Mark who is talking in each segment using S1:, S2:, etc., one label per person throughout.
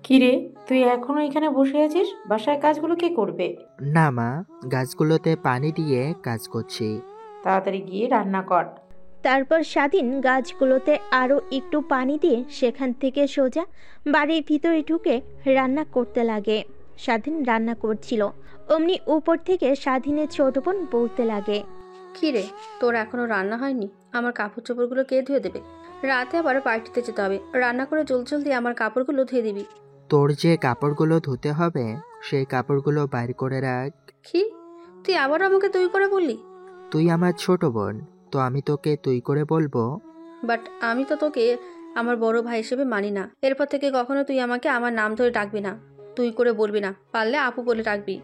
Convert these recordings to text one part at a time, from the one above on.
S1: কিরে, তুই এখনো এখানে বসে আছিস? বাসায় কাজগুলো কে করবে?
S2: না মা, গাছগুলোতে পানি দিয়ে কাজ করছি।
S1: তাড়াতাড়ি গিয়ে রান্না কর।
S3: তারপর স্বাধীন গাছগুলোতে আরও একটু পানি দিয়ে সেখান থেকে সোজা বাড়ির ভিতরে ঢুকে রান্না করতে লাগে। স্বাধীন রান্না করছিল, অমনি উপর থেকে স্বাধীনের ছোট বোন বলতে লাগে,
S4: কি রে, তোর এখনো রান্না হয়নি? আমার কাপড় চোপড়গুলো কে ধুয়ে দেবে? রাতে আবার পার্টিতে যেতে হবে। রান্না করে জলদি আমার কাপড়গুলো ধুয়ে দিবি।
S2: তোর যে কাপড়গুলো ধুতে হবে সেই কাপড়গুলো বাইর করে রাখ।
S4: কি? তুই আবার আমাকে তুই করে বললি?
S2: তুই আমার ছোট বোন, তো আমি তোকে তুই করে বলবো?
S4: বাট আমি তো তোকে আমার বড় ভাই হিসেবে মানি না। এরপর থেকে কখনো তুই আমাকে আমার নাম ধরে ডাকবি না, তুই করে বলবি না, পারলে আপু বলে ডাকবি।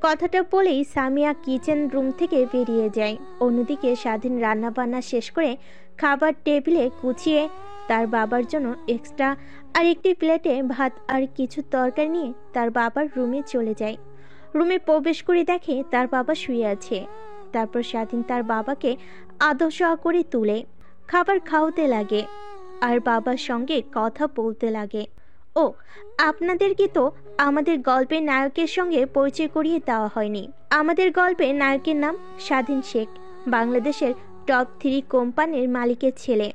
S3: কথাটা বলেই সামিয়া কিচেন রুম থেকে বেরিয়ে যায়। অন্যদিকে স্বাধীন রান্নাবান্না শেষ করে খাবার টেবিলে গুছিয়ে তার বাবার জন্য এক্সট্রা আর একটি প্লেটে ভাত আর কিছু তরকারি নিয়ে তার বাবার রুমে চলে যায়। রুমে প্রবেশ করে দেখে তার বাবা শুয়ে আছে। তারপর স্বাধীন তার বাবাকে আদর সহ করে তুলে খাবার খাওয়াতে লাগে আর বাবার সঙ্গে কথা বলতে লাগে। ও, আপনাদেরকে তো আমাদের গল্পের নায়কের সঙ্গে পরিচয় করিয়ে দেওয়া হয়নি। আমাদের গল্পের নায়কের নাম স্বাধীন শেখ, বাংলাদেশের টপ 3 কোম্পানির মালিকের ছেলে।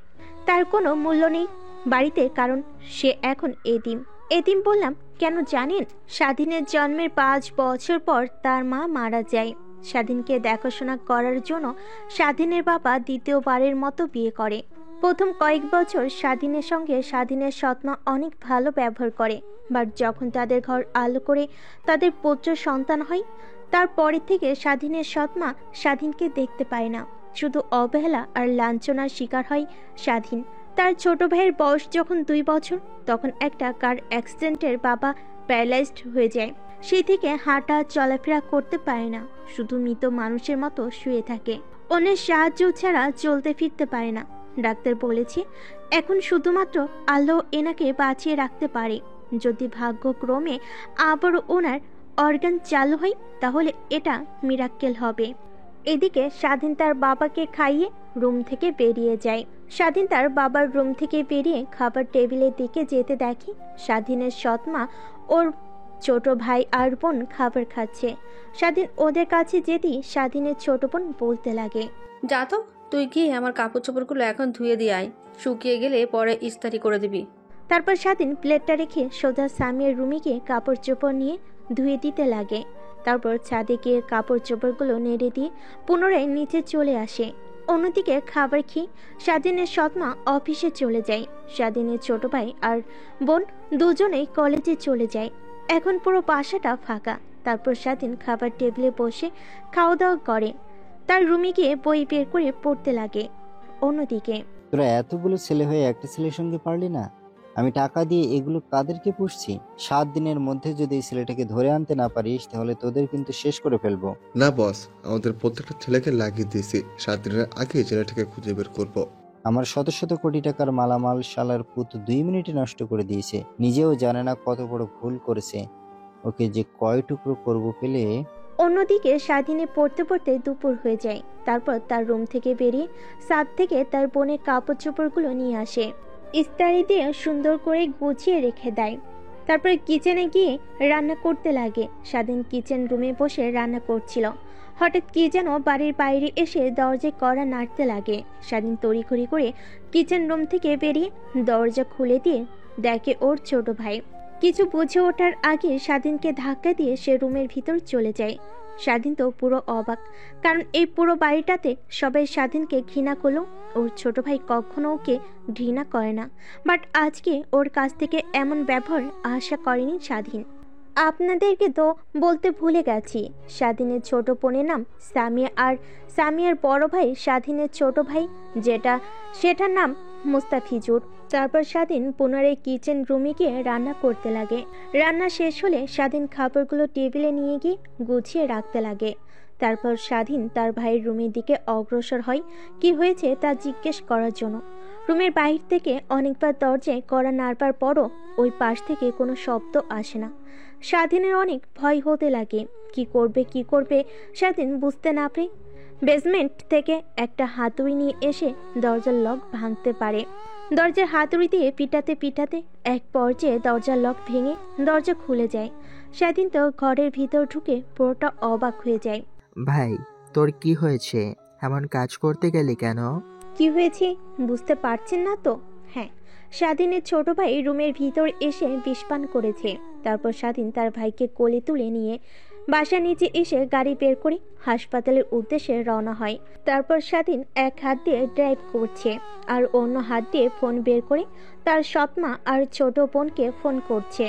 S3: তার কোনো মূল্য নেই বাড়িতে, কারণ সে এখন এতিম। এতিম বললাম কেন জানেন? স্বাধীনের জন্মের 5 বছর পর তার মা মারা যায়। স্বাধীনকে দেখাশোনা করার জন্য স্বাধীনের বাবা দ্বিতীয়বারের মতো বিয়ে করে। প্রথম কয়েক বছর স্বাধীনের সঙ্গে স্বাধীনের সৎমা অনেক ভালো ব্যবহার করে, বাট যখন তাদের ঘর আলো করে তাদের পুত্র সন্তান হয়, তারপরের থেকে স্বাধীনের সৎমা স্বাধীনকে দেখতে পায় না। শুধু অবহেলা আর লাঞ্ছনার শিকার হয় স্বাধীন। তার ছোট ভাইয়ের বয়স যখন 2 বছর, তখন একটা কার অ্যাক্সিডেন্টের বাবা প্যারালাইজড হয়ে যায়। সেই থেকে হাঁটা চলাফেরা করতে পারে না, শুধু মৃত মানুষের মতো শুয়ে থাকে। অন্যের সাহায্য ছাড়া চলতে ফিরতে পারে না। ডাক্তার বলেছে এখন শুধুমাত্র আল্লাহ এনাকে বাঁচিয়ে রাখতে পারে। যদি ভাগ্যক্রমে আবারও ওনার অর্গান চালু হয় তাহলে এটা মিরাক্কেল হবে। এদিকে স্বাধীন তার বাবাকে খাইয়ে রুম থেকে বেরিয়ে যায়। স্বাধীন তার বাবার রুম থেকে বেরিয়ে খাবার টেবিলের দিকে যেতে দেখে স্বাধীনের সৎমা ওর ছোট ভাই আর বোন খাবার খাচ্ছে। স্বাধীন ওদের কাছে যেতেই স্বাধীনের ছোট বোন বলতে লাগে,
S4: যা তো, তুই গিয়ে আমার কাপড় চোপড়গুলো এখন ধুয়ে দিয়ে আয়, শুকিয়ে গেলে পরে ইস্তারি করে দিবি।
S3: তারপর স্বাধীন প্লেটটা রেখে সোজা সামিয়ার রুমে গিয়ে কাপড় চোপড় নিয়ে ধুয়ে দিতে লাগে। তারপর ছাদে গিয়ে কাপড় চোপড়গুলো নেড়ে দিয়ে পুনরায় নিচে চলে আসে। অন্যদিকে খাবার খেয়ে স্বাধীনের সৎমা অফিসে চলে যায়। স্বাধীনের ছোট ভাই আর বোন দুজনেই কলেজে চলে যায়। এখন পুরো বাসাটা ফাঁকা। তারপর স্বাধীন খাবার টেবিলে বসে খাওয়া দাওয়া করে, তার রুমে গিয়ে বই বের করে পড়তে লাগে। অন্যদিকে
S5: তোরা এতগুলো ছেলে হয়ে একটা ছেলের সঙ্গে পারলি না? আমি টাকা দিয়ে এগুলো কাদেরকে পুষছি? 7 দিনের মধ্যে যদি এই ছেলেটাকে ধরে আনতে না পারিস তাহলে তোদের কিন্তু শেষ করে ফেলবো।
S6: না বস, আমাদের প্রত্যেকটা ছেলেকে লাগিয়ে দিয়েছি, 7 দিনের আগে ছেলেটাকে খুঁজে বের করবো।
S5: আমার শত শত কোটি টাকার মালামাল শালার পুত 2 মিনিটে নষ্ট করে দিয়েছে। নিজেও জানে না কত বড় ভুল করেছে। ওকে যে কয় টুকরো করবো পেলে।
S3: অন্যদিকে স্বাধীনে পড়তে পড়তে দুপুর হয়ে যায়। তারপর তার রুম থেকে বেরিয়ে ছাদ থেকে তার বোনের কাপড় চোপড়গুলো নিয়ে আসে, ইস্তারি দিয়ে সুন্দর করে গুছিয়ে রেখে দেয়। তারপর কিচেনে গিয়ে রান্না করতে লাগে। স্বাধীন কিচেন রুমে বসে রান্না করছিল, হঠাৎ কি যেন বাড়ির বাইরে এসে দরজায় কড়া নাড়তে লাগে। স্বাধীন তড়িঘড়ি করে কিচেন রুম থেকে বেরিয়ে দরজা খুলে দিয়ে দেখে ওর ছোট ভাই। কিছু বুঝে ওঠার আগে স্বাধীনকে ধাক্কা দিয়ে সে রুমের ভিতর চলে যায়। স্বাধীন তো পুরো অবাক, কারণ এই পুরো বাড়িটাতে সবাই স্বাধীনকে ঘৃণা করলো, ওর ছোট ভাই কখনো ওকে ঘৃণা করে না। বাট আজকে ওর কাছ থেকে এমন ব্যবহার আশা করেনি স্বাধীন। আপনাদেরকে তো বলতে ভুলে গেছি, স্বাধীনের ছোট বোনের নাম সামিয়া, আর সামিয়ার বড় ভাই স্বাধীনের ছোট ভাই সেটার নাম মুস্তাফিজুর। তারপর স্বাধীন পুনরায় কিচেন রুমে গিয়ে রান্না করতে লাগে। রান্না শেষ হলে স্বাধীন খাবারগুলো টেবিলে নিয়ে গিয়ে গুছিয়ে রাখতে লাগে। তারপর স্বাধীন তার ভাইয়ের রুমের দিকে অগ্রসর হয় কি হয়েছে তা জিজ্ঞেস করার জন্য। রুমের বাইরে থেকে অনেকবার দরজায় কড়া নাড়বার পরও ওই পাশ থেকে কোনো শব্দ আসে না। স্বাধীনের অনেক ভয় হতে লাগে। কি করবে স্বাধীন বুঝতে না পেরে বেসমেন্ট থেকে একটা হাতুড়ি নিয়ে এসে দরজার লক ভাঙতে পারে। দরজার হাতুড়ি দিয়ে পিটাতে পিটাতে এক পর্যায়ে দরজার লক ভেঙে দরজা খুলে যায়। সেদিন তো ঘরের ভিতর ঢুকে পুরোটা অবাক হয়ে যায়।
S2: ভাই, তোর কি হয়েছে? এমন কাজ করতে গেলি কেন?
S3: কি হয়েছে বুঝতে পারছেন না তো? হ্যাঁ, স্বাধীনের ছোট ভাই রুমের ভিতর এসে বিষপান করেছে। তারপর স্বাধীন তার ভাইকে কোলে তুলে নিয়ে বাসার নিচে এসে গাড়ি বের করে হাসপাতালের উদ্দেশ্যে রওনা হয়। তারপর স্বাধীন এক হাত দিয়ে ড্রাইভ করছে আর অন্য হাত দিয়ে ফোন বের করে তার সৎমা আর ছোট বোনকে ফোন করছে।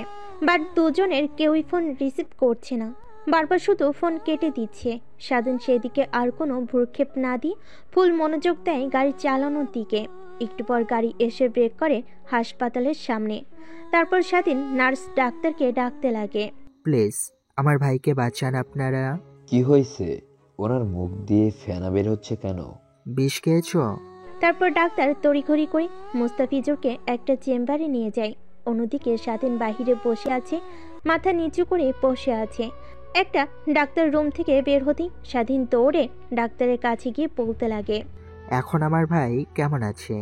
S3: বাট দুজনের কেউই ফোন রিসিভ করছে না, বারবার শুধু ফোন কেটে দিচ্ছে। স্বাধীন সেদিকে আর কোনো ভ্রুক্ষেপ না দিয়ে ফুল মনোযোগ দেয় গাড়ি চালানোর দিকে। একটু পর গাড়ি এসে ব্রেক করে হাসপাতালের সামনে। তারপর স্বাধীন নার্স ডাক্তারকে ডাকতে লাগে।
S2: প্লিজ আমার ভাইকে বাঁচান আপনারা।
S7: কি হয়েছে? ওনার মুখ দিয়ে ফেনা বের হচ্ছে কেন?
S2: বিষ খেয়েছো?
S3: তারপর ডাক্তার তড়িঘড়ি করে মুস্তাফিজুরকে একটা চেম্বারে নিয়ে যায়। অন্যদিকে স্বাধীন বাহিরে বসে আছে, মাথা নিচু করে বসে আছে। একটা ডাক্তার রুম থেকে বের হতেই স্বাধীন দৌড়ে ডাক্তারের কাছে গিয়ে বলতে লাগে,
S2: এখন আমার ভাই কেমন আছে?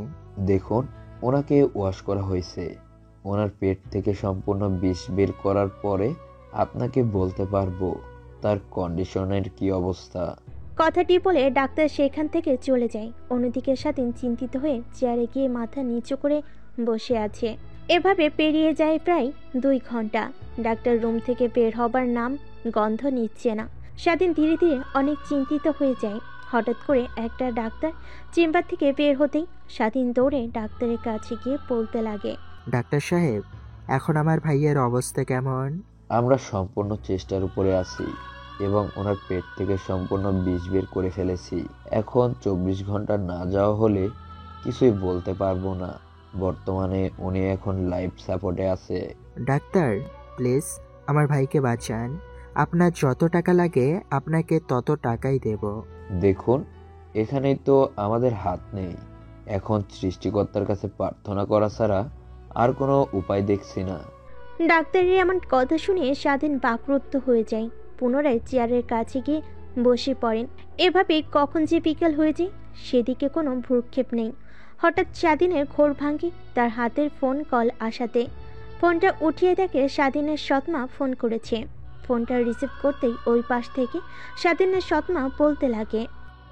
S7: দেখুন, ওনাকে ওয়াশ করা হয়েছে। ওনার পেট থেকে সম্পূর্ণ বিষ বের করার পরে আপনাকে বলতে পারবো তার কন্ডিশনের কি অবস্থা।
S3: কথাটি বলে ডাক্তার সেখান থেকে চলে যায়। অন্যদিকে স্বাধীন চিন্তিত হয়ে চেয়ারে গিয়ে মাথা নিচু করে বসে আছে। এভাবে পেরিয়ে যায় প্রায় 2 ঘন্টা। ডাক্তার রুম থেকে বের হবার নাম গন্ধ নিচ্ছে না। স্বাধীন ধীরে ধীরে অনেক চিন্তিত হয়ে যায়। হঠাৎ করে একটা ডাক্তার চেম্বার থেকে বের হতেই স্বাধীন দৌড়ে ডাক্তারের কাছে গিয়ে বলতে লাগে,
S2: ডাক্তার সাহেব, এখন আমার ভাইয়ের অবস্থা কেমন?
S7: আমরা সম্পূর্ণ চেষ্টার উপরে আছি এবং ওনার পেট থেকে সম্পূর্ণ বিষ বের করে ফেলেছি। এখন 24 ঘন্টা না যাওয়া হলে কিছুই বলতে পারবো না। বর্তমানে উনি এখন লাইফ সাপোর্টে আছে।
S2: ডাক্তার, প্লিজ আমার ভাইকে বাঁচান। আপনার যত টাকা লাগে আপনাকে তত টাকাই দেব।
S7: দেখুন, এখানেই তো আমাদের হাত নেই। এখন সৃষ্টিকর্তার কাছে প্রার্থনা করা ছাড়া আর কোনো উপায় দেখছি না।
S3: ডাক্তারের এমন কথা শুনে স্বাধীন বাকরুদ্ধ হয়ে যায়। পুনরায় চেয়ারের কাছে গিয়ে বসে পড়েন। এভাবে কখন যে বিকেল হয়ে যায় সেদিকে কোনো ভ্রুক্ষেপ নেই। হঠাৎ স্বাধীনের ঘোর ভাঙে তার হাতের ফোন কল আসাতে। ফোনটা উঠিয়ে দেখে স্বাধীনের সৎমা ফোন করেছে। ফোনটা রিসিভ করতেই ওই পাশ থেকে স্বাধীনের সৎমা বলতে লাগে,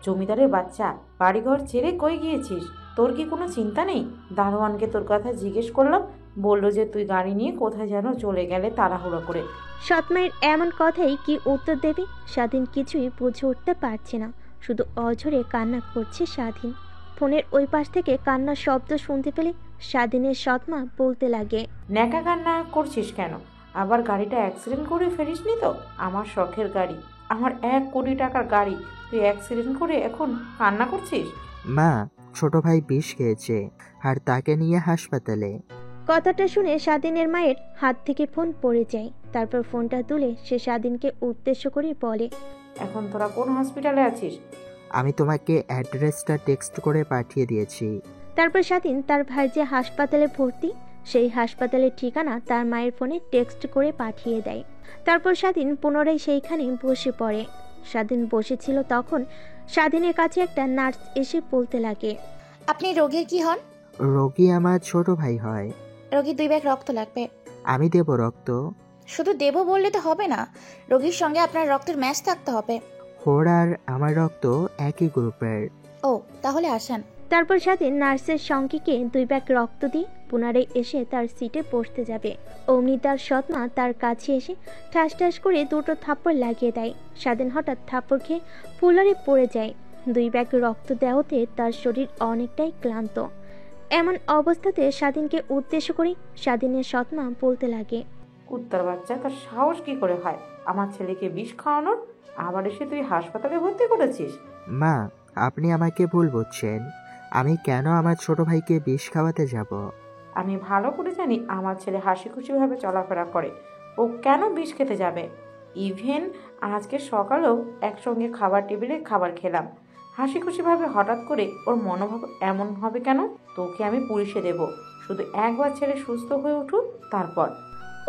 S1: জমিদারের বাচ্চা, বাড়িঘর ছেড়ে কই গিয়েছিস? তোর কি কোনো চিন্তা নেই? দারোয়ানকে তোর কথা জিজ্ঞেস করলাম, বললো যে তুই গাড়ি নিয়ে কোথায় যেন চলে গেলে তাড়াহুড়ো করে।
S3: সৎমায়ের এমন কথাই কি উত্তর দেবে স্বাধীন কিছুই বুঝে উঠতে পারছে না। শুধু অঝরে কান্না করছে স্বাধীন। ফোনের ওই পাশ থেকে কান্নার শব্দ শুনতে পেলে স্বাধীনের সৎমা বলতে লাগে,
S1: ন্যাকা কান্না করছিস কেন? আবার গাড়িটা অ্যাক্সিডেন্ট করে ফেরিসনি তো? আমার শখের গাড়ি, আমার 1 কোটি টাকার গাড়ি, তুই অ্যাক্সিডেন্ট করে এখন কান্না করছিস?
S2: মা, ছোট ভাই বিষ খেয়েছে আর তাকে নিয়ে হাসপাতালে।
S3: কথাটা শুনে স্বাধীনের মায়ের হাত থেকে ফোন পড়ে যায়। তারপর ফোনটা তুলে সে স্বাধীনকে উদ্দেশ্য করে বলে,
S1: এখন তোরা কোন হসপিটালে আছিস?
S2: আমি তোমাকে অ্যাড্রেসটা টেক্সট করে পাঠিয়ে দিয়েছি।
S3: তারপর স্বাধীন তার ভাই যে হাসপাতালে ভর্তি সেই হাসপাতালের ঠিকানা তার মায়ের ফোনে টেক্সট করে পাঠিয়ে দেয়। তারপর স্বাধীন পুনরায় সেইখানে বসে পড়ে। স্বাধীন বসেছিল তখন স্বাধীনের কাছে একটা নার্স এসে বলতে লাগে,
S8: আপনি রোগীর কি হন?
S2: রোগী আমার ছোট ভাই হয়।
S8: রোগীর 2 ব্যাগ রক্ত লাগবে।
S2: আমি দেব রক্ত?
S8: শুধু দেব বললে তো হবে না, রোগীর সঙ্গে আপনার রক্তের ম্যাচ থাকতে হবে।
S2: ওর আর আমার রক্ত একই গ্রুপের।
S8: ও, তাহলে আসেন।
S3: তারপর স্বাধীন নার্সের সঙ্গীকে 2 ব্যাগ রক্ত দিয়ে পুনরায় এসে তার সিটে বসতে যাবে। অমনি তার সৎমা তার কাছে এসে ঠাস ঠাস করে 2টো থাপ্পড় লাগিয়ে দেয়। স্বাধীন হঠাৎ থাপ্পড় খেয়ে ফুলারে পড়ে যায়। 2 ব্যাগ রক্ত দেওয়াতে তার শরীর অনেকটাই ক্লান্ত। এমন অবস্থাতে স্বাধীনকে উদ্দেশ্য করে স্বাধীনের সৎমা বলতে লাগে,
S1: কুত্তার বাচ্চা, তার সাহস কি করে হয় আমার ছেলেকে বিষ খাওয়ানোর? আবার এসে তুই হাসপাতালে ভর্তি করেছিস?
S2: মা, আপনি আমাকে ভুল বুঝছেন। আমি কেন আমার ছোট ভাইকে বিষ খাওয়াতে যাব?
S1: আমি ভালো করে জানি আমার ছেলে হাসি খুশিভাবে চলাফেরা করে, ও কেন বিষ খেতে যাবে? ইভেন আজকে সকালেও একসঙ্গে খাবার টেবিলে খাবার খেলাম। হাসি খুশিভাবে হঠাৎ করে ওর মনোভাব এমন হবে কেন? তোকে আমি পুলিশে দেব, শুধু একবার ছেলে সুস্থ হয়ে উঠুক তারপর।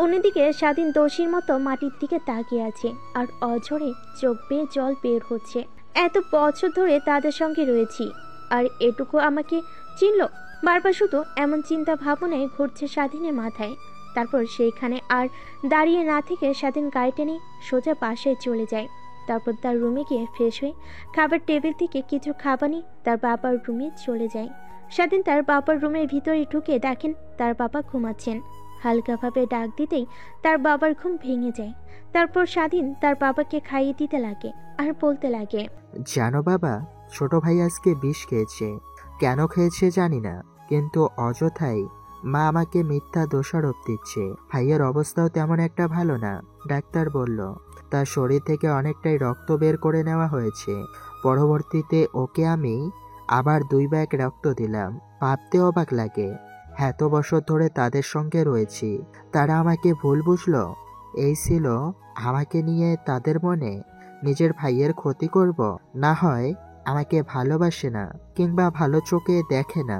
S3: অন্যদিকে স্বাধীন দোষীর মতো মাটির দিকে তাকিয়ে আছে আর অঝরে চোখ বেয়ে জল বের হচ্ছে। এত বছর ধরে তাদের সঙ্গে রয়েছি, আর এটুকু আমাকে চিনল? বারবার শুধু এমন চিন্তা ভাবনায় ঘুরছে স্বাধীনের মাথায়। তারপর সেইখানে আর দাঁড়িয়ে না থেকে স্বাধীন গাড়িটা নিয়ে সোজা বাসায় চলে যায়। তারপর তার রুমে গিয়ে ফ্রেশ হয়ে খাবার টেবিল থেকে কিছু খাবার নিয়ে তার বাবার রুমে চলে যায়। স্বাধীন তার বাবার রুমের ভিতরে ঢুকে দেখেন তার বাবা ঘুমাচ্ছেন। হালকাভাবে ডাক দিতেই তার বাবার ঘুম ভেঙে যায়। তারপর স্বাধীন তার বাবাকে খাইয়ে দিতে লাগে আর বলতে লাগে,
S2: জানো বাবা, ছোট ভাই আজকে বিষ খেয়েছে। কেন খেয়েছে জানি না, কিন্তু অযথাই মা আমাকে মিথ্যা দোষারোপ দিচ্ছে। ভাইয়ের অবস্থাও তেমন একটা ভালো না। ডাক্তার বলল তার শরীর থেকে অনেকটাই রক্ত বের করে নেওয়া হয়েছে। পরবর্তীতে ওকে আমি আবার 2 ব্যাগ রক্ত দিলাম। ভাবতে অবাক লাগে, এত বছর ধরে তাদের সঙ্গে রয়েছি, তারা আমাকে ভুল বুঝলো। এই ছিল আমাকে নিয়ে তাদের মনে নিজের ভাইয়ের ক্ষতি করব। না হয় আমাকে ভালোবাসে না কিংবা ভালো চোখে দেখে না,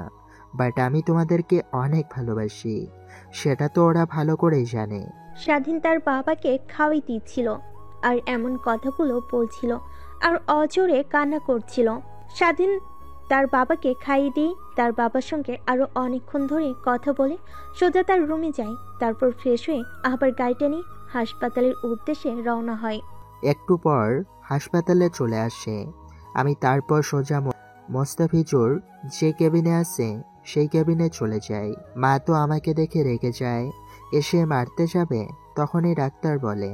S2: বাট আমি তোমাদেরকে অনেক ভালোবাসি, সেটা তো ওরা ভালো করেই জানে।
S3: স্বাধীন তার বাবাকে খাওয়াই দিচ্ছিল আর এমন কথাগুলো বলছিল আর অজোরে কান্না করছিল। স্বাধীন তার বাবাকে খাইয়ে দিয়ে তার বাবার সঙ্গে আরো অনেকক্ষণ ধরে কথা বলে সোজা তার রুমে যায়। তারপর ফ্রেশ হয়ে আবার গাড়িটা নিয়ে হাসপাতালের উদ্দেশ্যে রওনা হয়।
S2: একটু পর হাসপাতালে চলে আসে আমি। তারপর সোজা মোস্তাফিজুর যে কেবিনে আছে সেই কেবিনে চলে যাই। মা তো আমাকে দেখে রেগে যায়, এসে মারতে যাবে। তখনই ডাক্তার বলে,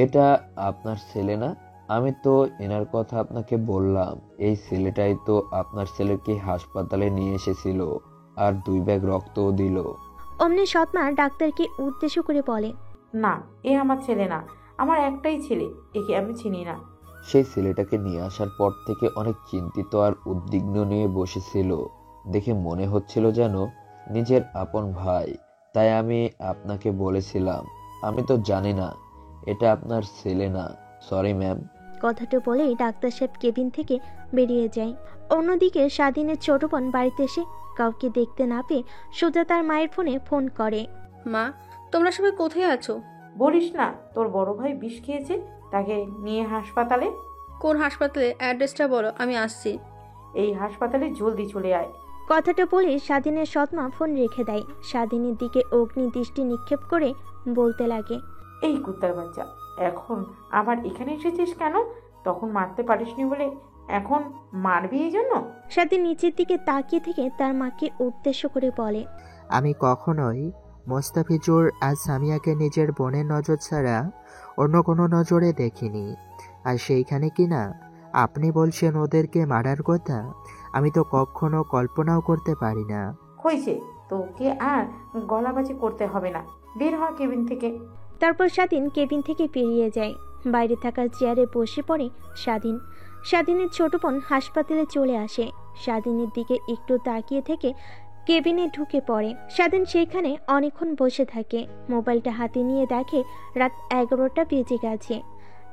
S7: এটা আপনার ছেলে না? আমি তো এনার কথা আপনাকে বললাম। এই ছেলেটাই তো আপনার ছেলেকে হাসপাতালে নিয়ে এসেছিল আর 2 ব্যাগ রক্তও দিল।
S3: অমনি সৎমা ডাক্তারকে উদ্দেশ্য করে বলে,
S1: না, এ আমার ছেলে না, আমার একটাই ছেলে, একে আমি চিনি না।
S7: সেই ছেলেটাকে নিয়ে আসার পর থেকে অনেক চিন্তিত আর উদ্বিগ্ন নিয়ে বসেছিল। দেখে মনে হচ্ছিল যেন নিজের আপন ভাই। তাই আমি আপনাকে বলেছিলাম, আমি তো জানি না এটা আপনার ছেলে না। Sorry ma'am.
S3: কথাটা বলেই ডাক্তার সাহেব কেবিন থেকে বেরিয়ে যায়। অন্যদিকে স্বাধীনের ছোট বোন বাড়িতে এসে কাউকে দেখতে না পেয়ে সোজা তার মায়ের ফোনে ফোন করে।
S4: মা, তোমরা সবাই কোথায় আছো?
S1: বলিস না, তোর বড় ভাই বিষ খেয়েছে, তাকে নিয়ে হাসপাতালে।
S4: কোন হাসপাতালে? অ্যাড্রেসটা বলো, আমি আসছি।
S1: এই হাসপাতালে জলদি চলে আয়।
S3: কথাটা বলে স্বাধীনের সৎমা ফোন রেখে দেয়। স্বাধীনের দিকে অগ্নি দৃষ্টি নিক্ষেপ করে বলতে লাগে,
S1: এই কুত্তার বাচ্চা, এখন আবার এখানে এসেছিস কেন? তখন মারতে পারিসনি বলে এখন মারবি এই জন্য?
S3: স্বাধীন নিচের দিকে তাকিয়ে থেকে তার মাকে উদ্দেশ্য করে বলে,
S2: আমি কখনোই মোস্তাফিজুর আর সামিয়াকে নিজের বোনের নজর ছাড়া অন্য কোনো নজরে দেখিনি। আর সেইখানে কিনা আপনি বলছেন ওদেরকে মারার কথা? আমি তো কখনো কল্পনাও করতে পারি না।
S1: হয়েছে, তোকে আর গলাবাজি করতে হবে না, বের হ কেবিন থেকে।
S3: তারপর স্বাধীন কেবিন থেকে বেরিয়ে যায়। বাইরে থাকা চেয়ারে বসে পড়ে স্বাধীন। স্বাধীনের ছোট বোন হাসপাতালে চলে আসে। স্বাধীনের দিকে একটু তাকিয়ে থেকে কেবিনে ঢুকে পড়ে। স্বাধীন সেইখানে অনেকক্ষণ বসে থাকে। মোবাইলটা হাতে নিয়ে দেখে রাত 11টা বেজে গেছে।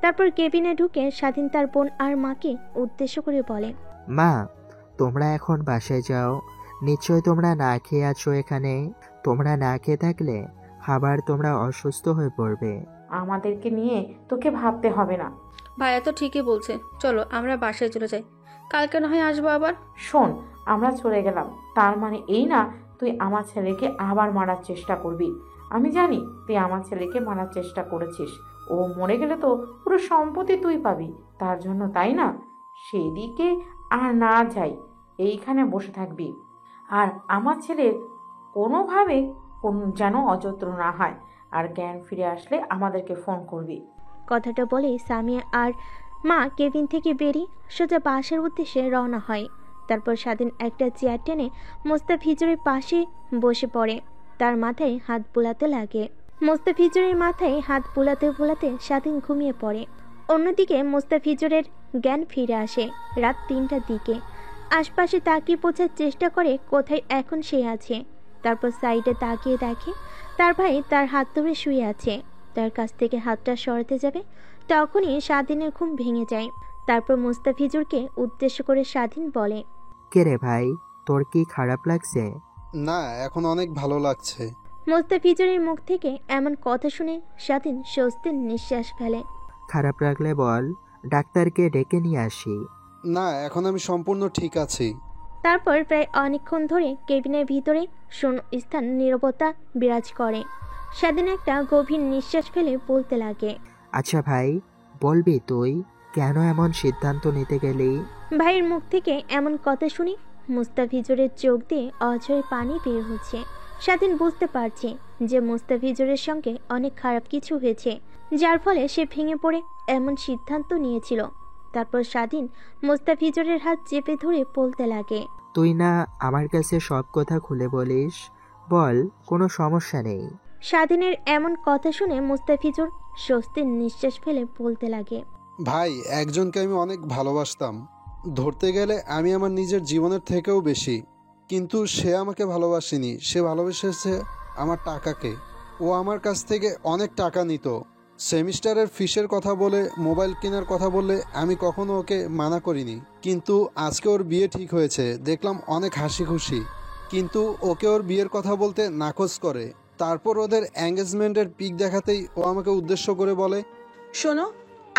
S3: তারপর কেবিনে ঢুকে স্বাধীন তার বোন আর মাকে উদ্দেশ্য করে বলে,
S2: মা, তোমরা এখন বাসায় যাও। নিশ্চয় তোমরা না খেয়ে আছো এখানে। তোমরা না খেয়ে থাকলে আবার তোমরা অসুস্থ হয়ে পড়বে।
S1: আমাদেরকে নিয়ে তোকে ভাবতে হবে না।
S4: ভাইয়া তো ঠিকই বলছে, চলো আমরা বাসায় চলে যাই, কালকে না হয় আসবো আবার।
S1: শোন, আমরা চলে গেলাম তার মানে এই না তুই আমার ছেলেকে আবার মারার চেষ্টা করবি। আমি জানি তুই আমার ছেলেকে মারার চেষ্টা করেছিস। ও মরে গেলে তো পুরো সম্পত্তি তুই পাবি, তার জন্য, তাই না? সেদিকে আর না যাই, এইখানে বসে থাকবি। আর আমার ছেলের কোনোভাবে যেন অযত্ন না হয়, আর জ্ঞান ফিরে আসলে আমাদেরকে ফোন করবি।
S3: কথাটা বলে সামিয়া আর মা কেবিন থেকে বেরিয়ে সোজা বাসার উদ্দেশ্যে রওনা হয়। তারপর স্বাধীন একটা চেয়ার টেনে মোস্তাফিজুরের পাশে বসে পড়ে। তার মাথায় হাত বুলাতে লাগে। মোস্তাফিজুরের মাথায় হাত বুলাতে বুলাতে স্বাধীন ঘুমিয়ে পড়ে। অন্যদিকে মোস্তাফিজুরের জ্ঞান ফিরে আসে রাত 3টার দিকে। আশপাশে তাকিয়ে বোঝার চেষ্টা করে কোথায় এখন সে আছে। তারপর সাইডে তাকিয়ে দেখে তার ভাই তার হাত ধরে শুয়ে আছে। তার কাছ থেকে হাতটা সরাতে যাবে, তখনই স্বাধীনের ঘুম ভেঙে যায়। তারপর মোস্তাফিজুরকে উদ্দেশ্য করে স্বাধীন বলে,
S2: কে রে ভাই, তোর কি খারাপ লাগছে?
S9: না, এখন অনেক ভালো লাগছে।
S3: মোস্তাফিজুরের মুখ থেকে এমন কথা শুনে স্বাধীন স্বস্তির নিঃশ্বাস ফেলে।
S2: খারাপ লাগলে বল, ডাক্তারকে ডেকে নিয়ে আসি।
S9: না, এখন আমি সম্পূর্ণ ঠিক আছি।
S3: তারপর প্রায় অনেকক্ষণ ধরে কেবিনের ভিতরে শূন্যস্থান নীরবতা বিরাজ করে। স্বাধীন একটা গভীর নিঃশ্বাস ফেলে বলতে লাগে,
S2: আচ্ছা ভাই, বলবি তুই কেন এমন সিদ্ধান্ত নিতে গেলি?
S3: ভাইয়ের মুখ থেকে এমন কথা শুনি মুস্তাফিজুরের চোখ দিয়ে অঝরে পানি বের হচ্ছে। স্বাধীন বুঝতে পারছে যে মুস্তাফিজুরের সঙ্গে অনেক খারাপ কিছু হয়েছে, যার ফলে সে ভেঙে পড়ে এমন সিদ্ধান্ত নিয়েছিল। তারপর স্বাধীন মুস্তাফিজুরের হাত চেপে ধরে বলতে লাগে,
S2: তুই না আমার কাছে সব কথা খুলে বলিস, বল, কোনো সমস্যা নেই।
S3: স্বাধীনের এমন কথা শুনে মুস্তাফিজুর স্বস্তির নিঃশ্বাস ফেলে বলতে লাগে,
S9: ভাই, একজনকে আমি অনেক ভালোবাসতাম। ধরতে গেলে আমি আমার নিজের জীবনের থেকেও বেশি। কিন্তু সে আমাকে ভালোবাসেনি, সে ভালোবেসেছে আমার টাকাকে। ও আমার কাছ থেকে অনেক টাকা নিত। সেমিস্টারের ফিসের কথা বলে, মোবাইল কেনার কথা বললে আমি কখনো ওকে মানা করিনি। কিন্তু আজকে ওর বিয়ে ঠিক হয়েছে, দেখলাম অনেক হাসি খুশি। কিন্তু ওকে ওর বিয়ের কথা বলতে নাকচ করে। তারপর ওদের এঙ্গেজমেন্টের পিক দেখাতেই ও আমাকে উদ্দেশ্য করে বলে,
S10: শোনো,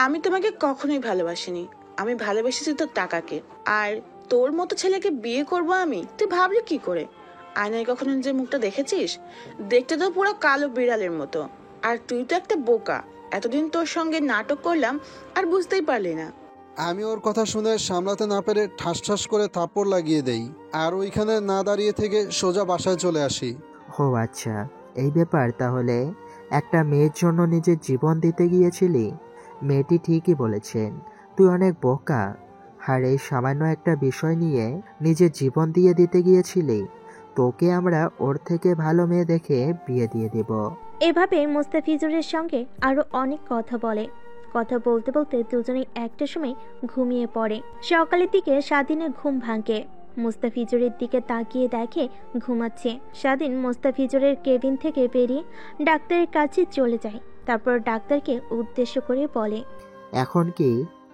S10: আমি তোমাকে কখনোই ভালোবাসিনি। আমি ভালোবেসেছি তোর টাকাকে। আর তোর মতো ছেলেকে বিয়ে করব আমি? তুই ভাবলি কি করে? আয়নায় কখনো যে মুখটা দেখেছিস? দেখতে তো পুরো কালো বিড়ালের মতো। আর তুই তো একটা বোকা। এতদিন তোর সঙ্গে নাটক করলাম আর বুঝতেই পারলি না।
S9: আমি ওর কথা শুনে সামলাতে না পেরে ঠাস ঠাস করে থাপ্পড় লাগিয়ে দেই। আর ওইখানে না দাঁড়িয়ে থেকে সোজা বাসায় চলে আসি।
S2: ও আচ্ছা, এই ব্যাপার তাহলে। একটা মেয়ের জন্য নিজের জীবন দিতে গিয়েছিলি? মেয়েটি ঠিকই বলেছেন, তুই অনেক বোকা। আর এই সামান্য একটা বিষয় নিয়ে নিজের জীবন দিয়ে দিতে গিয়েছিলি। তোকে আমরা ওর থেকে ভালো মেয়ে দেখে বিয়ে দিয়ে দেব।
S3: এভাবে মুস্তাফিজুরের সঙ্গে আরো অনেক কথা বলে। কথা বলতে বলতে দুজনেই একটা সময় ঘুমিয়ে পড়ে। সকালের দিকে স্বাধীনের ঘুম ভাঙে। মুস্তাফিজুরের দিকে তাকিয়ে দেখে ঘুমাচ্ছে। স্বাধীন মুস্তাফিজুরের কেবিন থেকে বেরিয়ে ডাক্তারের কাছে চলে যায়। তারপর ডাক্তারকে উদ্দেশ্য করে বলে,
S2: এখন কি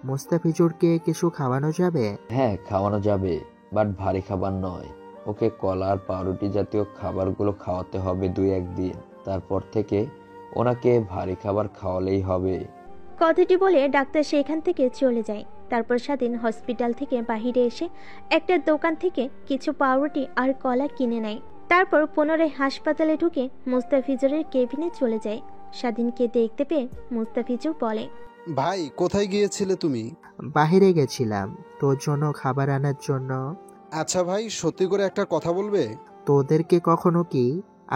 S2: মুস্তাফিজুরকে কিছু খাওয়ানো যাবে?
S7: হ্যাঁ, খাওয়ানো যাবে, বাট ভারী খাবার নয়। ওকে কলা আর পাউরুটি জাতীয় খাবারগুলো খাওয়াতে হবে 2-1 দিন। তারপর থেকে ওনাকে ভারী খাবার খাওয়ালেই হবে।
S3: কথাটি বলে ডাক্তার সেখান থেকে চলে যায়। তারপর স্বাধীন হসপিটাল থেকে বাহিরে এসে একটা দোকান থেকে কিছু পাউরুটি আর কলা কিনে নেয়। তারপর পুনরায় হাসপাতালে ঢুকে মুস্তাফিজুরের কেবিনে চলে যায়। স্বাধীনকে দেখতে পেয়ে মুস্তাফিজুর বলে,
S9: ভাই, কোথায় গিয়েছিলে তুমি?
S2: বাইরে গেছিলাম তোর জন্য খাবার আনার জন্য।
S9: আচ্ছা ভাই, সত্যি করে একটা কথা বলবে?
S2: তোদেরকে কখনো কি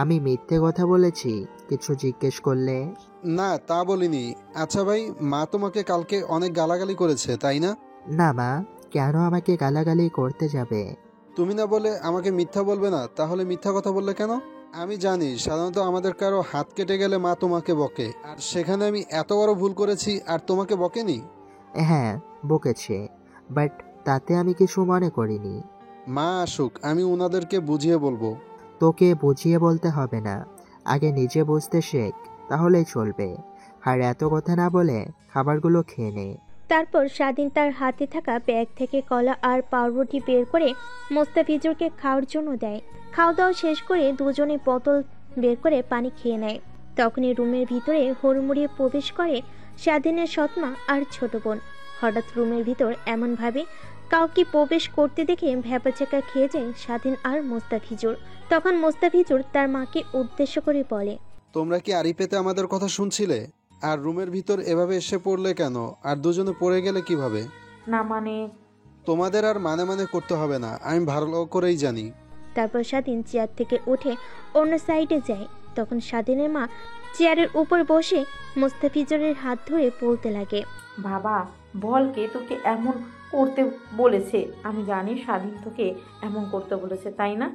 S2: আমি মিথ্যে কথা বলেছি কিছু জিজ্ঞেস করলে?
S9: না, তা বলিনি। আচ্ছা ভাই, মা তোমাকে কালকে অনেক গালাগালি করেছে, তাই না?
S2: না মা, কেন আমাকে গালাগালি করতে যাবে?
S9: তুমি না বলে আমাকে মিথ্যা বলবে না, তাহলে মিথ্যা কথা বললে কেন? আমি জানি সাধারণত আমাদের কারো হাত কেটে গেলে মা তোমাকে বকে, আর সেখানে আমি এত বড় ভুল করেছি আর তোমাকে বকেনি?
S2: হ্যাঁ, বকেছে, বাট তাতে আমি কিছু মনে করিনি।
S9: মা আসুক, আমি ওনাদেরকে বুঝিয়ে বলবো।
S2: তোকে বুঝিয়ে বলতে হবে না, আগে নিজে বুঝতে শেখ, তাহলেই চলবে। আর এত কথা না বলে খাবারগুলো খেয়ে নে।
S3: তারপর স্বাধীন তার হাতে থাকা ব্যাগ থেকে কলা আর পাউরুটি বের করে মোস্তাফিজুরকে খাওয়ার জন্য দেয়। খাওয়া দাওয়া শেষ করে দুজনে বোতল বের করে পানি খেয়ে নেয়। তখনই রুমের ভিতরে হুড়মুড়িয়ে প্রবেশ করে স্বাধীনের সৎমা আর ছোট বোন। হঠাৎ রুমের ভিতর এমনভাবে কাউকে প্রবেশ করতে দেখে ভ্যাপাচাকা খেয়ে যায় স্বাধীন আর মোস্তাফিজুর। তখন মোস্তাফিজুর তার মাকে উদ্দেশ্য করে বলে,
S9: তোমরা কি আড়ি পেতে আমাদের কথা শুনছিলে? আর রুমের ভিতর এভাবে এসে পড়লে কেন? আর দুজনে পড়ে গেলে কিভাবে?
S1: না মানে,
S9: তোমাদের আর মানে করতে হবে না, আমি ভালো করেই জানি।
S3: তারপর স্বাধীন চেয়ার থেকে উঠে অন্য সাইডে যায়। তখন স্বাধীনের মা চেয়ারের উপর বসে মোস্তাফিজুরের হাত ধরে বলতে লাগে,
S1: বাবা বল, কে তোকে এমন করতে বলেছে? আমি জানি স্বাধীন তোকে এমন করতে বলেছে, তাই না?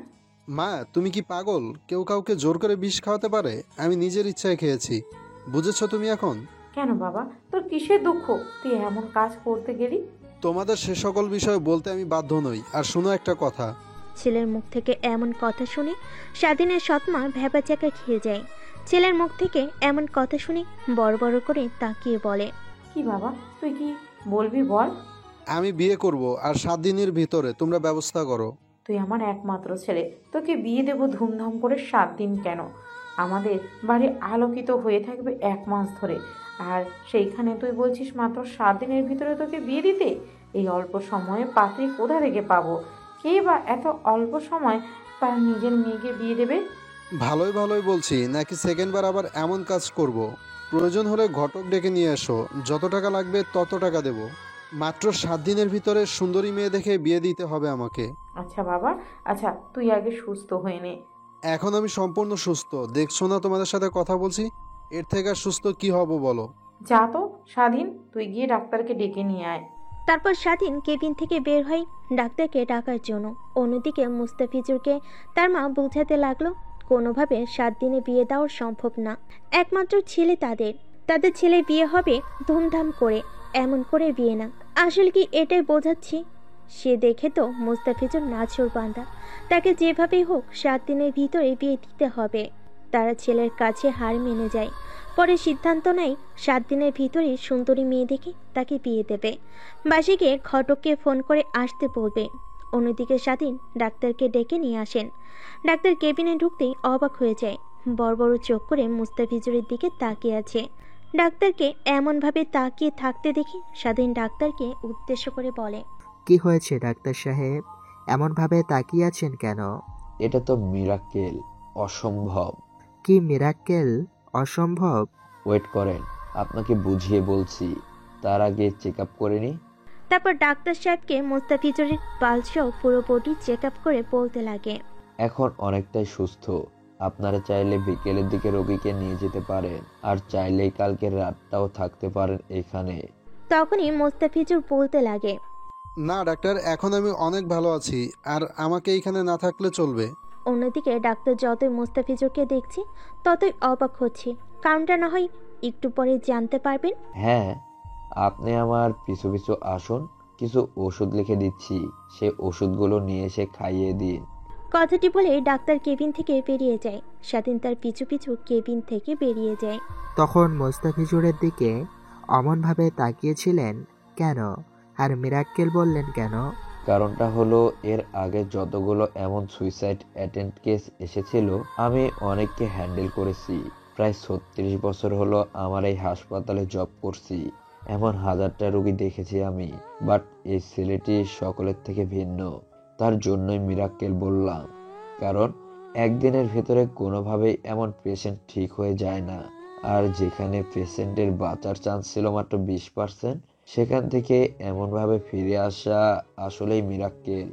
S9: মা, তুমি কি পাগল? কেউ কাউকে জোর করে বিষ খাওয়াতে পারে? আমি নিজের ইচ্ছায় খেয়েছি, বুঝেছো তুমি এখন?
S1: কেন বাবা, তোর কিসের দুঃখ? তুই এমন কাজ করতে গেলি?
S9: তোমাদের সে সকল বিষয় বলতে আমি বাধ্য নই। আর শোনো একটা কথা।
S3: ছেলের মুখ থেকে এমন কথা শুনে স্বাধীনের সৎমা ভ্যাপাচাকা খেয়ে যায়। ছেলের মুখ থেকে এমন কথা শুনে বড় বড় করে তাকিয়ে বলে,
S1: কি বাবা, তুই কি বলবি বল?
S9: আমি বিয়ে করব, আর 7 দিনের ভিতরে তোমরা ব্যবস্থা করো।
S1: তুই আমার একমাত্র ছেলে, তোকে বিয়ে দেবো ধুমধাম করে। 7 দিন কেন, আমাদের বাড়ি আলোকিত হয়ে থাকবে 1 মাস ধরে। আর সেইখানে তুই বলছিস মাত্র 7 দিনের ভিতরে তোকে বিয়ে দিতে? এই অল্প সময়ে পাত্রী কোথা থেকে পাবো? কে বা এত অল্প সময় তার নিজের মেয়েকে বিয়ে দেবে?
S9: ভালোই ভালোই বলছি, নাকি সেকেন্ডবার আবার এমন কাজ করব? প্রয়োজন হলে ঘটক ডেকে নিয়ে এসো, যত টাকা লাগবে তত টাকা দেব। মাত্র 7 দিনের ভিতরে সুন্দরী মেয়ে দেখে বিয়ে দিতে হবে আমাকে।
S1: আচ্ছা বাবা, আচ্ছা তুই আগে সুস্থ হয়ে নে।
S9: এখন আমি সম্পূর্ণ সুস্থ, দেখছো না তোমাদের সাথে কথা বলছি? এর থেকে আর সুস্থ কি হব বলো?
S1: যা তো স্বাধীন, তুই গিয়ে ডাক্তারকে ডেকে নিয়ে আয়।
S3: তারপর স্বাধীন কেবিন থেকে বের হয় ডাক্তারকে ডাকার জন্য। অন্যদিকে মুস্তাফিজুরকে তার মা বোঝাতে লাগলো কোনোভাবে 7 দিনে বিয়ে দেওয়া সম্ভব না। একমাত্র ছেলে তাদের ছেলে বিয়ে হবে ধুমধাম করে, এমন করে বিয়ে না। আসলে কি এটাই বোঝাচ্ছি? সে দেখে তো মুস্তাফিজুর নাছোড় বান্দা, তাকে যেভাবেই হোক 7 দিনের ভিতরে বিয়ে দিতে হবে। তারা ছেলের কাছে হার মেনে যায়। পরে সিদ্ধান্ত নেয় 7 দিনের ভিতরে সুন্দরী মেয়ে দেখে তাকে বিয়ে দেবে। বাসে গিয়ে ঘটককে ফোন করে আসতে বলবে। অন্যদিকে স্বাধীন ডাক্তারকে ডেকে নিয়ে আসেন। ডাক্তার কেবিনে ঢুকতেই অবাক হয়ে যায়। বড় বড় চোখ করে মুস্তাফিজুরের দিকে তাকিয়ে আছে। ডাক্তারকে এমনভাবে তাকিয়ে থাকতে দেখে স্বাধীন ডাক্তারকে উদ্দেশ্য করে বলে,
S2: কি হয়েছে ডাক্তার সাহেব, এমনভাবে তাকিয়ে আছেন কেন?
S7: এটা তো মিরাকেল, অসম্ভব।
S2: কি মিরাক্কেল? অসম্ভব?
S7: ওয়েট করেন, আপনাকে বুঝিয়ে বলছি। তার আগে চেক আপ করে নি।
S3: তারপর ডাক্তার সাহেবকে মুস্তাফিজুরের পালসহ পুরো বডি চেক আপ করে বলতে লাগে,
S7: এখন অনেকটাই সুস্থ। আপনারা চাইলে বিকেলের দিকে রোগীকে নিয়ে যেতে পারেন, আর চাইলেই কালকে রাতটাও থাকতে পারেন এখানে।
S3: তখনই মুস্তাফিজুর বলতে লাগে,
S9: না ডাক্তার, এখন আমি অনেক ভালো আছি, আর আমাকে এইখানে না থাকলে চলবে।
S3: অন্যদিকে ডাক্তার যতই মুস্তাফিজুরকে দেখছে ততই অবাক হচ্ছে। কারণটা না হয় একটু পরে জানতে পারবেন।
S7: হ্যাঁ, আপনি আমার পিছু পিছু আসুন, কিছু ওষুধ লিখে দিচ্ছি, সে ওষুধগুলো নিয়ে এসে খাইয়ে দিন।
S3: কথাটি বলে ডাক্তার কেবিন থেকে বেরিয়ে যায়। স্বাধীন তার পিছু পিছু কেবিন থেকে বেরিয়ে যায়।
S2: তখন মোস্তাফিজুরের দিকে অমনভাবে তাকিয়েছিলেন কেন, আর মিরাক্কেল বললেন কেন?
S7: কারণটা হলো, এর আগে যতগুলো এমন সুইসাইড অ্যাটেম্প্ট কেস এসেছিল আমি অনেককে হ্যান্ডেল করেছি। প্রায় 36 বছর হলো আমার এই হাসপাতালে জব করছি, এমন হাজারটা রোগী দেখেছি আমি। বাট এই ছেলেটি সকলের থেকে ভিন্ন, তার জন্যই মিরাক্কেল বললাম। কারণ একদিনের ভেতরে কোনোভাবেই এমন পেশেন্ট ঠিক হয়ে যায় না, আর যেখানে পেশেন্টের বাঁচার চান্স ছিল মাত্র 20%, সেখান থেকে এমনভাবে ফিরে আসা আসলেই মিরাক্কেল।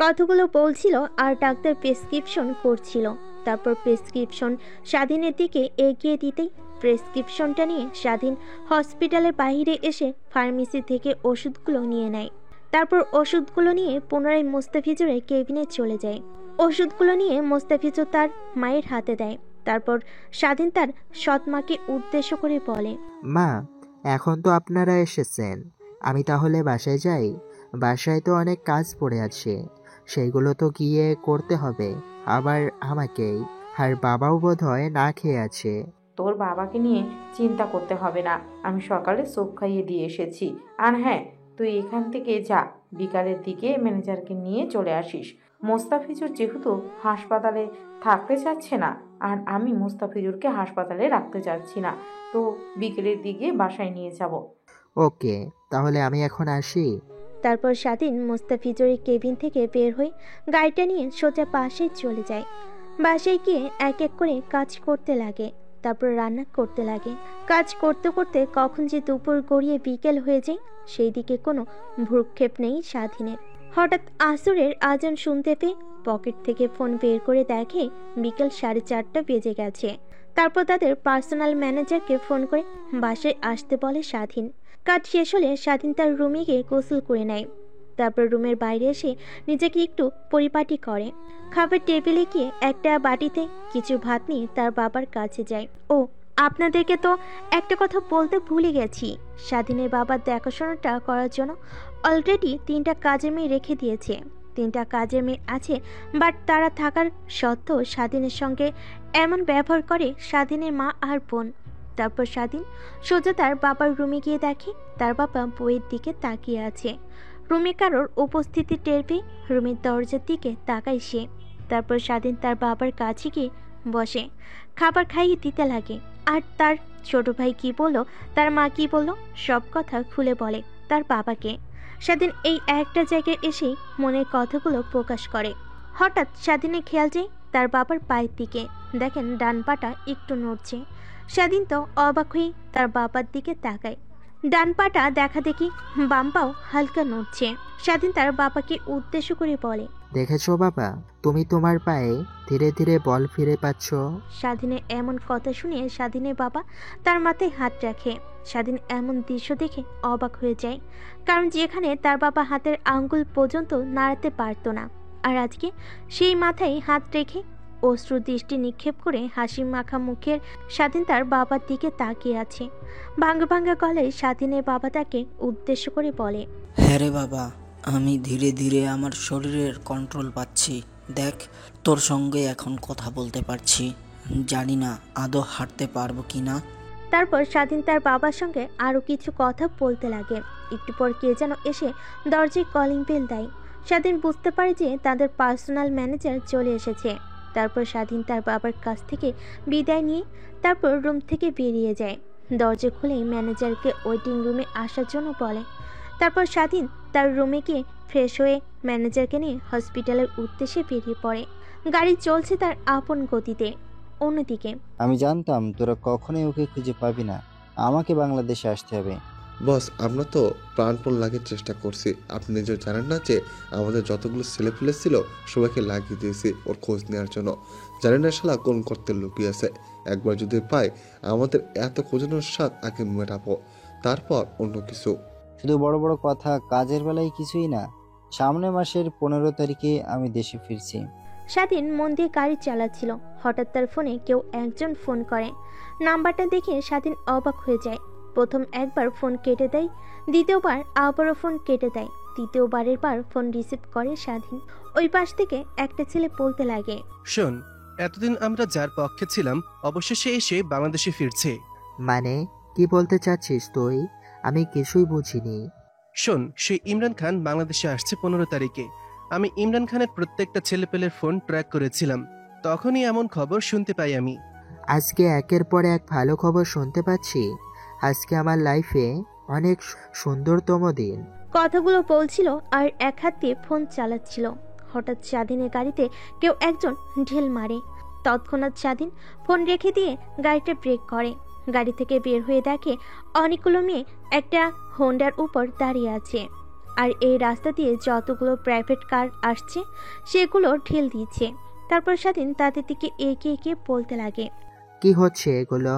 S3: কথাগুলো বলছিল আর ডাক্তার প্রেসক্রিপশন করছিল। তারপর প্রেসক্রিপশন স্বাধীনের দিকে এগিয়ে দিতেই প্রেসক্রিপশনটা নিয়ে স্বাধীন হসপিটালের বাইরে এসে ফার্মেসি থেকে ওষুধগুলো নিয়ে নেয়। তারপর ওষুধগুলো নিয়ে পুনরায় মুস্তাফিজুরের কেবিনে চলে যায়। ওষুধগুলো নিয়ে মুস্তাফিজুর তার মায়ের হাতে দেয়। তারপর স্বাধীন তার সৎ মাকে উদ্দেশ্য করে বলে,
S2: মা, এখন তো আপনারা এসেছেন, আমি তাহলে বাসায় যাই। বাসায় তো অনেক কাজ পড়ে আছে, সেইগুলো তো গিয়ে করতে হবে আবার আমাকেই। আর বাবাও বোধহয় না খেয়ে আছে।
S1: তোর বাবাকে নিয়ে চিন্তা করতে হবে না, আমি সকালে স্যুপ খাইয়ে দিয়ে এসেছি। আর হ্যাঁ, তুই এখান থেকে যা, বিকালের দিকে ম্যানেজারকে নিয়ে চলে আসিস। মোস্তাফিজুর যেহেতু হাসপাতালে থাকতে চাচ্ছে না, আর আমি মোস্তাফিজুরকে হাসপাতালে রাখতে চাচ্ছি না, তো বিকেলের দিকে বাসায় নিয়ে যাব।
S2: ওকে, তাহলে আমি এখন আসি।
S3: তারপর স্বাধীন মুস্তাফিজুরের কেবিন থেকে বের হয়ে গাড়িটা নিয়ে সোজা পাশে চলে যায়। বাসায় গিয়ে এক এক করে কাজ করতে লাগে। তারপর রান্না করতে লাগে। কাজ করতে করতে কখন যে দুপুর গড়িয়ে বিকেল হয়ে যায় সেই দিকে কোনো ভ্রুক্ষেপ নেই স্বাধীনের। হঠাৎ আসরের আজান শুনতে পেয়ে পকেট থেকে ফোন বের করে দেখে বিকেল 4:30 বেজে গেছে। তারপর তাদের পার্সোনাল ম্যানেজারকে ফোন করে বাসায় আসতে বলে স্বাধীন। কাজ শেষ হলে স্বাধীন তার রুমে গিয়ে গোসল করে নেয়। তারপর রুমের বাইরে এসে নিজেকে একটু পরিপাটি করে। খাবার টেবিলে গিয়ে একটা বাটিতে কিছু ভাত নিয়ে তার বাবার কাছে যায়। ও, আপনাদেরকে তো একটা কথা বলতে ভুলে গেছি, স্বাধীনের বাবার দেখাশোনাটা করার জন্য অলরেডি 3টা কাজের মেয়ে রেখে দিয়েছে। 3টা কাজের মেয়ে আছে, বাট তারা থাকার সত্ত্বেও স্বাধীনের সঙ্গে এমন ব্যবহার করে স্বাধীনের মা আর বোন। তারপর স্বাধীন সোজা তার বাবার রুমে গিয়ে দেখে তার বাবা বইয়ের দিকে তাকিয়ে আছে। রুমে কারোর উপস্থিতি টের পেয়ে রুমের দরজার দিকে তাকায় সে। তারপর স্বাধীন তার বাবার কাছে গিয়ে বসে খাবার খাইয়ে দিতে লাগে। আর তার ছোট ভাই কি বলল, তার মা কি বলল, সব কথা খুলে বলে তার বাবাকে। স্বাধীন এই একটা জায়গায় এসেই মনের কথাগুলো প্রকাশ করে। হঠাৎ স্বাধীনের খেয়াল যায় তার বাবার পায়ের দিকে। দেখেন ডান পাটা একটু নড়ছে। স্বাধীন তো অবাক হয়ে তার বাবার দিকে তাকায়। ডান পাটা দেখা দেখি বাম পাও হালকা নড়ছে। স্বাধীন তার বাবাকে উদ্দেশ্য করে বলে,
S2: দেখেছো বাবা, তুমি তোমার পায়ে ধীরে ধীরে বল ফিরে পাচ্ছ।
S3: স্বাধীনের এমন কথা শুনে স্বাধীনের বাবা তার মাথায় হাত রাখে। স্বাধীন এমন দৃশ্য দেখে অবাক হয়ে যায়, কারণ যেখানে তার বাবা হাতের আঙ্গুল পর্যন্ত নাড়াতে পারতো না, আর আজকে সেই মাথায় হাত রেখে অশ্রু দৃষ্টি নিক্ষেপ করে হাসি মাখা মুখের স্বাধীন তার বাবার দিকে তাকিয়ে আছে। ভাঙ্গা ভাঙ্গা গলায় স্বাধীনের বাবা তাকে উদ্দেশ্য করে বলে,
S11: হ্যাঁ রে বাবা, আমি ধীরে ধীরে আমার শরীরের কন্ট্রোল পাচ্ছি। দেখ, তোর সঙ্গে এখন কথা বলতে পারছি। জানি না আদৌ হাঁটতে পারবো কি না।
S3: তারপর স্বাধীন তার বাবার সঙ্গে আরও কিছু কথা বলতে লাগে। একটু পর কে যেন এসে দরজায় কলিং বেল দেয়। স্বাধীন বুঝতে পারে যে তাদের পার্সোনাল ম্যানেজার চলে এসেছে। তারপর স্বাধীন তার বাবার কাছ থেকে বিদায় নিয়ে তারপর রুম থেকে বেরিয়ে যায়। দরজা খুলে ম্যানেজারকে ওয়েটিং রুমে আসার জন্য বলে। তারপর স্বাধীন তার রুমে গিয়ে ফ্রেশ হয়ে ম্যানেজারকে নিয়ে হসপিটালের উদ্দেশ্যে বেরিয়ে পড়ে। গাড়ি চলছে তার আপন গতিতে। অন্যদিকে
S5: আমি জানতাম তোরা কখনোই ওকে খুঁজে পাবি না। আমাকে বাংলাদেশে আসতে হবে।
S6: বস, আমরা তো প্রাণপণ লাগিয়ে চেষ্টা করছি। আপনি নিজেও জানেন না যে আমাদের যতগুলো ছেলেপেলে ছিল সবাইকে লাগিয়ে দিয়েছি ওর খোঁজ নেওয়ার জন্য। জানেন না শালা কোন করতে লুকিয়ে আছে। একবার যদি পাই আমাদের এত খোঁজানোর স্বাদ আগে মেটাবো, তারপর অন্য কিছু।
S5: শুধু বড় বড় কথা, কাজের বেলায় কিছুই না। সামনের মাসের 15 তারিখে আমি দেশে ফিরছি।
S3: স্বাধীন মন দিয়ে গাড়ি চালাচ্ছিল। হঠাৎ তার ফোনে কেউ একজন ফোন করে। নাম্বারটা দেখে স্বাধীন অবাক হয়ে যায়। প্রথম একবার ফোন কেটে দেয়, দ্বিতীয়বার আবারও ফোন কেটে দেয়, তৃতীয়বারের বার ফোন রিসিভ করে স্বাধীন। ওই পাশ থেকে একটা ছেলে বলতে লাগে,
S12: শোন, এতদিন আমরা যার পক্ষে ছিলাম অবশেষে এসে বাংলাদেশে ফিরছে।
S2: মানে কি বলতে চাচ্ছিস তুই? আমি কিছুই বুঝিনি।
S12: শোন, সেই ইমরান খান বাংলাদেশে আসছে 15 তারিখে। আমি ইমরান খানের প্রত্যেকটা ছেলেপেলের ফোন ট্র্যাক করেছিলাম, তখনই এমন খবর শুনতে পাই আমি।
S2: আজকে একের পর এক ভালো খবর শুনতে পাচ্ছি। আজকে আমার লাইফে অনেক সুন্দরতম দিন।
S3: কথাগুলো বলছিল আর এক হাত দিয়ে ফোন চালাচ্ছিল। হঠাৎ স্বাধীনের গাড়িতে কেউ একজন ঢিল মারে। তৎক্ষণাৎ স্বাধীন ফোন রেখে দিয়ে গাড়িটা ব্রেক করে। গাড়ি থেকে বের হয়ে দেখে অনেকগুলো মেয়ে একটা হোন্ডার উপর দাঁড়িয়ে আছে, আর এই রাস্তা দিয়ে যতগুলো প্রাইভেট কার আসছে সেগুলো ঢিল দিচ্ছে। তারপর স্বাধীন তাদের দিকে এগিয়ে এগিয়ে বলতে লাগে,
S2: কি হচ্ছে এগুলো?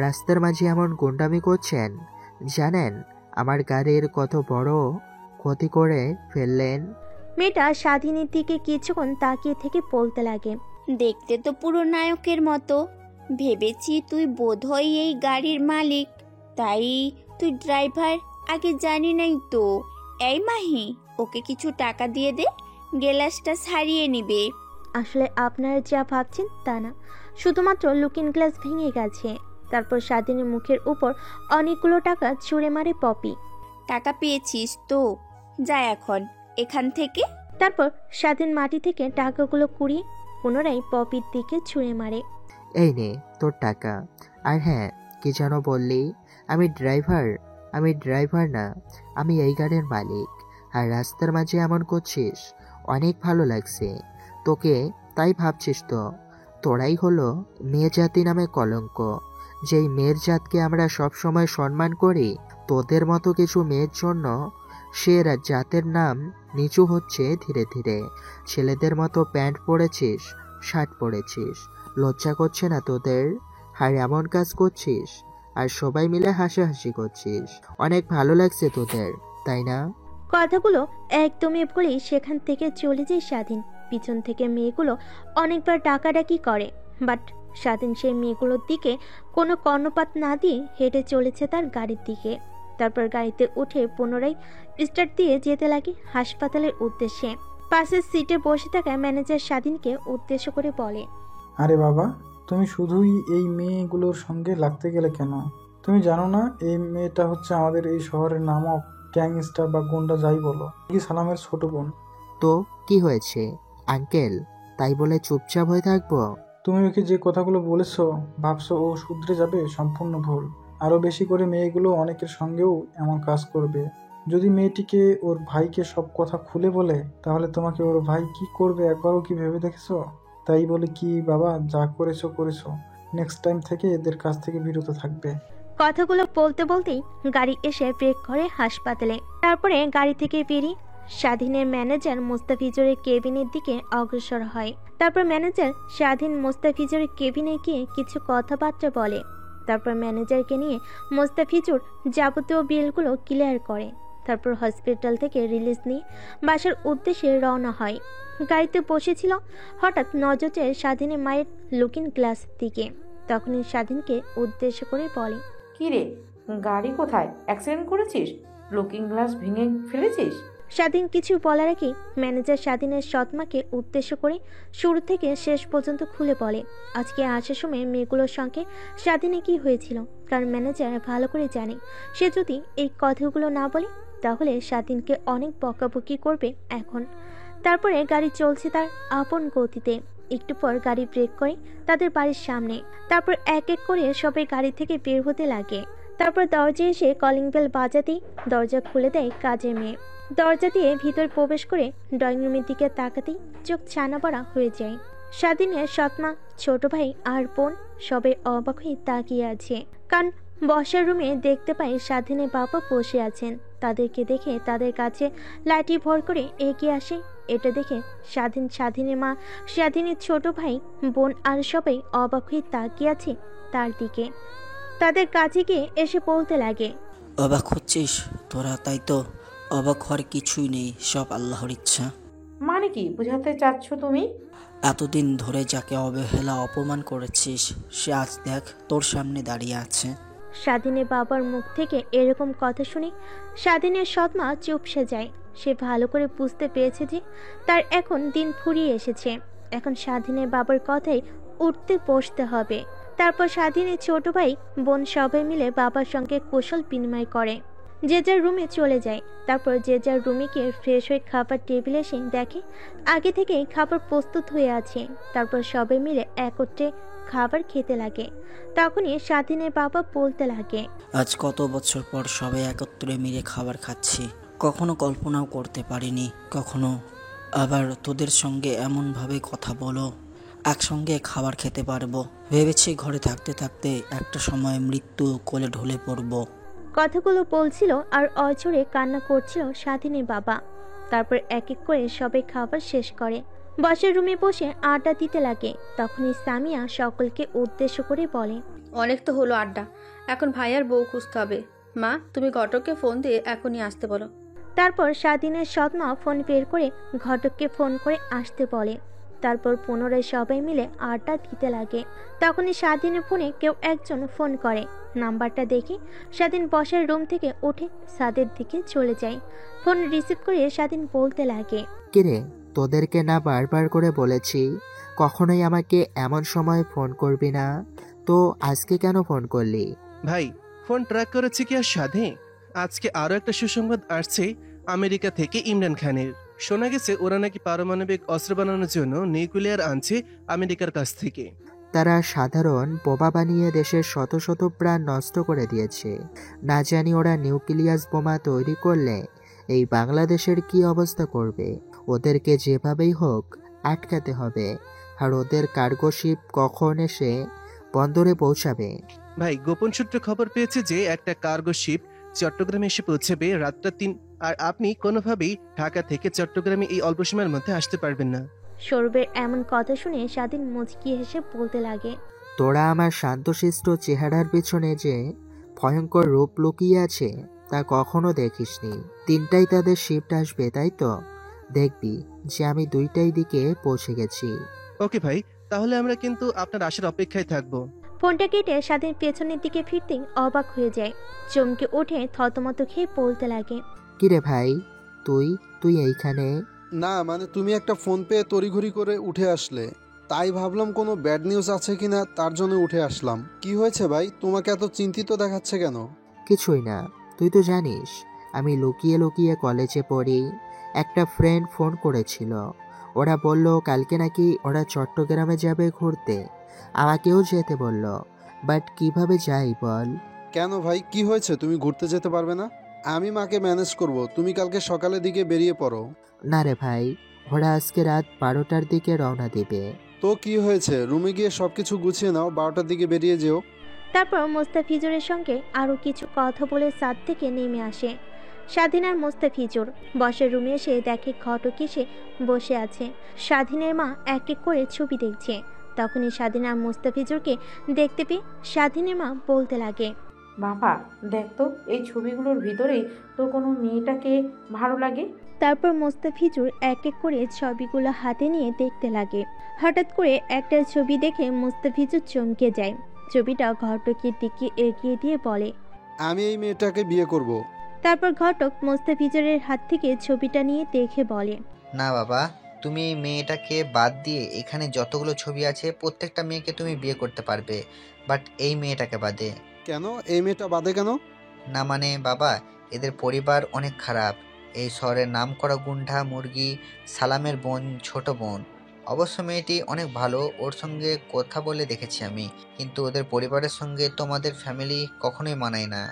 S2: রাস্তার মাঝে এমন গুন্ডামি করছেন? জানেন আমার গাড়ির কত বড় ক্ষতি করে ফেললেন?
S3: মেয়েটা স্বাধীনের দিকে কিছুক্ষণ তাকিয়ে থেকে বলতে লাগে,
S13: দেখতে তো পুরো নায়কের মতো। ভেবেছি তুই বোধহয় এই গাড়ির মালিক, তাই তুই ড্রাইভার। আগে জানি নাই তো। এই মাহি, ওকে কিছু টাকা দিয়ে দে, গ্লাসটা সারিয়ে নিবে।
S3: আসলে আপনারা যা ভাবছেন তা না, শুধুমাত্র লুকিং গ্লাস ভেঙে গেছে। তারপর স্বাধীনের মুখের উপর অনেকগুলো টাকা ছুঁড়ে মারে পপি।
S13: টাকা পেয়েছিস তো, যা এখন এখান থেকে।
S3: তারপর স্বাধীন মাটি থেকে টাকাগুলো কুড়িয়ে পুনরায় পপির দিকে ছুঁড়ে মারে।
S2: এই নে তোর টাকা। আর হ্যাঁ, কি যেন বললি? আমি ড্রাইভার না, আমি এই গাড়ির মালিক। আর রাস্তার মাঝে এমন করছিস অনেক ভালো লাগছে তোকে, তাই ভাবছিস তো তোরাই হলো মেয়ে জাতি নামে কলঙ্ক। যেই মেয়ের জাতকে আমরা সবসময় সম্মান করি, তোদের মতো কিছু মেয়ের জন্য সে জাতের নাম নিচু হচ্ছে ধীরে ধীরে। ছেলেদের মতো প্যান্ট পরেছিস, শার্ট পরেছিস, লজ্জা করছে না তোদের? আর এমন কাজ করছিস আর সবাই মিলে হাসাহাসি করছিস। অনেক ভালো লাগছে তোদের, তাই না?
S3: কথাগুলো একদমই বলেই সেখান থেকে চলে যায় স্বাধীন। পিছন থেকে মেয়েগুলো অনেকবার ডাকাডাকি করে, বাট স্বাধীন সেই মেয়েগুলোর দিকে কোনো কর্ণপাত না দিয়ে হেঁটে চলেছে তার গাড়ির দিকে। তারপর গাড়িতে উঠে পুনরায় স্টার্ট দিয়ে যেতে লাগে হাসপাতালের উদ্দেশ্যে। পাশের সিটে বসে থাকা ম্যানেজার স্বাধীনকে উদ্দেশ্য করে বলে,
S14: আরে বাবা, তুমি শুধুই এই মেয়েগুলোর সঙ্গে লাগতে গেলে কেন? তুমি জানো না এই মেয়েটা হচ্ছে আমাদের এই শহরের নামক গ্যাংস্টার বা গুন্ডা যাই বলো, কি সালামের ছোট বোন।
S2: তো কি হয়েছে আঙ্কেল? তাই বলে চুপচাপ হয়ে থাকবো?
S14: তুমি ওকে যে কথাগুলো বলেছো, ভাবছো ও শুধরে যাবে? সম্পূর্ণ ভুল। আরো বেশি করে মেয়েগুলো অনেকের সঙ্গেও এমন কাজ করবে। যদি মেয়েটিকে ওর ভাইকে সব কথা খুলে বলে তাহলে তোমাকে ওর ভাই কি করবে একবারও কি ভেবে দেখেছো? তাই বলে কি বাবা, যা করেছো করেছো, নেক্সট টাইম থেকে এদের কাছ থেকে বিরত থাকবে।
S3: কথাগুলো বলতে বলতেই গাড়ি এসে ব্রেক করে হাসপাতালে। তারপরে গাড়ি থেকে বেরিয়ে স্বাধীনের ম্যানেজার মোস্তাফিজুরের কেবিনের দিকে অগ্রসর হয়। তারপর ম্যানেজার স্বাধীন মোস্তাফিজুরের কেবিনে গিয়ে কিছু কথাবার্তা বলে। তারপর ম্যানেজারকে নিয়ে মোস্তাফিজুর যাবতীয় বিলগুলো ক্লিয়ার করে। তারপর হসপিটাল থেকে রিলিজ নিয়ে বাসার উদ্দেশ্যে রওনা হয়। গাড়িতে বসেছিল, হঠাৎ নজর যায় স্বাধীনের মায়ের লুকিং গ্লাসের দিকে। তখনই স্বাধীনকে উদ্দেশ্য করে বলে,
S1: কি রে, গাড়ি কোথায়? অ্যাক্সিডেন্ট করেছিস? লুকিং গ্লাস ভেঙে ফেলেছিস?
S3: স্বাধীন কিছু বলার আগেই ম্যানেজার স্বাধীনের সৎমাকে উদ্দেশ্য করে শুরু থেকে শেষ পর্যন্ত খুলে বলে আজকে আসার সময় মেয়েগুলোর সঙ্গে স্বাধীনে কি হয়েছিল। কারণ ম্যানেজার ভালো করে জানে সে যদি এই কথাগুলো না বলে তাহলে স্বাধীনকে অনেক বকাবকি করবে এখন। তারপরে গাড়ি চলছে তার আপন গতিতে। একটু পর গাড়ি ব্রেক করে তাদের বাড়ির সামনে। তারপর এক এক করে সবাই গাড়ি থেকে বের হতে লাগে। তারপর দরজায় এসে কলিং বেল বাজাতেই দরজা খুলে দেয় কাজের মেয়ে। দরজা দিয়ে ভিতর প্রবেশ করে ড্রয়িং রুমের দিকে তাকাতেই চোখ ছানা পড়া হয়ে যায়। স্বাধীনের সৎমা, ছোট ভাই আর বোন সবাই অবাক হয়ে তাকিয়ে আছে। কারণ বসার রুমে দেখতে পাই স্বাধীনের বাবা বসে আছেন। তাদেরকে দেখে তাদের কাছে লাঠি ভর করে এগিয়ে আসে। এটা দেখে স্বাধীনের মা, স্বাধীনের ছোট ভাই, বোন আর সবাই অবাক হয়ে তাকিয়ে আছে তার দিকে। তাদের কাছে গিয়ে এসে বলতে লাগে,
S11: অবাক হচ্ছিস তোরা? তাই তো, অবাক হওয়ার কিছুই নেই, সব আল্লাহর ইচ্ছা।
S1: মানে কি বোঝাতে চাচ্ছ তুমি?
S11: এতদিন ধরে যাকে অবহেলা অপমান করেছিস সে আজ দেখ তোর সামনে দাঁড়িয়ে আছে।
S3: স্বাধীনের বাবার মুখ থেকে এরকম কথা শুনে স্বাধীনের সৎমা চুপসে যায়। সে ভালো করে বুঝতে পেরেছে যে তার এখন দিন ফুরিয়ে এসেছে। এখন স্বাধীনের বাবার কথাই উঠতে বসতে হবে। তারপর স্বাধীনের ছোট ভাই, বোন সবাই মিলে বাবার সঙ্গে কুশল বিনিময় করে যে যার রুমে চলে যায়। তারপর যে যার রুমে গিয়ে ফ্রেশ হয়ে খাবার টেবিলে এসে দেখে আগে থেকেই খাবার প্রস্তুত হয়ে আছে। তারপর সবাই মিলে একত্রে খাবার খেতে লাগে। তখনই স্বাধীনের বাবা বলতে লাগে,
S11: আজ কত বছর পর সবাই একত্রে মিলে খাবার খাচ্ছি। কখনো কল্পনাও করতে পারিনি কখনো আবার তোদের সঙ্গে এমনভাবে কথা বলো, একসঙ্গে খাবার খেতে পারবো। ভেবেছি ঘরে থাকতে থাকতে একটা সময় মৃত্যু কোলে ঢলে পড়বো।
S3: কথাগুলো বলছিল আর অঝরে কান্না করছিল স্বাধীনের বাবা। তারপর এক এক করে সবাই খাবার শেষ করে বসার রুমে বসে আড্ডা দিতে লাগে। তখনই সামিয়া সকলকে উদ্দেশ্য করে বলে,
S4: অনেক তো হলো আড্ডা, এখন ভাই আর বউ খুঁজতে হবে। মা, তুমি ঘটককে ফোন দিয়ে এখনই আসতে বলো।
S3: তারপর স্বাধীনের সৎমা ফোন বের করে ঘটককে ফোন করে আসতে বলে। তারপর পুনরায় সবাই মিলে আড্ডা দিতে লাগে। তখনই স্বাধীনের ফোনে কেউ একজন ফোন করে। নাম্বারটা দেখে স্বাধীন বসার রুম থেকে উঠে ছাদের দিকে চলে যায়। ফোন রিসিভ করে স্বাধীন বলতে লাগে,
S2: কিরে, তোদেরকে না বারবার করে বলেছি কখনোই আমাকে এমন সময় ফোন করবি না, তো আজকে কেন ফোন করলি?
S12: ভাই, ফোন ট্র্যাক করেছি কি আর সাধে? আজকে আরো একটা সুসংবাদ আসছে আমেরিকা থেকে ইমরান খানের। শোনা গেছে ওরা নাকি পারমাণবিক অস্ত্র বানানোর জন্য নিউক্লিয়ার আনছে আমেরিকার কাছ থেকে।
S2: তারা সাধারণ বোমা বানিয়ে দেশের শত শত প্রাণ নষ্ট করে দিয়েছে। না জানি ওরা নিউক্লিয়াস বোমা তৈরি করলে এই বাংলাদেশের কি অবস্থা করবে। ওদেরকে যেভাবেই হোক আটকাতে হবে। আর ওদের কার্গো শিপ কখন এসে বন্দরে পৌঁছাবে?
S12: ভাই, গোপন সূত্রে খবর পেয়েছে যে একটা কার্গো শিপ চট্টগ্রামে এসে পৌঁছাবে রাতটা ৩। আর আপনি কোনোভাবেই ঢাকা থেকে চট্টগ্রামে এই অল্প সময়ের মধ্যে আসতে পারবেন না।
S3: সৌরভের এমন কথা শুনে স্বাধীন মুচকি হেসে বলতে লাগে,
S2: তোরা আমার শান্তশিষ্ট চেহারার পিছনে যে ভয়ঙ্কর রূপ লুকিয়ে আছে তা কখনো দেখিসনি। 3টায় তাদের শিফট আসবে, তাই তো? দেখবি যে আমি 2টাই দিকে পৌঁছে গেছি।
S12: ওকে ভাই, তাহলে আমরা কিন্তু আপনার আসার অপেক্ষায় থাকবো।
S3: ফোনটা কেটে স্বাধীন পেছনের দিকে ফিরতেই অবাক হয়ে যায়। চমকে উঠে থতমত খেয়ে বলতে লাগে,
S2: কিরে ভাই, তুই এইখানে?
S9: না মানে তুমি একটা ফোন পেয়ে তড়িঘড়ি করে উঠে আসলে, তাই ভাবলাম কোনো ব্যাড নিউজ আছে কিনা, তার জন্য উঠে আসলাম। কি হয়েছে ভাই, তোমাকে এত চিন্তিত দেখাচ্ছে কেন?
S2: কিছুই না, তুই তো জানিস আমি লুকিয়ে লুকিয়ে কলেজে পড়ি। একটা ফ্রেন্ড ফোন করেছিল, ওরা বলল কালকে নাকি ওরা চট্টগ্রামে যাবে ঘুরতে। আমাকেও যেতে বলল, বাট কিভাবে যাই বল?
S9: কেন ভাই, কি হয়েছে? তুমি ঘুরতে যেতে পারবে না? আমি মাকে ম্যানেজ করব, তুমি কালকে সকালের দিকে বেরিয়ে পড়ো।
S2: না রে ভাই, ওরা আজকে রাত 12টার দিকে রওনা দিবে।
S9: তো কি হয়েছে, রুমে গিয়ে সবকিছু গুছিয়ে নাও, 12টার দিকে বেরিয়ে যেও।
S3: তারপর মোস্তাফিজুরের সঙ্গে আরও কিছু কথা বলে ছাদ থেকে নেমে আসে স্বাধীন আর মোস্তাফিজুর। বসের রুমে এসে দেখে ঘটক এসে বসে আছে। স্বাধীনের মা এক এক করে ছবি দেখছে। তখনই স্বাধীন আর মোস্তাফিজুরকে দেখতে পেয়ে স্বাধীনের মা বলতে লাগে,
S1: বাবা দেখ তো এই ছবিগুলোর ভিতরেই তোর কোনো মেয়েটাকে ভালো লাগে।
S3: তারপর মোস্তাফিজুর এক এক করে ছবিগুলো হাতে নিয়ে দেখতে লাগে। হঠাৎ করে একটা ছবি দেখে মোস্তাফিজুর চমকে যায়। ছবিটা ঘটকের দিকে এগিয়ে দিয়ে বলে,
S9: আমি এই মেয়েটাকে বিয়ে করব।
S3: তারপর ঘটক মোস্তাফিজুরের হাত থেকে ছবিটা নিয়ে দেখে বলে,
S15: না বাবা, তুমি এই মেয়েটাকে বাদ দিয়ে এখানে যতগুলো ছবি আছে প্রত্যেকটা মেয়েকে তুমি বিয়ে করতে পারবে, বাট এই মেয়েটাকে বাদে।
S9: কেন এই মেয়েটা বাদে কেন?
S15: না মানে বাবা, এদের পরিবার অনেক খারাপ। এই শহরের নাম করা গুন্ডা মুরগি সালামের বোন, ছোট বোন। অবশ্য মেয়েটি অনেক ভালো, ওর সঙ্গে কথা বলে দেখেছি আমি, কিন্তু ওদের পরিবারের সঙ্গে তোমাদের ফ্যামিলি কখনোই মানায় না।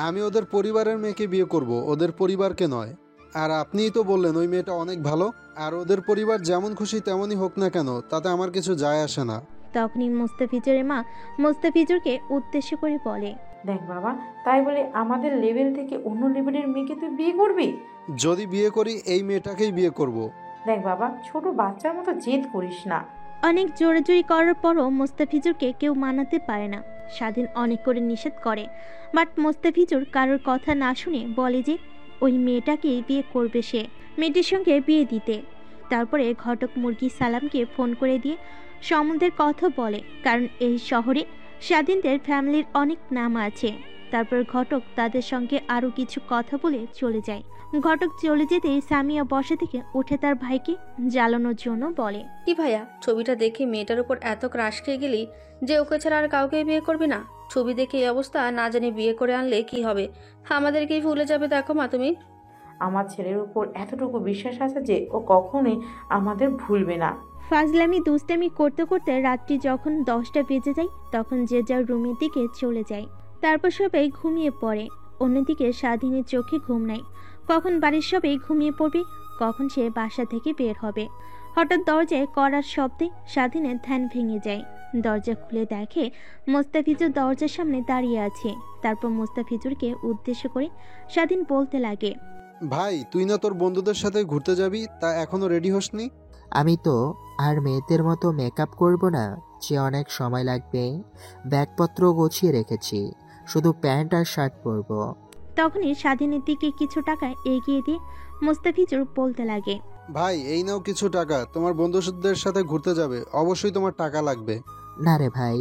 S9: আমি ওদের পরিবারের মেয়েকে বিয়ে করব, ওদের পরিবারকে নয়। আর আপনিই তো বললেন ওই মেয়েটা অনেক ভালো। আর ওদের পরিবার যেমন খুশি তেমনই হোক না কেন, তাতে আমার কিছু যায় আসে না।
S3: তখনই মোস্তাফিজুরের মা মোস্তাফিজুরকে উদ্দেশ্য করে বলে,
S1: দেখ বাবা, তাই বলে আমাদের লেভেল থেকে অন্য লেভেলের মেয়েকে তুই বিয়ে করবি?
S9: যদি বিয়ে করি এই মেয়েটাকেই বিয়ে করব।
S1: দেখ বাবা, ছোট বাচ্চার মতো জেদ করিস না।
S3: অনেক জোরাজুরি করার পরও মোস্তাফিজুরকে কেউ মানাতে পারে না। স্বাধীন অনেক করে নিষেধ করে, বাট মোস্তাফিজুর কারোর কথা না শুনে বলে যে ওই মেয়েটাকেই বিয়ে করবে সে, মেয়েটির সঙ্গে বিয়ে দিতে। তারপরে ঘটক মুরগি সালামকে ফোন করে দিয়ে সম্বন্ধের কথা বলে, কারণ এই শহরে স্বাধীনদের ফ্যামিলির অনেক নাম আছে। তারপর ঘটক তাদের সঙ্গে আরও কিছু কথা বলে চলে যায়। ঘটক চলে যেতেই সামিয়া বসে থেকে উঠে তার ভাইকে জ্বালানোর জন্য বলে,
S4: কি ভাইয়া, ছবিটা দেখে মেয়েটার উপর এত ক্রাশ খেয়ে গেলি যে ওকে ছাড়া আর কাউকে বিয়ে করবি না? ছবি দেখে এই অবস্থা, না জানি বিয়ে করে আনলে কি হবে, আমাদেরকেই ভুলে যাবে। দেখো মা, তুমি
S1: আমার ছেলের উপর এতটুকু বিশ্বাস আছে যে ও কখনোই আমাদের ভুলবে না।
S3: ফাজলামি দুষ্টামি করতে করতে রাত্রি যখন 10টা বেজে যায়, তখন যে যার রুমের দিকে চলে যায়। তারপর সবাই ঘুমিয়ে পড়ে। অন্যদিকে স্বাধীনের চোখে ঘুম নাই। কখন বাড়ির সবাই ঘুমিয়ে পড়বে, কখন সে বাসা থেকে বের হবে। হঠাৎ দরজায় কড়ার শব্দে স্বাধীনের ধ্যান ভেঙে যায়। দরজা খুলে দেখে মোস্তাফিজুর দরজার সামনে দাঁড়িয়ে আছে। তারপর মোস্তাফিজুরকে উদ্দেশ্য করে স্বাধীন বলতে লাগে,
S9: ভাই তুই না তোর বন্ধুদের সাথে ঘুরতে যাবি, তা এখনো রেডি হসনি?
S2: আমি তো আর মেয়েদের মতো মেকআপ করব না যে অনেক সময় লাগবে। ব্যাগপত্র গুছিয়ে রেখেছি, শুধু প্যান্ট আর শার্ট পরবো।
S3: তখনই স্বাধীনের দিকে কিছু টাকা এগিয়ে দিয়ে মোস্তাফিজুর বলতে লাগে,
S9: ভাই এই নাও কিছু টাকা, তোমার বন্ধুদের সাথে ঘুরতে যাবে, অবশ্যই তোমার টাকা লাগবে।
S2: না রে ভাই,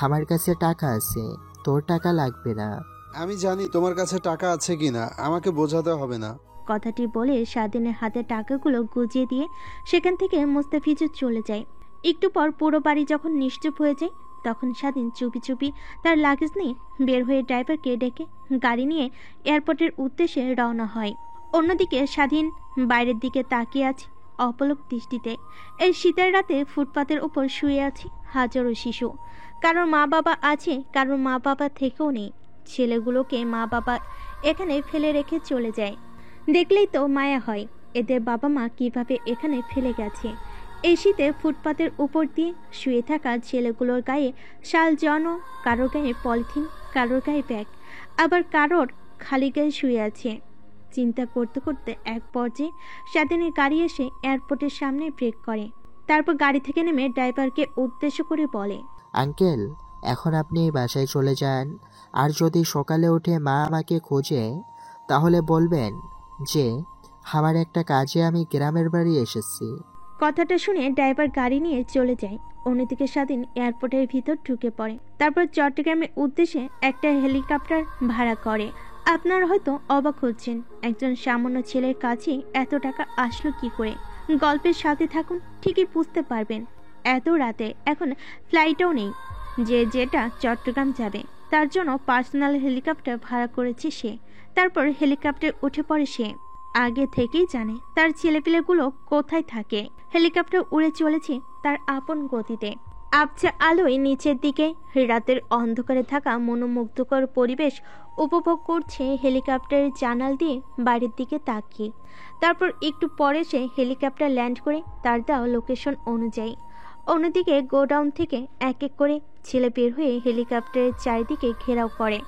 S2: আমার কাছে টাকা আছে, তোর টাকা লাগবে না।
S9: আমি জানি তোমার কাছে টাকা আছে কিনা, আমাকে বোঝাতে হবে না।
S3: কথাটি বলে স্বাধীনের হাতে টাকাগুলো গুজিয়ে দিয়ে সেখান থেকে মোস্তাফিজুর চলে যায়। একটু পর পুরো বাড়ি যখন নিশ্চুপ হয়ে যায়, তখন স্বাধীন চুপি চুপি তার লাগেজ নিয়ে বের হয়ে ড্রাইভারকে ডেকে গাড়ি নিয়ে এয়ারপোর্টের উদ্দেশ্যে রওনা হয়। অন্যদিকে স্বাধীন বাইরের দিকে তাকিয়ে আছে অপলক দৃষ্টিতে। এই শীতের রাতে ফুটপাতের উপর শুয়ে আছে হাজারো শিশু। কারোর মা বাবা আছে, কারোর মা বাবা থেকেও নেই। ছেলেগুলোকে মা বাবা এখানে ফেলে রেখে চলে যায়। দেখলেই তো মায়া হয় এদের বাবা মা কিভাবে এখানে ফেলে গেছে। এই শীতে ফুটপাতের উপর দিয়ে শুয়ে থাকা ছেলেগুলোর গায়ে শাল জন, কারোর গায়ে পলিথিন, কারোর গায়ে ব্যাগ, আবার কারোর খালি গায়ে শুয়ে আছে। চিন্তা করতে করতে এক পর্যায়ে স্বাধীনের গাড়ি এসে এয়ারপোর্টের সামনে ব্রেক করে। তারপর গাড়ি থেকে নেমে ড্রাইভারকে উদ্দেশ্য করে বলে,
S2: আঙ্কেল এখন আপনি বাসায় চলে যান, আর যদি সকালে উঠে মা আমাকে খোঁজে তাহলে বলবেন যে আমার একটা কাজে আমি গ্রামের বাড়ি এসেছি।
S3: কথাটা শুনে ড্রাইভার গাড়ি নিয়ে চলে যায়। অন্যদিকে স্বাধীন এয়ারপোর্টের ভিতর ঢুকে পড়ে। তারপর চট্টগ্রামের উদ্দেশ্যে একটা হেলিকপ্টার ভাড়া করে। আপনারা হয়তো অবাক হচ্ছেন, একজন সামান্য ছেলের কাছে এত টাকা আসলো কি করে। গল্পের সাথে থাকুন, ঠিকই বুঝতে পারবেন। এত রাতে এখন ফ্লাইটও নেই যে যেটা চট্টগ্রাম যাবে, তার জন্য পার্সোনাল হেলিকপ্টার ভাড়া করেছে সে। তারপর হেলিকপ্টার উঠে পড়ে সে। আগে থেকেই জানে তার ছেলেপিলেগুলো কোথায় থাকে। হেলিকপ্টার উড়ে চলেছে তার আপন গতিতে। আবছা আলোয় নিচের দিকে রাতের অন্ধকারে থাকা মনোমুগ্ধকর পরিবেশ উপভোগ করছে হেলিকপ্টারের জানাল দিয়ে বাইরের দিকে তাকিয়ে। তারপর একটু পরে সে হেলিকপ্টার ল্যান্ড করে তার দেওয়া লোকেশন অনুযায়ী। অন্যদিকে গোডাউন থেকে এক এক করে ছেলে বের হয়ে হেলিকপ্টারের চারিদিকে ঘেরাও করে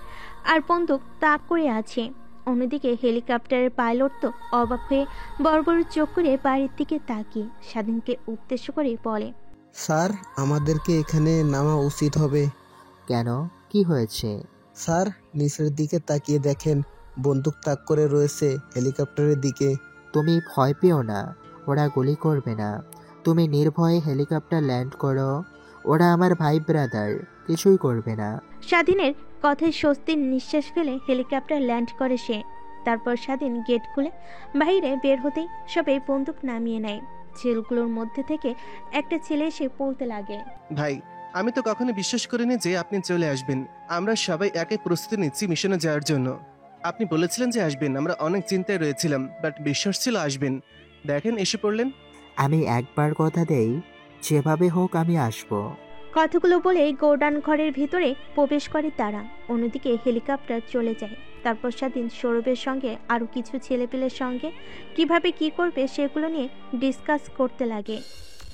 S3: আর বন্দুক তাক করে আছে। অন্যদিকে হেলিকপ্টারের পাইলট তো অবাক হয়ে বড় বড় চোখ করে বাইরের দিকে তাকিয়ে স্বাধীনকে উদ্দেশ্য করে বলে,
S16: স্যার আমাদেরকে এখানে নামা উচিত হবে।
S2: কেন, কি হয়েছে?
S16: স্যার নিচের দিকে তাকিয়ে দেখেন, বন্দুক তাক করে রয়েছে হেলিকপ্টারের দিকে।
S2: তুমি ভয় পেও না, ওরা গুলি করবে না। তুমি নির্ভয়ে হেলিকপ্টার ল্যান্ড করো। ওরা আমার ভাই ব্রাদার, কিছুই করবে না।
S3: স্বাধীনের কথায় স্বস্তির নিঃশ্বাস ফেলে হেলিকপ্টার ল্যান্ড করে সে। তারপর স্বাধীন গেট খুলে বাইরে বের হতেই সবাই বন্দুক নামিয়ে নেয়। ছেলেগুলোর মধ্যে থেকে একটা ছেলে এসে বলতে লাগে,
S12: ভাই আমি তো কখনো বিশ্বাস করিনি যে আপনি চলে আসবেন। আমরা সবাই একই প্রস্তুতি নিচ্ছি মিশনে যাওয়ার জন্য। আপনি বলেছিলেন যে আসবেন, আমরা অনেক চিন্তায় রয়েছিলাম, বাট বিশ্বাস ছিল আসবেন। দেখেন এসে পড়লেন।
S2: আমি একবার কথা দেই, যেভাবে হোক আমি আসবো।
S3: কথাগুলো বলে গোডাউন ঘরের ভিতরে প্রবেশ করে তারা। অন্যদিকে হেলিকপ্টার চলে যায়। তারপর স্বাধীন সৌরভের সঙ্গে আরও কিছু ছেলেপেলের সঙ্গে কিভাবে কি করবে সেগুলো নিয়ে ডিসকাস করতে লাগে।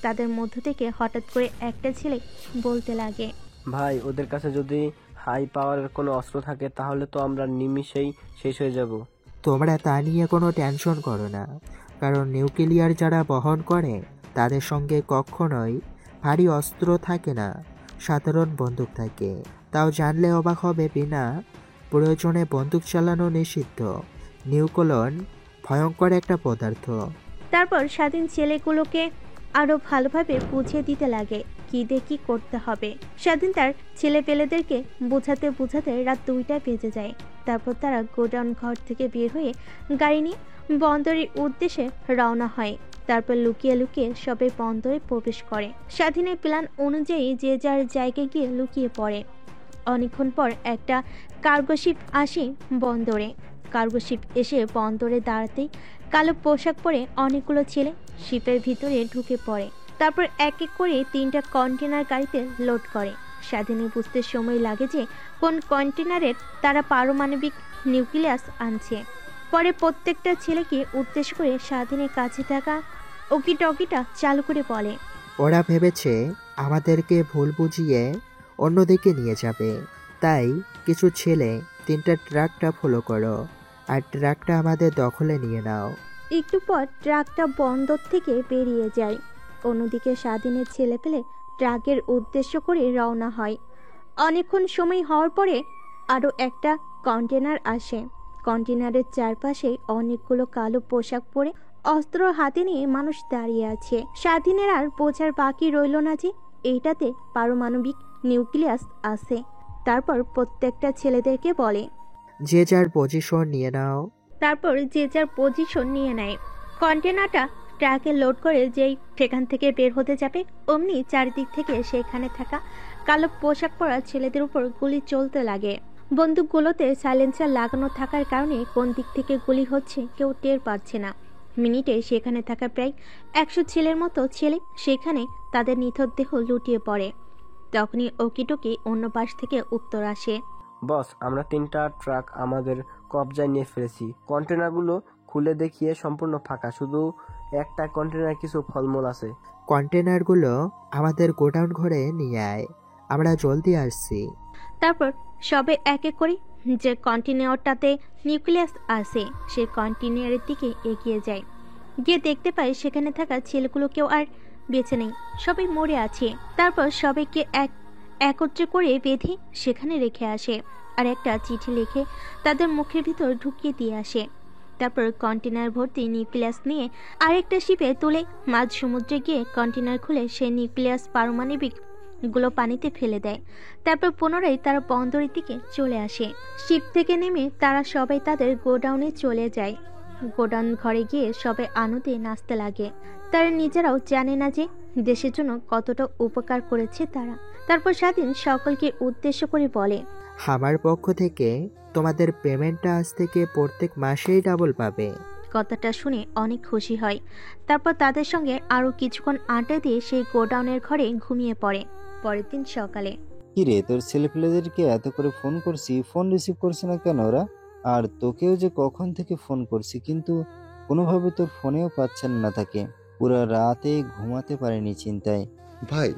S3: তাদের মধ্য থেকে হঠাৎ করে একটা ছেলে বলতে লাগে,
S17: ভাই ওদের কাছে যদি হাই পাওয়ারের কোনো অস্ত্র থাকে তাহলে তো আমরা নিমিষেই শেষ হয়ে যাব।
S2: তোমরা তা নিয়ে কোনো টেনশন করো না, কারণ নিউক্লিয়ার যারা বহন করে তাদের সঙ্গে কখনোই ভারী অস্ত্র থাকে না, সাধারণ বন্দুক থাকে। তাও জানলে অবাক হবে, বিনা প্রয়োজনে বন্দুক চালানো নিষিদ্ধ। নিউক্লিয়ন ভয়ঙ্কর একটা পদার্থ।
S3: তারপর স্বাধীন ছেলেগুলোকে আরো ভালোভাবে বুঝিয়ে দিতে লাগে কি দিয়ে কি করতে হবে। স্বাধীন তার ছেলেপেলেদেরকে বোঝাতে বোঝাতে রাত 2টা বেজে যায়। তারপর তারা গোডাউন ঘর থেকে বের হয়ে গাড়ি নিয়ে বন্দরের উদ্দেশ্যে রওনা হয়। তারপর লুকিয়ে লুকিয়ে সবাই বন্দরে প্রবেশ করে। স্বাধীনের প্ল্যান অনুযায়ী যে যার জায়গায় গিয়ে লুকিয়ে পড়ে। অনেকক্ষণ পর একটা কার্গো শিপ আসে বন্দরে। কার্গো শিপ এসে বন্দরে দাঁড়াতেই কালো পোশাক পরে অনেকগুলো ছেলে শিপের ভিতরে ঢুকে পড়ে। তারপর এক এক করে 3টা কন্টেনার গাড়িতে লোড করে। স্বাধীনে বুঝতে সময় লাগে যে কোন কন্টেনারের তারা পারমাণবিক নিউক্লিয়াস আনছে। পরে প্রত্যেকটা ছেলেকে উদ্দেশ্য করে স্বাধীনের কাছে থাকা ওকিটকিটা চালু করে বলে,
S2: ওরা ভেবেছে আমাদেরকে ভুল বুঝিয়ে অন্যদিকে নিয়ে যাবে। তাই কিছু ছেলে 3টা ট্রাকটা ফলো করো, আর ট্রাকটা আমাদের দখলে নিয়ে নাও।
S3: একটু পর ট্রাকটা বন্দর থেকে বেরিয়ে যায়। অন্যদিকে স্বাধীনের ছেলে পেলে ট্রাকের উদ্দেশ্য করে রওনা হয়। অনেকক্ষণ সময় হওয়ার পরে আরও একটা কন্টেনার আসে। কন্টেনারের চারপাশে অনেকগুলো কালো পোশাক পরে অস্ত্র হাতে নিয়ে মানুষ দাঁড়িয়ে আছে। স্বাধীনের আর বোঝার বাকি রইল না যে এইটাতে পারমাণবিক নিউক্লিয়াস আছে। তারপর প্রত্যেকটা ছেলেদেরকে বলে,
S2: যে যার পজিশন নিয়ে নাও।
S3: তারপর যে যার পজিশন নিয়ে নেয়। কন্টেনারটা ট্রাকে লোড করে যেই সেখান থেকে বের হতে যাবে অমনি চারিদিক থেকে সেখানে থাকা কালো পোশাক পরা ছেলেদের উপর গুলি চলতে লাগে। বন্দুকগুলোতে সাইলেন্সার লাগানো থাকার কারণে কোন দিক থেকে গুলি হচ্ছে কেউ টের পাচ্ছে না। মিনিটে সেখানে থাকা প্রায় 100 ছেলের মতো ছেলে সেখানে তাদের নিথর দেহ লুটিয়ে পড়ে। তখনই ওকিটকি অন্য পাশ থেকে উত্তর আসে,
S17: বস আমরা 3টা ট্রাক আমাদের কবজায় নিয়ে ফেলেছি। কন্টেনারগুলো খুলে দেখিয়ে সম্পূর্ণ ফাঁকা, শুধু একটা কন্টেনার কিছু ফলমূল আছে।
S2: কন্টেনারগুলো আমাদের গোডাউন ঘরে নিয়ে আয়, আমরা জলদি আসছি।
S3: তারপর সবে এক এক করে যে কন্টেনারটাতে নিউক্লিয়াস আছে সে কন্টেনারের দিকে এগিয়ে যায়। গিয়ে দেখতে পায় সেখানে থাকা ছেলেগুলো কেউ আর বেঁচে নেই, সবাই মরে আছে। তারপর সবাইকে একত্রে করে বেঁধে সেখানে রেখে আসে আর একটা চিঠি লিখে তাদের মুখের ভিতর ঢুকিয়ে দিয়ে আসে। তারপর কন্টেনার ভর্তি নিউক্লিয়াস নিয়ে আরেকটা শিপে তুলে মাঝ সমুদ্রে গিয়ে কন্টেনার খুলে সেই নিউক্লিয়াস পারমাণবিক গুলো পানিতে ফেলে দেয়। তারপর পুনরায় তারা বন্দরের দিকে চলে আসে। শিপ থেকে নেমে তারা সবাই তাদের গোডাউনে চলে যায়। গোডাউন ঘরে গিয়ে সবাই আনন্দে নাচতে লাগে। তারা নিজেরাও জানে না যে দেশের জন্য কতটা উপকার করেছে তারা। তারপর স্বাধীন সকলকে উদ্দেশ্য করে বলে,
S2: আমার পক্ষ থেকে তোমাদের পেমেন্টটা আজ থেকে প্রত্যেক মাসেই ডাবল পাবে।
S3: কথাটা শুনে অনেক খুশি হয়। তারপর তাদের সঙ্গে আরও কিছুক্ষণ আড্ডা দিয়ে সেই গোডাউনের ঘরে ঘুমিয়ে পড়ে। পরের দিন সকালে।
S5: কি রে, তোর ছেলেপেলেদেরকে এত করে ফোন করছি, ফোন রিসিভ করছে না কেন ওরা? আর তোকেও যে কখন থেকে ফোন করছি, কিন্তু কোনোভাবে তোর ফোনেও পাচ্ছেন না তাকে। পুরো রাতে ঘুমাতে পারেনি চিন্তায়।
S6: ভাই,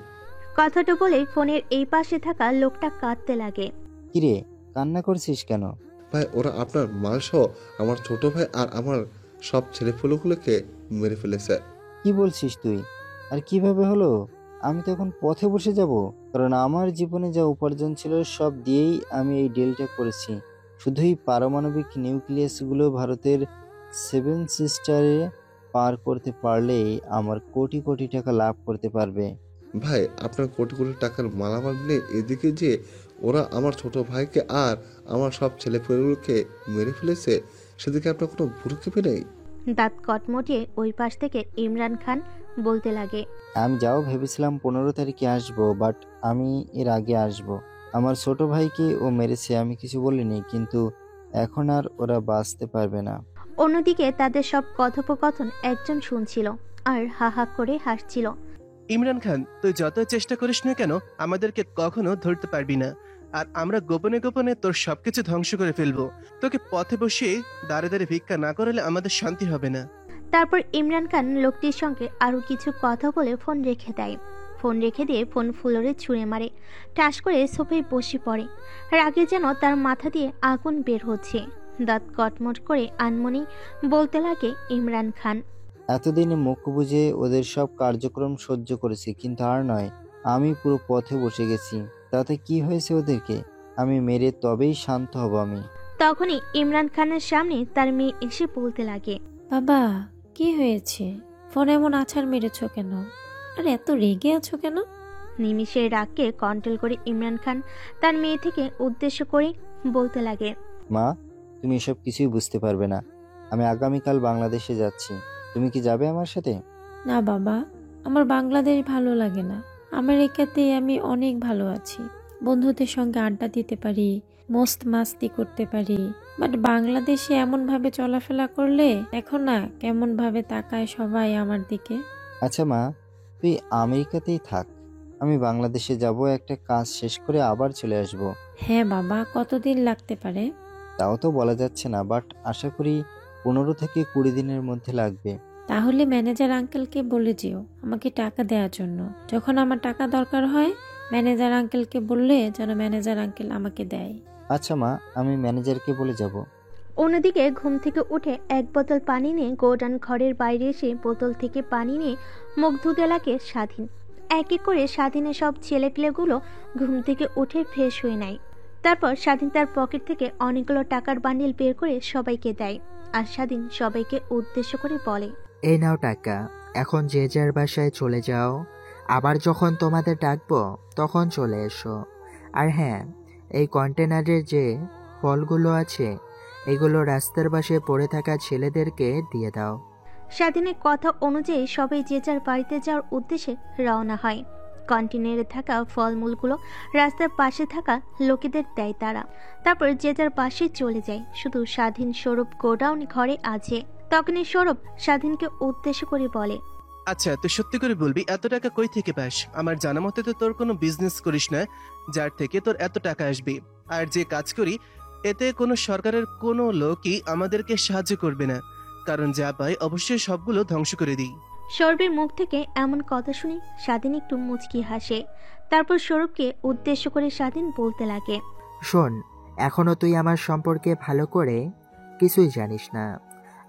S3: কথাটা বলে ফোনের এই পাশে থাকা লোকটা কাঁদতে লাগে।
S5: কিরে, কান্না করছিস কেন?
S6: ভাই, ওরা আপনার মাল সহ আমার ছোট ভাই আর আমার সব ছেলেপুলেগুলোকে মেরে ফেলেছে।
S5: কি বলছিস তুই? আর কিভাবে হলো? আমি তো এখন পথে বসে যাব, কারণ আমার জীবনে যা উপার্জন ছিল সব দিয়েই আমি এই ডিলটা করেছি। শুধুই পারমাণবিক নিউক্লিয়াসগুলো ভারতের 7 সিস্টারে পার করতে পারলেই আমার কোটি কোটি টাকা লাভ করতে পারবে।
S6: ভাই, আপনার কোটি কোটি টাকার মালামাল নিয়ে এদিকে যে ওরা আমার ছোট ভাইকে আর আমার সব ছেলেপুলেগুলোকে মেরে ফেলেছে, সেদিকে আপনার কোনো ভ্রুক্ষেপে নেই?
S3: দাঁত কটমটিয়ে ওই পাশ থেকে ইমরান খান বলতে লাগে।
S5: আমি যাও ভেবেছিলাম 15 তারিখে আসবো, বাট আমি এর আগে আসবো। আমার ছোট ভাইকে ও মেরেছে, আমি কিছু বলিনি, কিন্তু এখন আর ওরা বাঁচতে পারবে না।
S3: অন্যদিকে তাদের সব কথোপকথন একজন শুনছিল আর হা হা করে হাসছিল।
S12: ইমরান খান, তুই যত চেষ্টা করিস না কেন আমাদেরকে কখনো ধরতে পারবি না, আর আমরা গোপনে গোপনে তোর সবকিছু ধ্বংস করে ফেলবো। তোকে পথে বসিয়ে দাঁড়ে দাঁড়ে ভিক্ষা না করালে আমাদের শান্তি হবে না।
S3: তারপর ইমরান খান লোকটির সঙ্গে আরো কিছু কথা বলে ফোন রেখে দেয়। ফোন রেখে দিয়ে ফোন ফ্লোরে ছুঁড়ে মারে, টাস করে সোফায় বসে পড়ে। রাগে যেন তার মাথা দিয়ে আগুন বের হচ্ছে। দাঁত কটমট করে আনমনি বলতে লাগে ইমরান খান।
S5: এতদিনে মুখ বুঝে ওদের সব কার্যক্রম সহ্য করেছি, কিন্তু আর নয়, আমি পুরো পথে বসে গেছি। তাতে কি হয়েছে ওদেরকে? আমি মেরে তবেই শান্ত হব আমি।
S3: তখনই ইমরান খানের সামনে তার মেয়ে এসে বলতে লাগে,
S18: বাবা কি হয়েছে? ফোন এমন আছাড় মেরেছো কেন? আর এত রেগে আছো কেন?
S3: নিমিষের রাগকে কন্ট্রোল করে ইমরান খান তার মেয়ে থেকে উদ্দেশ্য করে বলতে লাগে,
S5: মা, তুমি এসব কিছুই বুঝতে পারবে না। আমি আগামীকাল বাংলাদেশে যাচ্ছি, তুমি কি যাবে আমার সাথে?
S18: না বাবা, আমার বাংলাদেশ ভালো লাগে না। আমেরিকাতে আমি অনেক ভালো আছি, বন্ধুদের সঙ্গে আড্ডা দিতে পারি, মস্ত মাস্তি করতে পারি। বাট বাংলাদেশে এমন ভাবে চলাফেরা করলে এখন না কেমন ভাবে তাকায় সবাই আমার দিকে।
S5: আচ্ছা মা, তুই আমেরিকাতেই থাক, আমি বাংলাদেশে যাব, একটা কাজ শেষ করে আবার চলে আসব।
S18: হ্যাঁ বাবা, কতদিন লাগতে পারে?
S5: তাও তো বলা যাচ্ছে না, বাট আশা করি 15 থেকে 20 দিনের মধ্যে লাগবে।
S18: তাহলে ম্যানেজার আঙ্কেলকে বলে যেও আমাকে টাকা দেওয়ার জন্য। যখন আমার টাকা দরকার হয় ম্যানেজার আঙ্কেলকে বললে যেন ম্যানেজার আঙ্কেল আমাকে দেয়।
S5: আচ্ছা মা, আমি ম্যানেজারকে বলে যাব।
S3: অন্যদিকে ঘুম থেকে উঠে এক বোতল পানি নিয়ে গোডাউন ঘরের বাইরে এসে বোতল থেকে পানি নিয়ে মুখ ধুতে লাগে স্বাধীন। এক এক করে স্বাধীনের সব ছেলেপিলেগুলো ঘুম থেকে উঠে ফ্রেশ হয়ে নেয়। তারপর স্বাধীন তার পকেট থেকে অনেকগুলো টাকার বান্ডিল বের করে সবাইকে দেয়। আর স্বাধীন সবাইকে উদ্দেশ্য করে বলে,
S2: এই নাও টাকা, এখন যে যার বাসায় চলে যাও। আবার যখন তোমাদের ডাকবো তখন চলে এসো। আর হ্যাঁ, এই কন্টেনারের যে ফলগুলো আছে এগুলো রাস্তার পাশে পড়ে থাকা ছেলেদেরকে দিয়ে দাও।
S3: স্বাধীনের কথা অনুযায়ী সবাই যে যার বাড়িতে যাওয়ার উদ্দেশ্যে রওনা হয়। কন্টেনারে থাকা ফলমূলগুলো রাস্তার পাশে থাকা লোকেদের দেয় তারা। তারপর যে যার বাসে চলে যায়। শুধু স্বাধীন সৌরভ গোডাউন ঘরে আছে। তখনই সৌরভ স্বাধীনকে উদ্দেশ্য করে বলে,
S12: আচ্ছা তুই সত্যি করে বলবি এত টাকা কই থেকে পাস? আমার জানা মতে তো তোর কোনো বিজনেস করিস না যার থেকে তোর এত টাকা আসবে। আর যে কাজ করি এতে কোনো সরকারের কোনো লোকই আমাদেরকে সাহায্য করবে না, কারণ যা পাই অবশ্যই সবগুলো ধ্বংস করে দিই।
S3: সৌরভের মুখ থেকে এমন কথা শুনে স্বাধীন একটু মুচকি হাসে। তারপর সৌরভকে উদ্দেশ্য করে স্বাধীন বলতে লাগে,
S2: শোন, এখনো তুই আমার সম্পর্কে ভালো করে কিছুই জানিস না।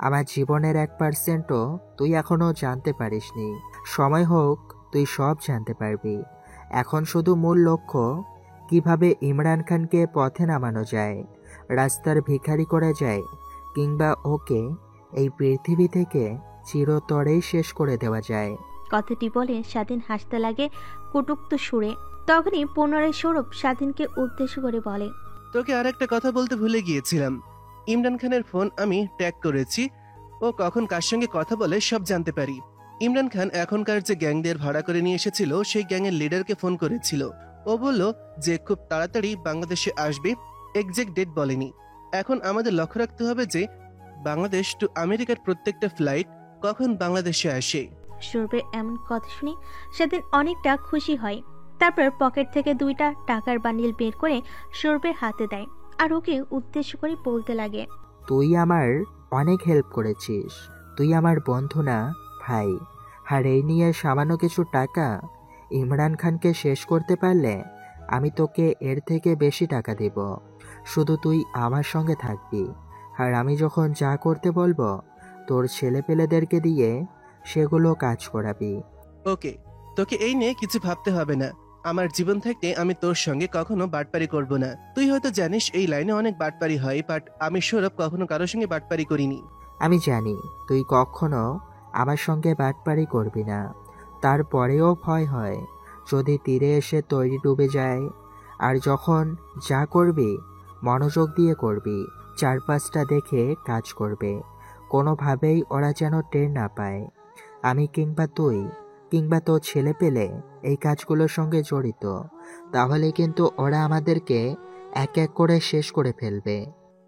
S2: আমার জীবনের 1%ও তুই এখনো জানতে পারিসনি। সময় হোক তুই সব জানতে পারবি। এখন শুধু মূল লক্ষ্য কিভাবে ইমরান খানকে পথে নামানো যায়, রাস্তার ভিখারি করা যায়, কিংবা ওকে এই পৃথিবী থেকে চিরতরেই শেষ করে দেওয়া যায়।
S3: কথাটি বলে স্বাধীন হাসতে লাগে কটুক্ত সুরে। তখনই পুনরায় সৌরভ স্বাধীনকে উদ্দেশ্য করে বলে,
S12: তোকে আর একটা কথা বলতে ভুলে গিয়েছিলাম। ইমরান খানের ফোন আমি ট্যাগ করেছি, ও কখন কার সঙ্গে কথা বলে সব জানতে পারি। ইমরান খান এখনকার যে গ্যাংদের ভাড়া করে নিয়ে এসেছিল সেই গ্যাংয়ের লিডারকে ফোন করেছিল। ও বলল যে খুব তাড়াতাড়ি বাংলাদেশে আসবে, এক্সাক্ট ডেট বলেনি। এখন আমাদের লক্ষ্য রাখতে হবে যে বাংলাদেশ টু আমেরিকার প্রত্যেকটা ফ্লাইট কখন বাংলাদেশে আসে।
S3: সৌরভের এমন কথা শুনে স্বাধীন অনেকটা খুশি হয়। তারপর পকেট থেকে 2টা টাকার বান্ডিল বের করে সৌরভের হাতে দেয় আর ওকে উদ্দেশ্য করে বলতে লাগে,
S2: তুই আমার অনেক হেল্প করেছিস, তুই আমার বন্ধু না ভাই। আর এই নিয়ে সামান্য কিছু টাকা ইমরান খানকে শেষ করতে পারলে আমি তোকে এর থেকে বেশি টাকা দেব। শুধু তুই আমার সঙ্গে থাকবি, আর আমি যখন যা করতে বলবো তোর ছেলেপেলেদেরকে দিয়ে সেগুলো কাজ করাবি।
S12: ওকে, তোকে এই নিয়ে কিছু ভাবতে হবে না। আমার জীবন থেকে আমি তোর সঙ্গে কখনো বাটপারি করব না। তুই হয়তো জানিস এই লাইনে অনেক বাটপারি হয়, বাট আমি সৌরভ কখনো কারোর সঙ্গে বাটপারি করিনি।
S2: আমি জানি তুই কখনো আমার সঙ্গে বাটপারি করবি না, তারপরেও ভয় হয় যদি তীরে এসে তৈরি ডুবে যায়। আর যখন যা করবি মনোযোগ দিয়ে করবি, চারপাশটা দেখে কাজ করবে, কোনোভাবেই ওরা যেন টের না পায় আমি কিংবা তুই কিংবা তোর ছেলে পেলে এই কাজগুলোর সঙ্গে জড়িত। তাহলে কিন্তু ওরা আমাদেরকে এক এক করে শেষ করে ফেলবে।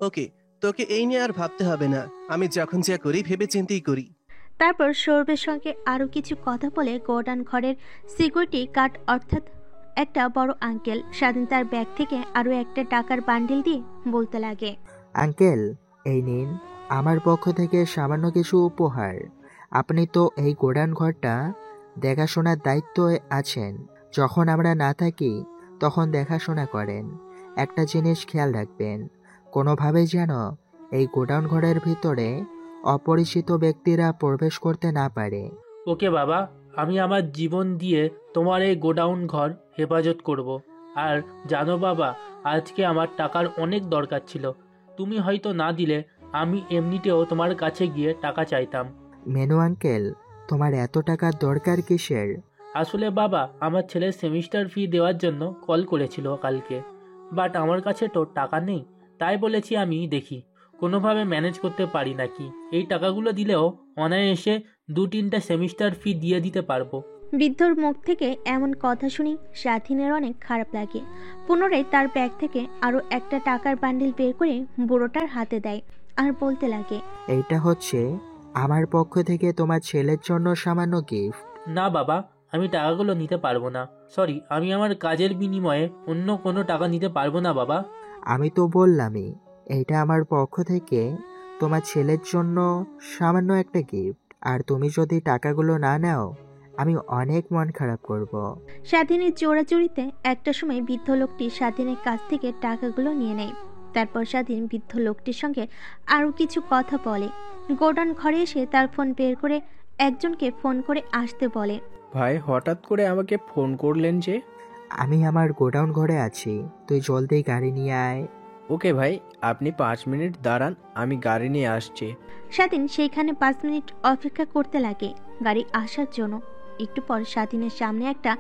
S12: ওকে, তোকে এই নিয়ে আর ভাবতে হবে না। আমি যখন যা করি ভেবে চিন্তেই করি।
S3: তারপর সৌরভের সঙ্গে আরও কিছু কথা বলে গোডাউন ঘরের সিকিউরিটি গার্ড অর্থাৎ একটা বড় আঙ্কেল স্বাধীন তার ব্যাগ থেকে আরও একটা টাকার বান্ডিল দিয়ে বলতে লাগে,
S2: আঙ্কেল এই নিন আমার পক্ষ থেকে সামান্য কিছু উপহার। আপনি তো এই গোডাউন ঘরটা দেখাশোনার দায়িত্বে আছেন, যখন আমরা না থাকি তখন দেখাশোনা করেন। একটা জিনিস খেয়াল রাখবেন, কোনোভাবে যেন এই গোডাউন ঘরের ভিতরে অপরিচিত ব্যক্তিরা প্রবেশ করতে না পারে।
S19: ওকে বাবা, আমি আমার জীবন দিয়ে তোমার এই গোডাউন ঘর হেফাজত করব। আর জানো বাবা, আজকে আমার টাকার অনেক দরকার ছিল, তুমি হয়তো না দিলে আমি এমনিতেও তোমার কাছে গিয়ে টাকা চাইতাম।
S2: মেনু আঙ্কেল, তোমার এত টাকার দরকার কিসের?
S19: আসলে বাবা, আমার ছেলের সেমিস্টার ফি দেওয়ার জন্য কল করেছিল কালকে, বাট আমার কাছে তো টাকা নেই। তাই বলেছি আমি দেখি কোনোভাবে ম্যানেজ করতে পারি নাকি। এই টাকাগুলো দিলেও অনায়াসে 2-3টা সেমিস্টার ফি দিয়ে দিতে পারবো।
S3: বৃদ্ধর মুখ থেকে এমন কথা শুনি স্বাধীনের অনেক খারাপ লাগে। পুনরায় তার ব্যাগ থেকে আরও একটা টাকার বান্ডিল বের করে বুড়োটার হাতে দেয় আর বলতে লাগে,
S2: এইটা হচ্ছে আমার পক্ষ থেকে তোমার ছেলের জন্য সামান্য গিফট।
S19: না বাবা, আমি টাকাগুলো নিতে পারবো না। সরি, আমি আমার কাজের বিনিময়ে অন্য কোনো টাকা নিতে পারবো না বাবা।
S2: আমি তো বললামই এইটা আমার পক্ষ থেকে তোমার ছেলের জন্য সামান্য একটা গিফট, আর তুমি যদি টাকাগুলো না নাও আমি অনেক মন খারাপ করব।
S3: স্বাধীনের চোরাচুরিতে একটা সময় বৃদ্ধ লোকটি স্বাধীনের কাছ থেকে টাকাগুলো নিয়ে নেয়। তারপর স্বাধীন বৃদ্ধ লোকটির সঙ্গে আরও কিছু কথা বলে। গোডাউন ঘরে এসে তার ফোন বের করে একজনকে ফোন করে আসতে বলে।
S20: ভাই, হঠাৎ করে আমাকে ফোন করলেন যে?
S2: আমি আমার গোডাউন ঘরে আছি, তুই জলদি গাড়ি নিয়ে আয়।
S20: ওকে ভাই, আপনি 5 মিনিট দাঁড়ান, আমি গাড়ি নিয়ে আসছি।
S3: স্বাধীন সেইখানে 5 মিনিট অপেক্ষা করতে লাগে গাড়ি আসার জন্য। একটু পর স্বাধীনের সামনে একটা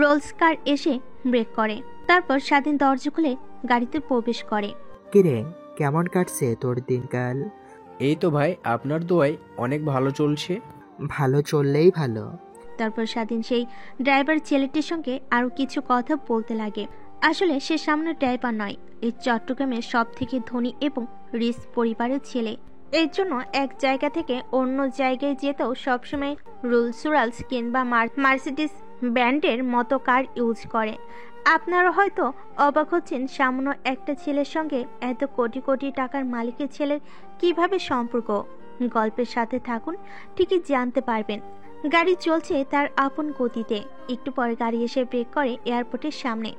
S3: রোলস কার এসে ব্রেক করে। তারপর স্বাধীন দরজা খুলে গাড়িতে প্রবেশ করে।
S2: কিরে, কেমন কাটছে তোর দিনকাল?
S20: এই তো ভাই, আপনার দোয়ায় অনেক ভালো চলছে।
S2: ভালো চললেই ভালো।
S3: তারপর স্বাধীন সেই ড্রাইভার ছেলেটির সঙ্গে আরও কিছু কথা বলতে লাগে। আসলে সে সামনে ড্রাইভার নয়, এই চট্টগ্রামের সব থেকে ধনী এবং রিচ পরিবারের ছেলে। এর জন্য এক জায়গা থেকে অন্য জায়গায় যেতেও সবসময় রোলস রয়েস কিংবা মার্সিডিজ ব্র্যান্ডের মতো কার ইউজ করে। আপনারা হয়তো অবাক হচ্ছেন সামান্য একটা ছেলের সঙ্গে এত কোটি কোটি টাকার মালিকের ছেলের কিভাবে সম্পর্ক। গল্পের সাথে থাকুন, ঠিকই জানতে পারবেন। গাড়ি চলছে তার আপন গতিতে। একটু পরে গাড়ি এসে ব্রেক করে এয়ারপোর্টের সামনে।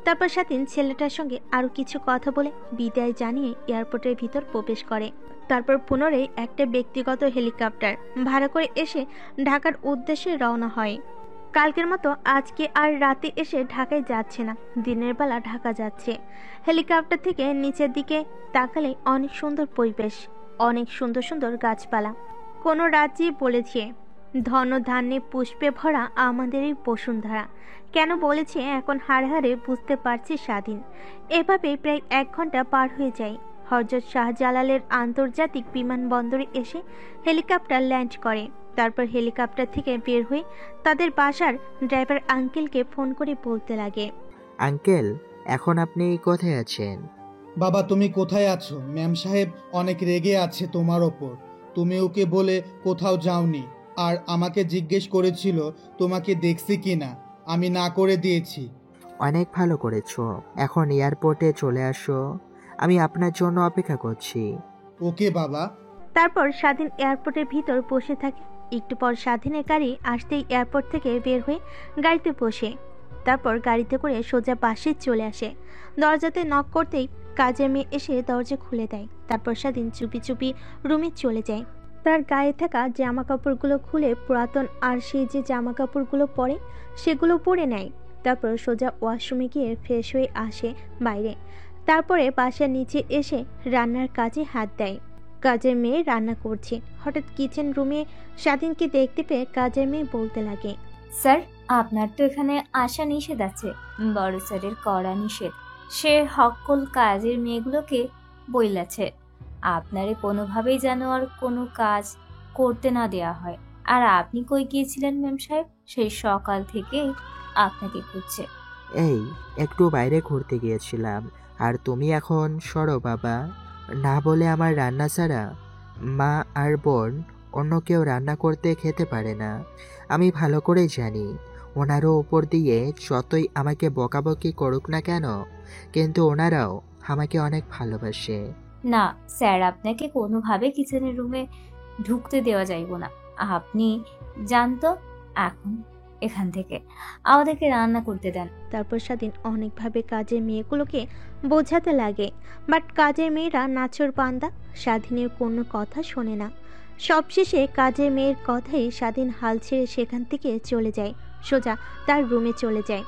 S3: তারপর স্বাধীন ছেলেটার সঙ্গে আরও কিছু কথা বলে বিদায় জানিয়ে এয়ারপোর্টের ভিতর প্রবেশ করে। তারপর পুনরায় একটা ব্যক্তিগত হেলিকপ্টার ভাড়া করে এসে ঢাকার উদ্দেশ্যে রওনা হয়। কালকের মতো আজকে আর রাতে এসে ঢাকায় যাচ্ছে না, দিনের বেলা ঢাকা যাচ্ছে। হেলিকপ্টার থেকে নিচের দিকে তাকালে অনেক সুন্দর পরিবেশ, অনেক সুন্দর সুন্দর গাছপালা। কোনো রাজ্যে বলেছে ধন ধান্যে পুষ্পে ভরা আমাদের এই বসুন্ধরা। কেন বলেছে এখন হাড়ে হাড়ে বুঝতে পারছি স্বাধীন। এভাবে প্রায় 1 ঘন্টা পার হয়ে যায়। হযরত শাহজালালের আন্তর্জাতিক বিমানবন্দরে এসে হেলিকপ্টার ল্যান্ড করে। তারপর হেলিকপ্টার থেকে বের হয়ে তাদের বাসার ড্রাইভার আঙ্কেলকে ফোন করে বলতে লাগে,
S2: আঙ্কেল এখন আপনি কোথায় আছেন?
S21: বাবা, তুমি কোথায় আছো? ম্যাম সাহেব অনেক রেগে আছে তোমার ওপর। তুমি ওকে বলে কোথাও যাওনি, আর আমাকে জিজ্ঞেস করেছিল তোমাকে দেখছি কিনা। আমি না করে দিয়েছি।
S2: অনেক ভালো করেছো। এখন এয়ারপোর্টে চলে আসো, আমি আপনার জন্য অপেক্ষা করছি।
S21: ওকে বাবা।
S3: তারপর স্বাধীন এয়ারপোর্টের ভিতর বসে থাকে। একটু পর স্বাধীনের গাড়ি আসতেই এয়ারপোর্ট থেকে বের হয়ে গাড়িতে বসে, তারপর গাড়িতে করে সোজা বাসে চলে আসে। দরজাতে নক করতেই কাজের মেয়ে এসে দরজা খুলে দেয়। তারপর স্বাধীন চুপি চুপি রুমে চলে যায়। তার গায়ে থাকা জামা কাপড়গুলো খুলে পুরাতন আর সেই যে জামা কাপড়গুলো পরে সেগুলো পরে নেয়। তারপর সোজা ওয়াশরুমে গিয়ে ফ্রেশ হয়ে আসে বাইরে। তারপরে বাসার নিচে এসে রান্নার কাজে হাত দেয়। কাজের মেয়ে রান্না করছে। হঠাৎ কিচেন রুমে স্বাধীনকে দেখতে পেয়ে কাজের মেয়ে বলতে লাগে,
S8: স্যার, আপনার তো এখানে আসা নিষেধ আছে, বড় স্যারের কড়া নিষেধ। সে সকল কাজের মেয়েগুলোকে বইলাছে আপনারে কোনোভাবেই যেন আর কোনো কাজ করতে না দেয়া হয়। আর আপনি কই গিয়েছিলেন ম্যাম সাহেব? সেই সকাল থেকে আপনাকে খুঁজছে।
S2: এই একটু বাইরে ঘুরতে গিয়েছিলাম। আর তুমি এখন সরো বাবা, না বলে আমার রান্না ছাড়া মা আর বোন অন্য কেউ রান্না করতে খেতে পারে না। আমি ভালো করে জানি ওনারও উপর দিয়ে যতই আমাকে বকাবকি করুক না কেন, কিন্তু ওনারাও আমাকে অনেক ভালোবাসে।
S8: না স্যার, আপনাকে কোনোভাবে কিচেনের রুমে ঢুকতে দেওয়া যাইব না। আপনি জানতো এখন এখান থেকে আমাদেরকে রান্না করতে দেন।
S3: তারপর স্বাধীন অনেকভাবে কাজের মেয়েগুলোকে বোঝাতে লাগে, বাট কাজের মেয়েরা নাচর বান্দা, স্বাধীনের কোনো কথা শোনে না। সবশেষে কাজের মেয়ের কথাই স্বাধীন হাল ছেড়ে সেখান থেকে চলে যায়, সোজা তার রুমে চলে যায়।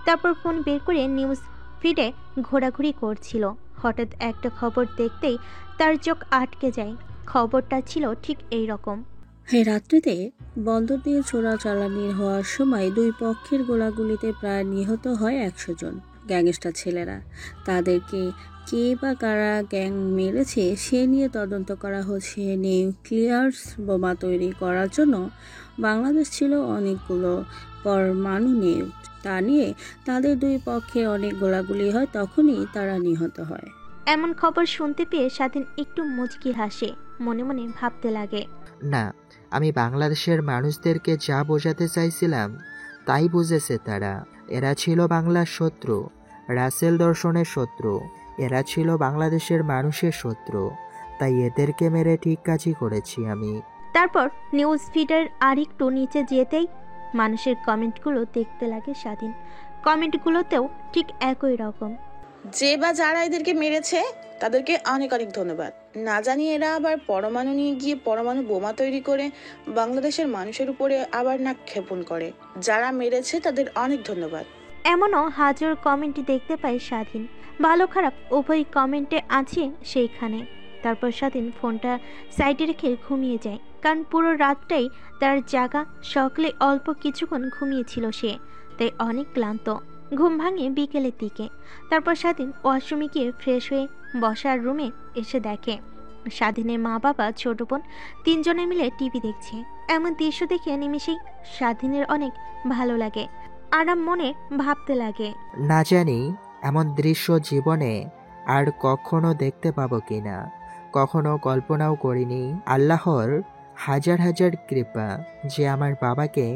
S3: তারপর ফোন বের করে নিউজ ফিডে ঘোরাঘুরি করছিল। হঠাৎ একটা খবর দেখতেই তার চোখ আটকে যায়। খবরটা ছিল ঠিক এই রকম।
S22: এই রাত্রিতে বন্দর দিয়ে চোরাচালানি হওয়ার সময় দুই পক্ষের গোলাগুলিতে প্রায় নিহত হয় 100 জন গ্যাংস্টার ছেলেরা। তাদেরকে কে বা কারা গ্যাং মেরেছে সে নিয়ে তদন্ত করা হচ্ছে। নিউক্লিয়ার বোমা তৈরি করার জন্য বাংলাদেশ ছিল অনেকগুলো পরমাণু নিউজ, তা নিয়ে তাদের দুই পক্ষে অনেক গোলাগুলি হয়, তখনই তারা নিহত হয়।
S3: এমন খবর শুনতে পেয়ে স্বাধীন একটু মুচকি হাসে, মনে মনে ভাবতে লাগে,
S2: না, আমি বাংলাদেশের মানুষদেরকে যা বোঝাতে চাইছিলাম তাই বুঝেছে তারা। এরা ছিল বাংলার শত্রু, রাসেল দর্শনের শত্রু। এরা ছিল বাংলাদেশের মানুষের শত্রু, তাই এদেরকে মেরে ঠিক কাজই করেছি আমি।
S3: তারপর নিউজ ফিডের আরেকটু নিচে যেতেই মানুষের কমেন্টগুলো দেখতে লাগে স্বাধীন। কমেন্টগুলোতেও ঠিক একই রকম।
S10: যে বা যারা এদেরকে মেরেছে তাদেরকে অনেক অনেক ধন্যবাদ। না জানি এরা আবার পরমাণু নিয়ে গিয়ে পরমাণু বোমা তৈরি করে বাংলাদেশের মানুষের উপরে আবার না ক্ষেপণ করে। যারা মেরেছে তাদের অনেক ধন্যবাদ।
S3: এমনও হাজার কমেন্ট দেখতে পাই স্বাধীন। ভালো খারাপ উভয় কমেন্টে আছে সেইখানে। তারপর স্বাধীন ফোনটা সাইডে রেখে ঘুমিয়ে যায়, কারণ পুরো রাতটাই তার জাগা। সকালে অল্প কিছুক্ষণ ঘুমিয়েছিল সে, তাই অনেক ক্লান্ত। ঘুম ভাঙে বিকেলের দিকে। তারপর স্বাধীন ওয়াশরুমে গিয়ে ফ্রেশ হয়ে বসার রুমে এসে দেখে স্বাধীনের মা বাবা ছোট বোন তিনজনে মিলে টিভি দেখছে। এমন দৃশ্য দেখে নিমেষেই স্বাধীনের অনেক ভালো লাগে, আরাম মনে ভাবতে লাগে,
S2: না জানি এমন দৃশ্য জীবনে আর কখনো দেখতে পাবো কিনা। কখনো কল্পনাও করিনি। আল্লাহর হাজার হাজার কৃপা যে আমার বাবাকে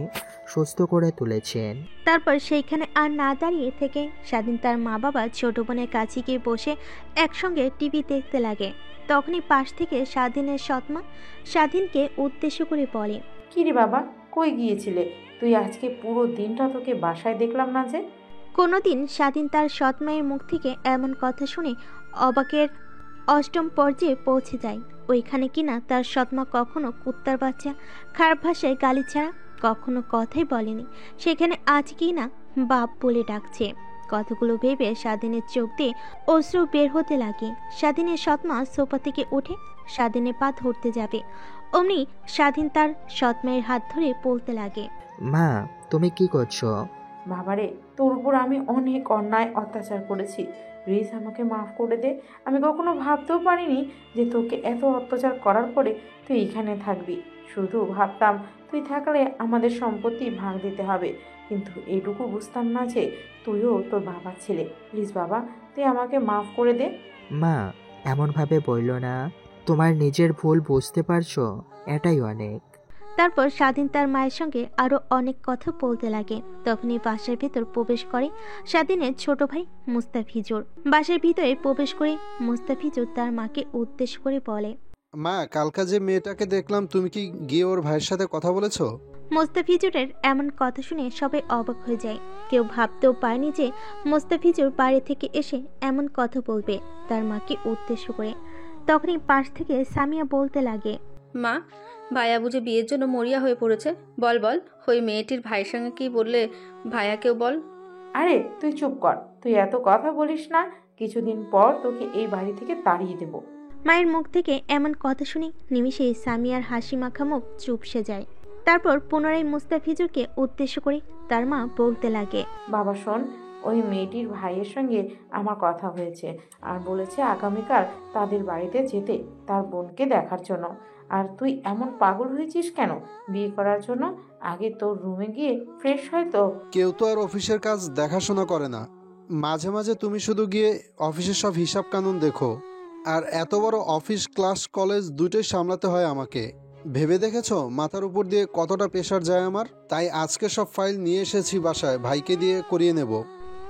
S2: সুস্থ করে তুলেছেন।
S3: তারপর সেইখানে আর না দাঁড়িয়ে থেকে স্বাধীন তার মা বাবা ছোট বোনের কাছে গিয়ে বসে একসঙ্গে টিভি দেখতে লাগে। তখনই পাশ থেকে স্বাধীনের সৎমা স্বাধীনকে উদ্দেশ্য করে বলে,
S1: কি রে বাবা, কই গিয়েছিলে তুই? আজকে পুরো দিনটা তোকে বাসায় দেখলাম না যে।
S3: কোনোদিন স্বাধীন তার সৎমায়ের মুখ থেকে এমন কথা শুনে অবাকের অষ্টম পর্যায়ে পৌঁছে যায়। ওইখানে কিনা তার সৎমা কখনো কুত্তার বাচ্চা, খারাপ ভাষায় গালি ছাড়া কখনো কথাই বলেনি, সেখানে আজ কিনা বাপ বলে ডাকছে। কথাগুলো ভেবে স্বাধীনের চোখ দিয়ে অশ্রু বের হতে লাগে। স্বাধীনের সৎমা সোফা থেকে উঠে স্বাধীনের পা ধরতে যাবে, অমনি স্বাধীন তার সৎমায়ের হাত ধরে বলতে লাগে,
S2: মা তুমি কি করছো?
S1: বাবারে, তোর উপর আমি অনেক অন্যায় অত্যাচার করেছি, প্লিজ আমাকে মাফ করে দে। আমি কখনো ভাবতেও পারিনি যে তোকে এত অত্যাচার করার পরে তুই এখানে থাকবি। শুধু ভাবতাম তুই থাকলে আমাদের সম্পত্তি ভাগ দিতে হবে, কিন্তু এইটুকু বুঝতাম না যে তুইও তোর বাবার ছেলে। প্লিজ বাবা, তুই আমাকে মাফ করে দে।
S2: মা এমনভাবে বললো না, তোমার নিজের ভুল বুঝতে পারছো, এটাই অনেক।
S3: তারপর স্বাধীন তার মায়ের সঙ্গে আরো অনেক কথা বলতে লাগে। তখনই বাসার ভেতর প্রবেশ করে স্বাধীনের ছোট ভাই মুস্তাফিজুর। বাসার ভিতরে প্রবেশ করে মুস্তাফিজুর তার মাকে উদ্দেশ্য করে বলে,
S9: মা, কালকা যে মেয়েটাকে দেখলাম, তুমি কি গিয়ে ওর ভাইয়ের সাথে কথা বলেছো?
S3: মুস্তাফিজুরের এমন কথা শুনে সবাই অবাক হয়ে যায়। কেউ ভাবতেও পারেনি যে মুস্তাফিজুর বাইরে থেকে এসে এমন কথা বলবে তার মাকে উদ্দেশ্য করে। তখনই পাশ থেকে সামিয়া বলতে লাগে,
S4: মা, ভাইয়া বুঝে বিয়ের জন্য মরিয়া হয়ে পড়েছে। বল বল, ওই মেয়েটির ভাইয়ের সঙ্গে কি বললে ভাইয়াকেও বল।
S1: আরে তুই চুপ কর, তুই এত কথা বলিস না। কিছুদিন পর তোকে এই বাড়ি থেকে তাড়িয়ে দেব।
S3: মায়ের মুখ থেকে এমন কথা শুনে নিমিষেই সামিয়ার হাসি মাখা মুখ চুপসে যায়। তারপর পুনরায় মুস্তাফিজুরকে উদ্দেশ্য করে তার মা বলতে লাগে,
S1: বাবা শোন, ওই মেয়েটির ভাইয়ের সঙ্গে আমার কথা হয়েছে আর বলেছে আগামীকাল তাদের বাড়িতে যেতে তার বোনকে দেখার জন্য। আর তুই এমন পাগল হয়েছিস কেন বিয়ে করার জন্য? আগে তোর রুমে গিয়ে ফ্রেশ হয় তো।
S9: কেউ তো আর অফিসের কাজ দেখাশোনা করে না। মাঝে মাঝে তুমি শুধু গিয়ে অফিসের সব হিসাব কানুন দেখো। আর এত বড় অফিস, ক্লাস, কলেজ দুটোই সামলাতে হয় আমাকে। ভেবে দেখেছো মাথার উপর দিয়ে কতটা প্রেশার যায় আমার? তাই আজকে সব ফাইল নিয়ে এসেছি বাসায়, ভাইকে দিয়ে করিয়ে নেব।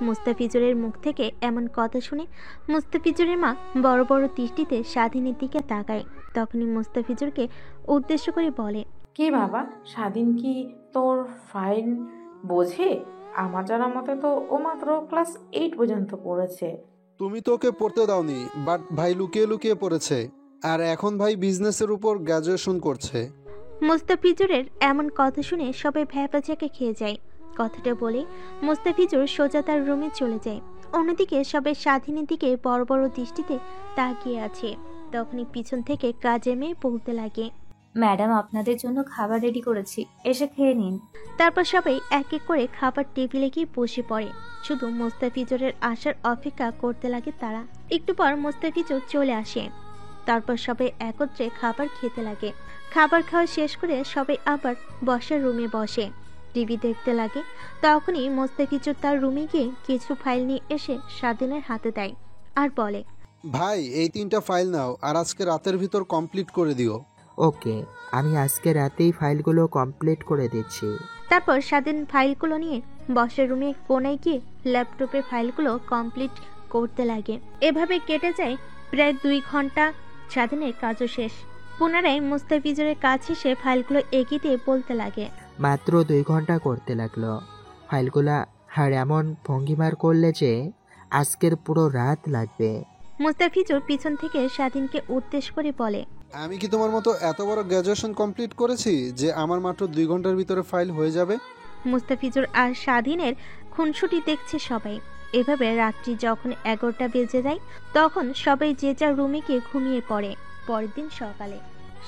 S3: মুস্তাফিজুরের মুখ থেকে এমন কথা শুনে মুস্তাফিজুরের মা বড় বড় দৃষ্টিতে স্বাধীনের দিকে তাকায়। তখনই মুস্তাফিজুরকে উদ্দেশ্য করে বলে,
S1: কি বাবা, স্বাধীন কি তোর ফাইল বোঝে? আমার জানার মতে তো ও মাত্র ক্লাস 8 পর্যন্ত পড়েছে।
S9: তুমি তো ওকে পড়তে দাওনি, বাট ভাই লুকিয়ে লুকিয়ে পড়েছে। আর এখন ভাই বিজনেসের উপর গ্র্যাজুয়েশন করছে।
S3: মুস্তাফিজুরের এমন কথা শুনে সবাই ভ্যাপাচাকে খেয়ে যায়। কথাটা বলে মুস্তাফিজুর সোজা তার রুমে চলে যায়। অন্যদিকে সবাই স্বাধীনের দিকে বড় বড় দৃষ্টিতে তাকিয়ে আছে। তখনই পিছন থেকে কাজের মেয়ে বলতে লাগে,
S8: ম্যাডাম, আপনাদের জন্য খাবার রেডি করেছি, এসে খেয়ে নিন।
S3: তারপর সবাই এক এক করে খাবার টেবিলে গিয়ে বসে পড়ে। শুধু মুস্তাফিজুরের আসার অপেক্ষা করতে লাগে তারা। একটু পর মুস্তাফিজুর চলে আসে। তারপর সবাই একত্রে খাবার খেতে লাগে। খাবার খাওয়া শেষ করে সবাই আবার বসার রুমে বসে, টিভি দেখতে লাগে। তখনই মুস্তাফিজুর তার রুমে গিয়ে কিছু ফাইল নিয়ে এসে স্বাধীনের হাতে দেয় আর বলে,
S9: ভাই এই 3টা ফাইল নাও আর আজকে রাতের ভিতর কমপ্লিট করে দিও।
S2: ওকে, আমি আজকে রাতেই ফাইলগুলো কমপ্লিট করে দিচ্ছি।
S3: তারপর স্বাধীন ফাইলগুলো নিয়ে বসার রুমে কোনায় গিয়ে ল্যাপটপে ফাইলগুলো কমপ্লিট করতে লাগে। এভাবে কেটে যায় প্রায় 2 ঘন্টা। স্বাধীনের কাজও শেষ। পুনরায় মুস্তাফিজুরের কাছে সে ফাইলগুলো এগিয়ে দিয়ে বলতে লাগে,
S2: মাত্র 2 ঘন্টা করতে লাগলো ফাইলগুলা। আর এমন ভঙ্গিমার করলে যে আজকের পুরো রাত লাগবে।
S3: মুস্তাফিজুর পিছন থেকে স্বাধীনকে উদ্দেশ্য করে বলে,
S9: আমি কি তোমার মতো এত বড় গ্র্যাজুয়েশন কমপ্লিট করেছি যে আমার মাত্র 2 ঘন্টার ভিতরে ফাইল হয়ে যাবে?
S3: মুস্তাফিজুর আর স্বাধীনের খুনসুটি দেখছে সবাই। এভাবে রাত্রি যখন 11টা বেজে যায় তখন সবাই যে যার রুমে গিয়ে ঘুমিয়ে পড়ে। পরের দিন সকালে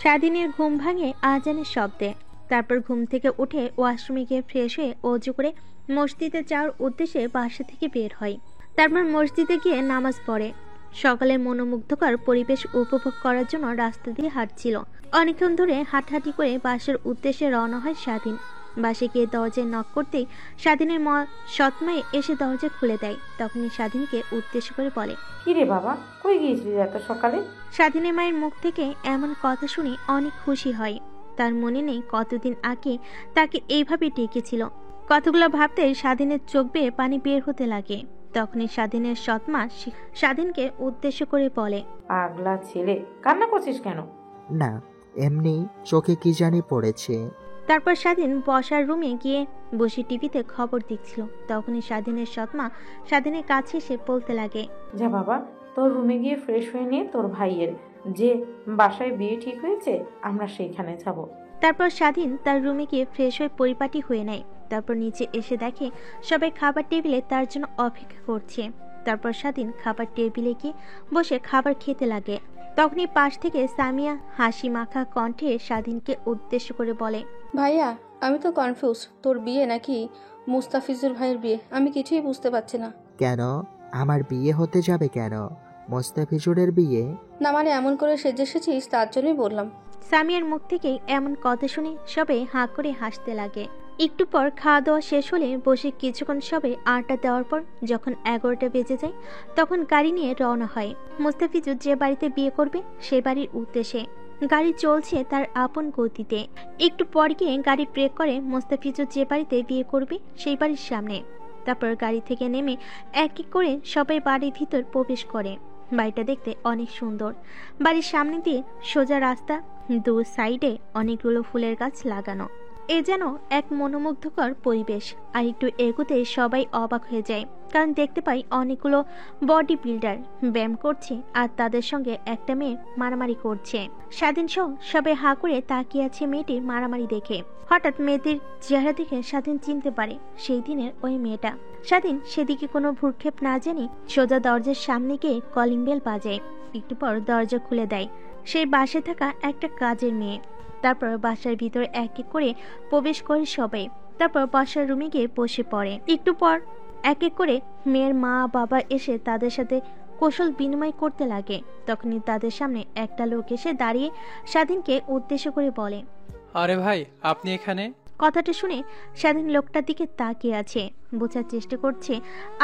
S3: স্বাধীনের ঘুম ভাঙে আজানের শব্দে। তারপর ঘুম থেকে উঠে ওয়াশরুমে গিয়ে ফ্রেশ হয়ে অজু করে মসজিদে যাওয়ার উদ্দেশ্যে বাসা থেকে বের হয়। তারপর মসজিদে গিয়ে নামাজ পড়ে। সকালের মনোমুগ্ধকর পরিবেশ উপভোগ করার জন্য রাস্তা দিয়ে হাঁটছিল। অনেকক্ষণ ধরে হাঁটাহাঁটি করে বাসার উদ্দেশ্যে রওনা হয় স্বাধীন। বাসে গিয়ে দরজায় নক করতেই স্বাধীনের সৎমায়ে এসে দরজা খুলে দেয়। তখনই স্বাধীনকে উদ্দেশ্য করে বলে,
S1: কি রে বাবা, কই গিয়েছিলি এত সকালে?
S3: স্বাধীনের মায়ের মুখ থেকে এমন কথা শুনে অনেক খুশি হয়। তার মনে নেই কতদিন আগে তাকে এইভাবে ডেকেছিল। কতগুলো ভাবতে স্বাধীনের চোখ বেয়ে পানি বের হতে লাগে। তখনই স্বাধীনের সৎমা স্বাধীনকে উদ্দেশ্য করে বলে,
S1: পাগলা ছেলে, কান্না করছিস কেন?
S2: না, এমনি চোখে কি জানি পড়েছে।
S3: তারপর স্বাধীন বসার রুমে গিয়ে বসে টিভিতে খবর দেখছিল। তখনই স্বাধীনের সৎমা স্বাধীনের কাছে এসে বলতে লাগে,
S1: যা বাবা, তোর রুমে গিয়ে ফ্রেশ হয়ে নিয়ে তোর ভাইয়ের যে বাসায় বিয়ে ঠিক হয়েছে আমরা সেইখানে যাব।
S3: তারপর স্বাধীন তার রুমে গিয়ে ফ্রেশ হয়ে পরিপাটি হয়ে নেয়। তারপর নিচে এসে দেখে সবাই খাবার টেবিলে তার জন্য অপেক্ষা করছে। তারপর স্বাধীন খাবার টেবিলে গিয়ে বসে খাবার খেতে লাগে। তখনই পাশ থেকে সামিয়া হাসি মাখা কণ্ঠে স্বাধীনকে উদ্দেশ্য করে বলে,
S4: ভাইয়া, আমি তো কনফিউজ, তোর বিয়ে নাকি মুস্তাফিজুর ভাইয়ের বিয়ে? আমি কিছুই বুঝতে পারছি না।
S2: কেন, আমার বিয়ে হতে যাবে কেন? মুস্তাফিজুরের বিয়ে
S4: না, মানে এমন করে সেজে এসেছিস তার জন্যই বললাম।
S3: সামিয়ার মুখ থেকে এমন কথা শুনে সবাই হাঁ করে হাসতে লাগে। একটু পর খাওয়া দাওয়া শেষ হলে বসে কিছুক্ষণ সবাই আড্ডা দেওয়ার পর যখন 11টা বেজে যায় তখন গাড়ি নিয়ে রওনা হয় মুস্তাফিজুর যে বাড়িতে বিয়ে করবে সে বাড়ির উদ্দেশ্যে। গাড়ি চলছে তার আপন গতিতে। একটু পর গিয়ে গাড়ি ব্রেক করে মোস্তাফিজুর যে বাড়িতে বিয়ে করবে সেই বাড়ির সামনে। তারপর গাড়ি থেকে নেমে এক এক করে সবাই বাড়ির ভিতর প্রবেশ করে। বাড়িটা দেখতে অনেক সুন্দর। বাড়ির সামনে দিয়ে সোজা রাস্তা, দু সাইডে অনেকগুলো ফুলের গাছ লাগানো। এ যেন এক মনোমুগ্ধকর পরিবেশ। আর একটু এগোতে সবাই অবাক হয়ে যায়, কারণ দেখতে পাই অনেকগুলো বডি বিল্ডার ব্যায়াম করছে আর তাদের সঙ্গে একটা মেয়ে মারামারি করছে। স্বাধীন সহ সবাই হা করে তাকিয়ে আছে মেয়েটির মারামারি দেখে। হঠাৎ মেয়েটির চেহারা দেখে স্বাধীন চিনতে পারে সেই দিনের ওই মেয়েটা। স্বাধীন সেদিকে কোনো ভ্রুক্ষেপ না জানি সোজা দরজার সামনে গিয়ে কলিং বেল বাজায়। একটু পর দরজা খুলে দেয় সেই বাসে থাকা একটা কাজের মেয়ে। তারপর বাসার ভিতরে এক এক করে প্রবেশ করে সবাই। তারপর বাসার রুমে গিয়ে বসে পড়ে। একটু পর এক এক করে মেয়ের মা বাবা এসে তাদের সাথে কৌশল বিনিময় করতে লাগে। তখনই তাদের সামনে একটা লোক এসে দাঁড়িয়ে স্বাধীনকে উদ্দেশ্য করে বলে,
S7: আরে ভাই, আপনি এখানে?
S3: কথাটা শুনে স্বাধীন লোকটার দিকে তাকিয়ে আছে, বোঝার চেষ্টা করছে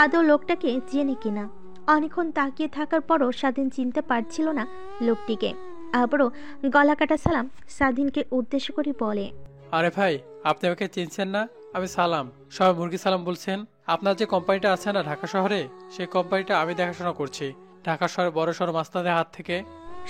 S3: আদৌ লোকটাকে জেনে কিনা। অনেকক্ষণ তাকিয়ে থাকার পরও স্বাধীন চিনতে পারছিল না লোকটিকে। আবারও গলা কাটা সালাম স্বাধীনকে উদ্দেশ্য করে বলে,
S7: আরে ভাই, আপনি আমাকে চিনছেন না? আমি সালাম, সবাই মুরগি সালাম বলছেন। আপনার যে কোম্পানিটা আছে না ঢাকা শহরে, সেই কোম্পানিটা আমি দেখাশোনা করছি ঢাকা শহরে বড় সড় মাস্তাদের হাত থেকে।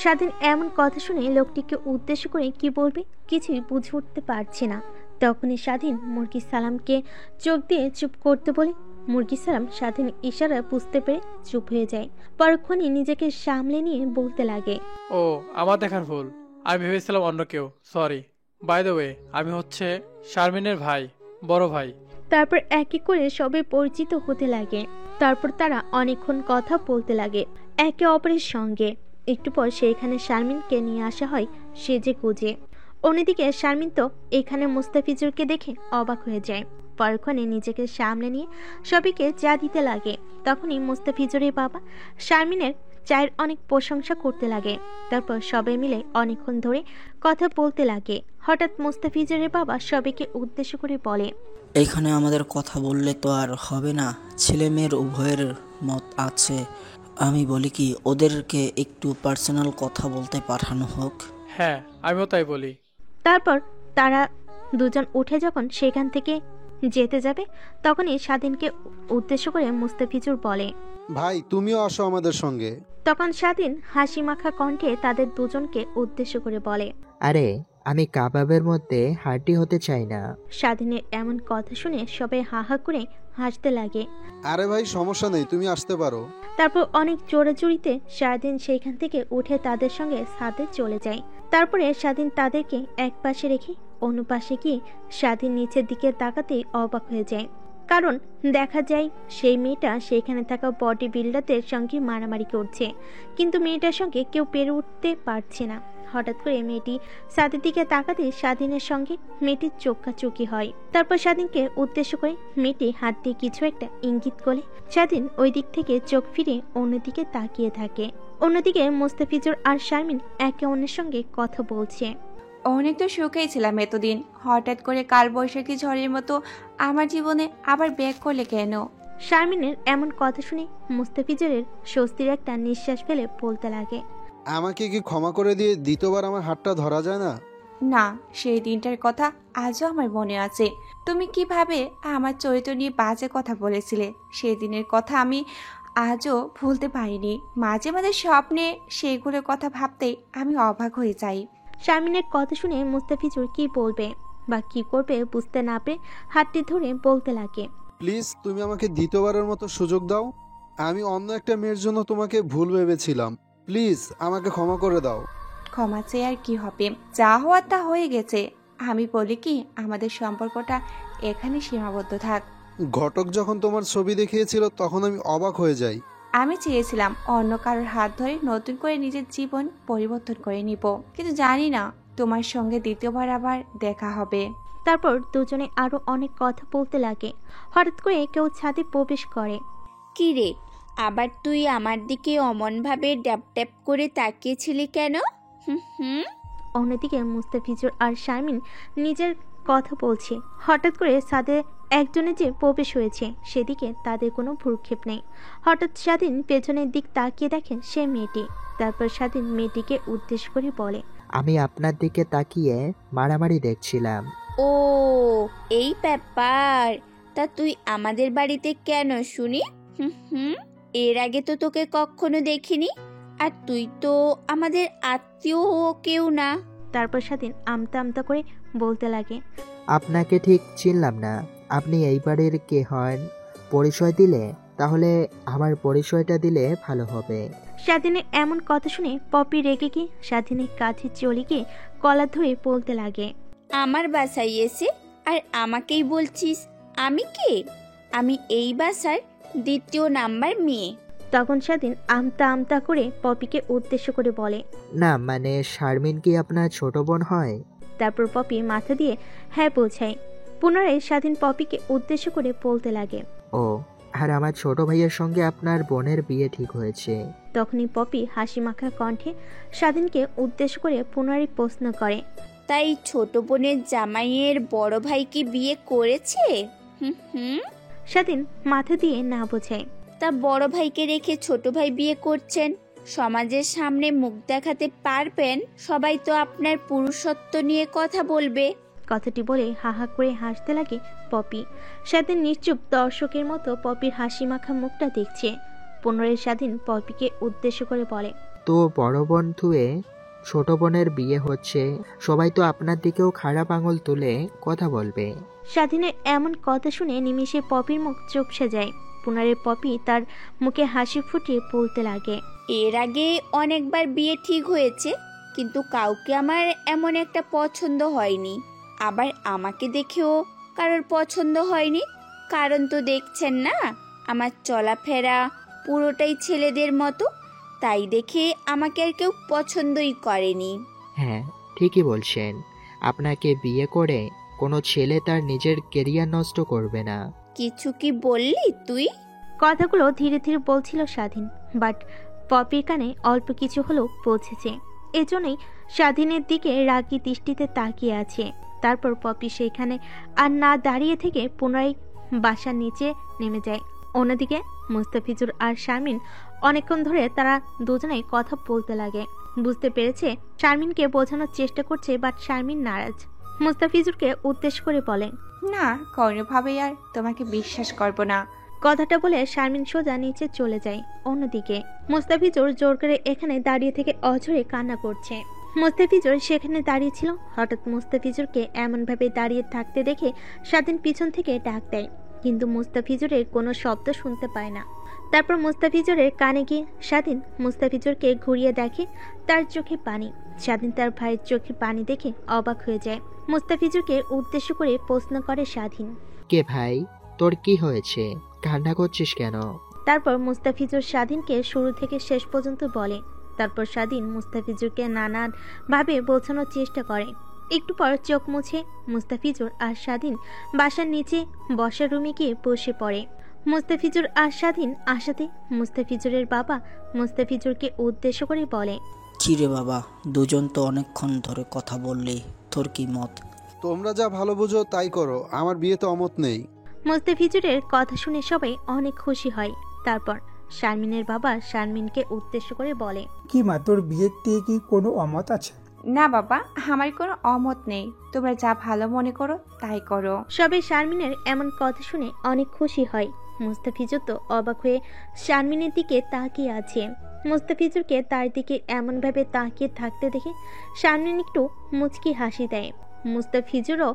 S3: স্বাধীন এমন কথা শুনে লোকটিকে উদ্দেশ্য করে কি বলবে কিছুই বুঝে উঠতে পারছে না। তখনই স্বাধীন মুরগি সালামকে চোখ দিয়ে চুপ করতে বলে মুরগি সালাম স্বাধীন ইশারা বুঝতে পেরে চুপ হয়ে যায়। পরক্ষণে নিজেকে সামলে নিয়ে বলতে লাগে,
S7: ও আমার দেখার ভুল, আমি ভেবেছিলাম অন্য কেউ, সরি। বাই দ্য ওয়ে, আমি হচ্ছে শারমিনের ভাই, বড় ভাই।
S3: তারপর এক এক করে সবাই পরিচিত হতে লাগে। তারপর তারা অনেকক্ষণ কথা বলতে লাগে একে অপরের সঙ্গে। একটু পর সেইখানে শারমিনকে নিয়ে আসা হয় সেজে গুজে। অন্যদিকে শারমিন তো এখানে মুস্তাফিজুরকে দেখে অবাক হয়ে যায়। পরক্ষণে নিজেকে সামনে নিয়ে সবাইকে চা দিতে লাগে। তখনই মুস্তাফিজুরের বাবা শারমিনের চায়ের অনেক প্রশংসা করতে লাগে। তারপর সবাই মিলে অনেকক্ষণ ধরে কথা বলতে লাগে। হঠাৎ মুস্তাফিজুরের বাবা সবাইকে উদ্দেশ্য করে বলে,
S11: এইখানে আমাদের কথা বললে তো আর হবে না, ছেলে মেয়ের উভয়ের মত আছে। আমি বলি কি ওদেরকে একটু পার্সোনাল কথা বলতে পাঠানো হোক।
S7: হ্যাঁ, আমিও তাই বলি।
S3: তারপর তারা দুজন উঠে যখন সেখান থেকে যেতে যাবে তখনই স্বাধীনকে উদ্দেশ্য করে মুস্তাফিজুর বলে,
S9: ভাই তুমিও আসো আমাদের সঙ্গে।
S3: তখন স্বাধীন হাসি মাখা কণ্ঠে তাদের দুজনকে উদ্দেশ্য করে বলে,
S2: আরে আমি কাবাবের মধ্যে হাড্ডি হতে চাই না।
S3: স্বাধীনের এমন কথা শুনে সবাই হা হা করে হাসতে লাগে।
S9: আরে ভাই সমস্যা নেই, তুমি আসতে পারো।
S3: তারপর অনেক জোরাজুরিতে স্বাধীন সেইখান থেকে উঠে তাদের সঙ্গে ছাদে চলে যায়। তারপরে স্বাধীন তাদেরকে এক পাশে রেখে অন্য পাশে গিয়ে স্বাধীন নিচের দিকে তাকাতেই অবাক হয়ে যায়, কারণ দেখা যায় সেই মেয়েটা সেখানে থাকা বডি বিল্ডারদের সঙ্গে মারামারি করছে, কিন্তু মেয়েটার সঙ্গে কেউ পেরে উঠতে পারছে না। হঠাৎ করে মেয়েটি ছাদের দিকে তাকাতে স্বাধীনের সঙ্গে মেয়েটির চোখাচোখি হয়। তারপর স্বাধীনকে উদ্দেশ্য করে মেয়েটি হাত দিয়ে কিছু একটা ইঙ্গিত করে স্বাধীন ওই দিক থেকে চোখ ফিরে অন্যদিকে তাকিয়ে থাকে। অন্যদিকে মুস্তাফিজুর আর শারমিন একে অন্যের সঙ্গে কথা বলছে।
S13: অনেক তো সুখেই ছিলাম এতদিন, হঠাৎ করে কালবৈশাখী ঝড়ের মতো আমার জীবনে আবার ব্যাক করলে কেন?
S3: শারমিনের এমন কথা শুনে মুস্তাফিজুরের স্বস্তির একটা নিঃশ্বাস ফেলে বলতে লাগে,
S9: আমাকে কি ক্ষমা করে দিয়ে দ্বিতীয়বার আমার হাতটা ধরা যায় না?
S13: না, সেই দিনটার কথা আজও আমার মনে আছে। তুমি কিভাবে আমার চরিত্র নিয়ে বাজে কথা বলেছিলে, সেই দিনের কথা আমি আজও ভুলতে পারিনি। মাঝে মাঝে স্বপ্নে সেগুলোর কথা ভাবতেই আমি অবাক হয়ে যাই।
S3: শারমিনের কথা শুনে মুস্তাফিজুর কি বলবে বা কি করবে বুঝতে না পেরে হাতটি ধরে বলতে লাগে,
S9: প্লিজ তুমি আমাকে দ্বিতীয়বারের মতো সুযোগ দাও। আমি অন্য একটা মেয়ের জন্য তোমাকে ভুল ভেবেছিলাম, প্লিজ আমাকে ক্ষমা করে দাও।
S13: ক্ষমা চেয়ে আর কি হবে, যা হওয়ার তা হয়ে গেছে। আমি বলি কি আমাদের সম্পর্কটা এখানে সীমাবদ্ধ থাক।
S9: ঘটক যখন তোমার ছবি দেখিয়েছিল তখন আমি অবাক হয়ে যাই।
S13: আমি চেয়েছিলাম অন্য কারোর হাত ধরে নতুন করে নিজের জীবন পরিবর্তন করে নিব, কিন্তু জানি না তোমার সঙ্গে দ্বিতীয়বার আবার দেখা হবে।
S3: তারপর দুজনে আরো অনেক কথা বলতে লাগে। হঠাৎ করে কেউ ছাদে প্রবেশ করে।
S23: কি রে, আবার তুই আমার দিকে অমনভাবে ড্যাপ ড্যাপ করে তাকিয়েছিলি কেন?
S3: অন্যদিকে মুস্তাফিজুর আর শারমিন নিজের কথা বলছে। হঠাৎ করে ছাদে একজনের যে প্রবেশ হয়েছে সেদিকে তাদের কোনো ভ্রুক্ষেপ নেই। হঠাৎ স্বাধীন পেছনের দিক তাকিয়ে দেখেন সে মেয়েটি। তারপর স্বাধীন মেয়েটিকে উদ্দেশ্য করে বলে,
S2: আমি আপনার দিকে তাকিয়ে মারামারি দেখছিলাম।
S23: ও এই ব্যাপার। তা তুই আমাদের বাড়িতে কেন শুনি? হুম, এর আগে তো তোকে কখনো দেখিনি, আর তুই তো আমাদের আত্মীয় কেউ না।
S3: তারপর স্বাধীন আমতা আমতা করে বলতে লাগে,
S2: আপনাকে ঠিক চিনলাম না। আপনি এই বাড়ির কে হন? পরিচয় দিলে তাহলে আমার পরিচয়টা দিলে ভালো হবে।
S3: স্বাধীনের এমন কথা শুনে পপি রেগে গিয়ে স্বাধীনের কাছে চলে গিয়ে কলার ধরে বলতে লাগে,
S23: আমার বাসায় এসে আর আমাকেই বলছিস আমি কে? আমি এই বাসার 2য় নাম্বার মেয়ে।
S3: তখন স্বাধীন আমতা আমতা করে পপিকে উদ্দেশ্য করে বলে,
S2: না মানে শারমিন কি আপনার ছোট বোন হয়?
S3: তারপর পপি মাথা দিয়ে হ্যাঁ বোঝায়। পুনরায় স্বাধীন পপিকে উদ্দেশ্য করে বলতে লাগে,
S2: ও, আর আমার ছোট ভাইয়ের সঙ্গে আপনার বোনের বিয়ে ঠিক হয়েছে।
S3: তখনই পপি হাসি মাখা কণ্ঠে স্বাধীনকে উদ্দেশ্য করে পুনরায় প্রশ্ন করে,
S23: তাই ছোট বোনের জামাইয়ের বড় ভাই কি বিয়ে করেছে? হুম।
S3: স্বাধীন মাথা দিয়ে না বোঝায়।
S23: তা বড় ভাইকে রেখে ছোট ভাই বিয়ে করছেন, সমাজের সামনে মুখ দেখাতে পারবেন? সবাই তো আপনার পুরুষত্ব নিয়ে কথা বলবে।
S3: কথাটি বলে হাহা করে হাসতে লাগে পপি। স্বাধীন নিশ্চুপ দর্শকের মতো পপির হাসি মাখা মুখটা দেখছে। পুনরায় স্বাধীন পপিকে উদ্দেশ্য করে বলে,
S2: তো বড় বোন থুয়ে ছোট বোনের বিয়ে হচ্ছে, সবাই তো আপনার দিকেও খারাপ আঙুল তুলে কথা বলবে।
S3: স্বাধীনের এমন কথা শুনে নিমিষে পপির মুখ চুপসে যায়। পুনরায় পপি তার মুখে হাসি ফুটিয়ে বলতে লাগে,
S23: এর আগে অনেকবার বিয়ে ঠিক হয়েছে, কিন্তু কাউকে আমার এমন একটা পছন্দ হয়নি। আবার আমাকে দেখেও কারোর পছন্দ হয়নি। কারণ তো দেখছেন না, আমার চলাফেরা পুরোটাই ছেলেদের মতো, তাই দেখে আমাকে আর কেউ পছন্দই করেনি।
S2: হ্যাঁ ঠিকই বলছেন, আপনাকে বিয়ে করে কোনো ছেলে তার নিজের কেরিয়ার নষ্ট করবে না।
S23: কিছু কি বললি তুই?
S3: কথাগুলো ধীরে ধীরে বলছিল স্বাধীন, বাট পপির কানে অল্প কিছু হলেও পৌঁছেছে। এজন্যই স্বাধীনের দিকে রাগী দৃষ্টিতে তাকিয়ে আছে। তারপর পপি সেইখানে আর না দাঁড়িয়ে থেকে পুনরায় বাসার নিচে নেমে যায়। অন্যদিকে মুস্তাফিজুর আর শারমিন অনেকক্ষণ ধরে তারা দুজনেই কথা বলতে লাগে। বুঝতে পেরেছে শারমিনকে বোঝানোর চেষ্টা করছে, বাট শারমিন নারাজ। মুস্তাফিজুরকে উদ্দেশ্য করে বলে,
S13: না কোনোভাবেই আর তোমাকে বিশ্বাস করব না।
S3: কথাটা বলে শারমিন সোজা নিচে চলে যায়। অন্যদিকে মুস্তাফিজুর জোর করে এখানে দাঁড়িয়ে থেকে অঝরে কান্না করছে। মুস্তাফিজুর সেখানে দাঁড়িয়ে ছিল। হঠাৎ মুস্তাফিজুরকে এমনভাবে দাঁড়িয়ে থাকতে দেখে স্বাধীন পিছন থেকে ডাক দেয়, কিন্তু মুস্তাফিজুরের কোনো শব্দ শুনতে পায় না। তারপর মুস্তাফিজুরের কানে গিয়ে স্বাধীন মুস্তাফিজুরকে ঘুরিয়ে দেখে, তার চোখে পানি। স্বাধীন তার ভাইয়ের চোখে পানি দেখে অবাক হয়ে যায়। মুস্তাফিজুরকে উদ্দেশ্য করে প্রশ্ন করে স্বাধীন,
S2: কে ভাই, তোর কি হয়েছে? কান্না করছিস কেন?
S3: তারপর মুস্তাফিজুর স্বাধীনকে শুরু থেকে শেষ পর্যন্ত বলে। তারপর স্বাধীন মুস্তাফিজুরকে নানান ভাবে বোঝানোর চেষ্টা করে। একটু পর চোখ মুছে মুস্তাফিজুর আর স্বাধীন বাসার নিচে বসার রুমে গিয়ে বসে পড়ে। মুস্তাফিজুর আর স্বাধীন আসাতে মুস্তাফিজুরের বাবা মুস্তাফিজুরকে উদ্দেশ্য করে বলে,
S11: কিরে বাবা, দুজন তো অনেকক্ষণ ধরে কথা বললি, তোর কি মত?
S9: তোমরা যা ভালো বুঝো তাই করো, আমার বিয়েতে অমত নেই।
S3: মুস্তাফিজুরের কথা শুনে সবাই অনেক খুশি হয়। তারপর শারমিনের বাবা শারমিনকে উদ্দেশ্য করে বলে,
S14: কি মা, তোর বিয়েতে কি কোনো অমত আছে?
S13: না বাবা, আমার কোনো অমত নেই, তোমরা যা ভালো মনে করো তাই করো।
S3: সবাই শারমিনের এমন কথা শুনে অনেক খুশি হয়। মুস্তাফিজুর তো অবাক হয়ে শারমিনের দিকে তাকিয়ে আছে। মুস্তাফিজুরকে তার দিকে এমনভাবে তাকিয়ে থাকতে দেখে শারমিন একটু মুচকি হাসি দেয়। মুস্তাফিজুরও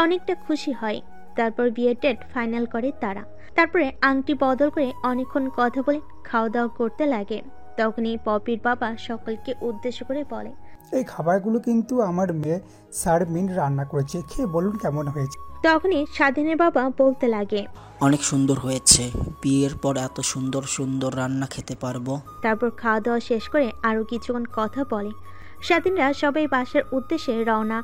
S3: অনেকটা খুশি হয়। তারপর বিয়ের ডেট ফাইনাল করে তারা। তারপরে আংটি বদল করে অনেকক্ষণ কথা বলে খাওয়া দাওয়া করতে লাগে। তখনই পপির বাবা সকলকে উদ্দেশ্য করে বলে,
S14: এই খাবারগুলো কিন্তু আমার মেয়ে শারমিন রান্না করেছে, খেয়ে বলুন কেমন হয়েছে।
S3: তখনই স্বাধীনের বাবা বলতে লাগে,
S11: অনেক সুন্দর হয়েছে, বিয়ের পর এত সুন্দর সুন্দর রান্না খেতে পারবো।
S3: তারপর খাওয়া দাওয়া শেষ করে আরো কিছুক্ষণ কথা বলে। স্বাধীনরা সবাই বাসার উদ্দেশ্যে রওনা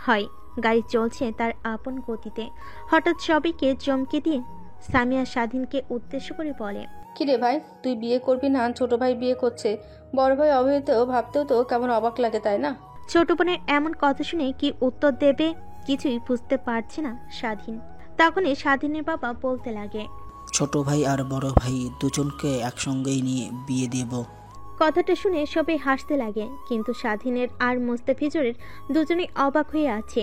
S3: হয়। গাড়ি চলছে তার আপন গতিতে। হঠাৎ সবাইকে চমকে দিয়ে সামিয়া স্বাধীনকে উদ্দেশ্য করে বলে,
S4: কিরে ভাই, তুই বিয়ে করবি না ছোট ভাই বিয়ে করছে? বড় ভাই অবিবাহিত, ভাবতেও তো কেমন অবাক লাগে, তাই না?
S3: ছোট বোনের এমন কথা শুনে কি উত্তর দেবে কিছুই বুঝতে পারছে না স্বাধীন। তখনই স্বাধীনের বাবা বলতে লাগে,
S11: ছোট ভাই আর বড় ভাই দুজনকে একসঙ্গেই নিয়ে বিয়ে দেব।
S3: কথাটা শুনে সবাই হাসতে লাগে, কিন্তু স্বাধীনের আর মোস্তাফিজুরের দুজনেই অবাক হয়ে আছে।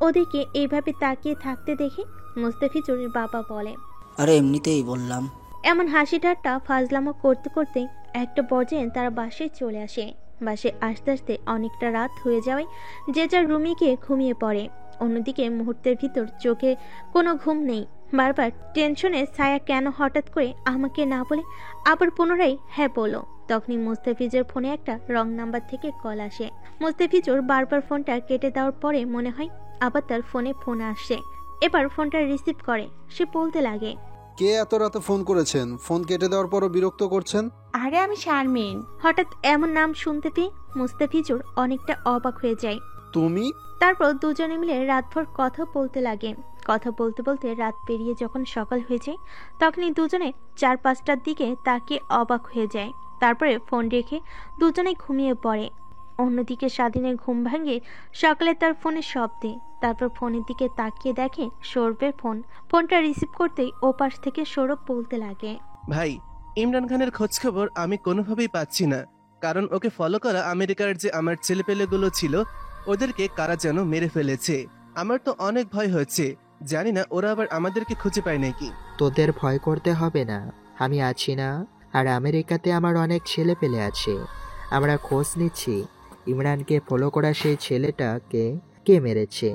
S3: ওদেরকে এইভাবে তাকিয়ে থাকতে দেখে মোস্তাফিজুরের বাবা বলে,
S11: আরে এমনিতেই বললাম।
S3: এমন হাসি ঠাট্টা ফাজলামো করতে করতে একটা পর্যায়ে তারা বাসায় চলে আসে। বাসায় আসতে আসতে অনেকটা রাত হয়ে যাওয়ায় যে যার রুমে গিয়ে ঘুমিয়ে পড়ে। অন্যদিকে মুহূর্তের ভিতর চোখে কোনো ঘুম নেই। বারবার টেনশনে ছায়া কেন হঠাৎ করে আমাকে না বলে আবার পুনরায় হ্যাঁ বলো। তখনই মুস্তাফিজের ফোনে একটা রং নাম্বার থেকে কল আসে। মুস্তাফিজুর বারবার ফোনটা কেটে দেওয়ার পরে মনে হয় আবার তার ফোন আসে। এবার ফোনটা রিসিভ করে সে বলতে লাগে,
S9: কে এত রাতে ফোন করেছেন? ফোন কেটে দেওয়ার পরও বিরক্ত করছেন।
S13: আরে আমি শারমিন।
S3: হঠাৎ এমন নাম শুনতে পেয়ে মুস্তাফিজুর অনেকটা অবাক হয়ে যায়।
S9: তুমি?
S3: তারপর দুজনে মিলে রাতভর কথা বলতে লাগে। কথা বলতে বলতে রাত পেরিয়ে যখন সকাল হয়ে যায় তখনই দুজনে 4-5টার দিকে তাকিয়ে অবাক হয়ে যায়। তারপরে ফোন রেখে দুজনে ঘুমিয়ে পড়ে। অন্যদিকে স্বাধীনের ঘুম ভাঙে সকালে তার ফোনের শব্দে। তারপর ফোনের দিকে তাকিয়ে দেখে সৌরভের ফোনটা রিসিভ করতেই ওপাশ থেকে সৌরভ বলতে লাগে,
S12: ভাই ইমরান খানের খোঁজ খবর আমি কোনোভাবেই পাচ্ছি না, কারণ ওকে ফলো করা আমেরিকার যে আমার ছেলেপেলেগুলো ছিল ওদেরকে কারা যেন মেরে ফেলেছে। আমার তো অনেক ভয় হচ্ছে, জানি না ওরা আবার আমাদেরকে খুঁজে পায় নাকি।
S2: তোদের ভয় করতে হবে না, আমি আছি না। আর আমেরিকাতে আমার অনেক ছেলে পেলে আছে। আমরা খোঁজ নিচ্ছি ইমরানকে ফলো করা সেই ছেলেটাকে কে মেরেছে।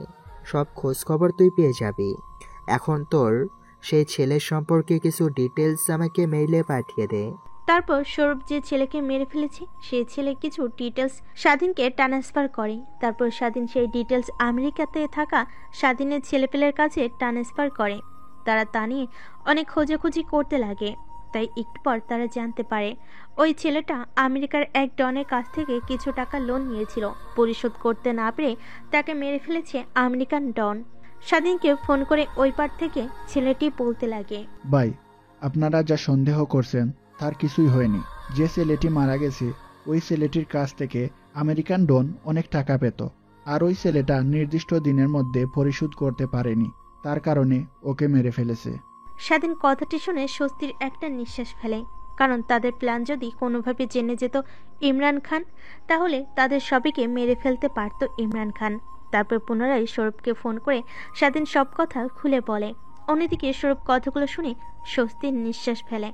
S2: সব খোঁজ খবর তুই পেয়ে যাবি। এখন তোর সেই ছেলের সম্পর্কে কিছু ডিটেলস আমাকে মেইলে পাঠিয়ে দে।
S3: তারপর সৌরভ যে ছেলেকে মেরে ফেলেছে সেই ছেলে কিছু ডিটেলস স্বাধীনকে ট্রান্সফার করে। তারপর স্বাধীন সেই ডিটেলস আমেরিকাতে থাকা স্বাধীনের ছেলেপেলের কাছে ট্রান্সফার করে। তারা তা নিয়ে অনেক খোঁজাখুঁজি করতে লাগে। তাই একটু পর তারা জানতে পারে ওই ছেলেটা আমেরিকার এক ডনের কাছ থেকে কিছু টাকা লোন নিয়েছিল। পরিশোধ করতে না পেরে তাকে মেরে ফেলেছে আমেরিকান ডন। স্বাধীনকে ফোন করে ওই পার থেকে ছেলেটি বলতে লাগে,
S15: ভাই আপনারা যা সন্দেহ করছেন তার কিছুই হয়নি। যে ছেলেটি মারা গেছে ওই ছেলেটির কাছ থেকে আমেরিকান ডন অনেক টাকা পেত, আর ওই ছেলেটা নির্দিষ্ট দিনের মধ্যে পরিশোধ করতে পারেনি, তার কারণে ওকে মেরে ফেলেছে।
S3: স্বাধীন কথাটি শুনে স্বস্তির একটা নিঃশ্বাস ফেলে, কারণ তাদের প্ল্যান যদি কোনোভাবে জেনে যেত ইমরান খান তাহলে তাদের সবাইকে মেরে ফেলতে পারত ইমরান খান। তারপর পুনরায় সৌরভকে ফোন করে স্বাধীন সব কথা খুলে বলে। অন্যদিকে সৌরভ কথাগুলো শুনে স্বস্তির নিঃশ্বাস ফেলে।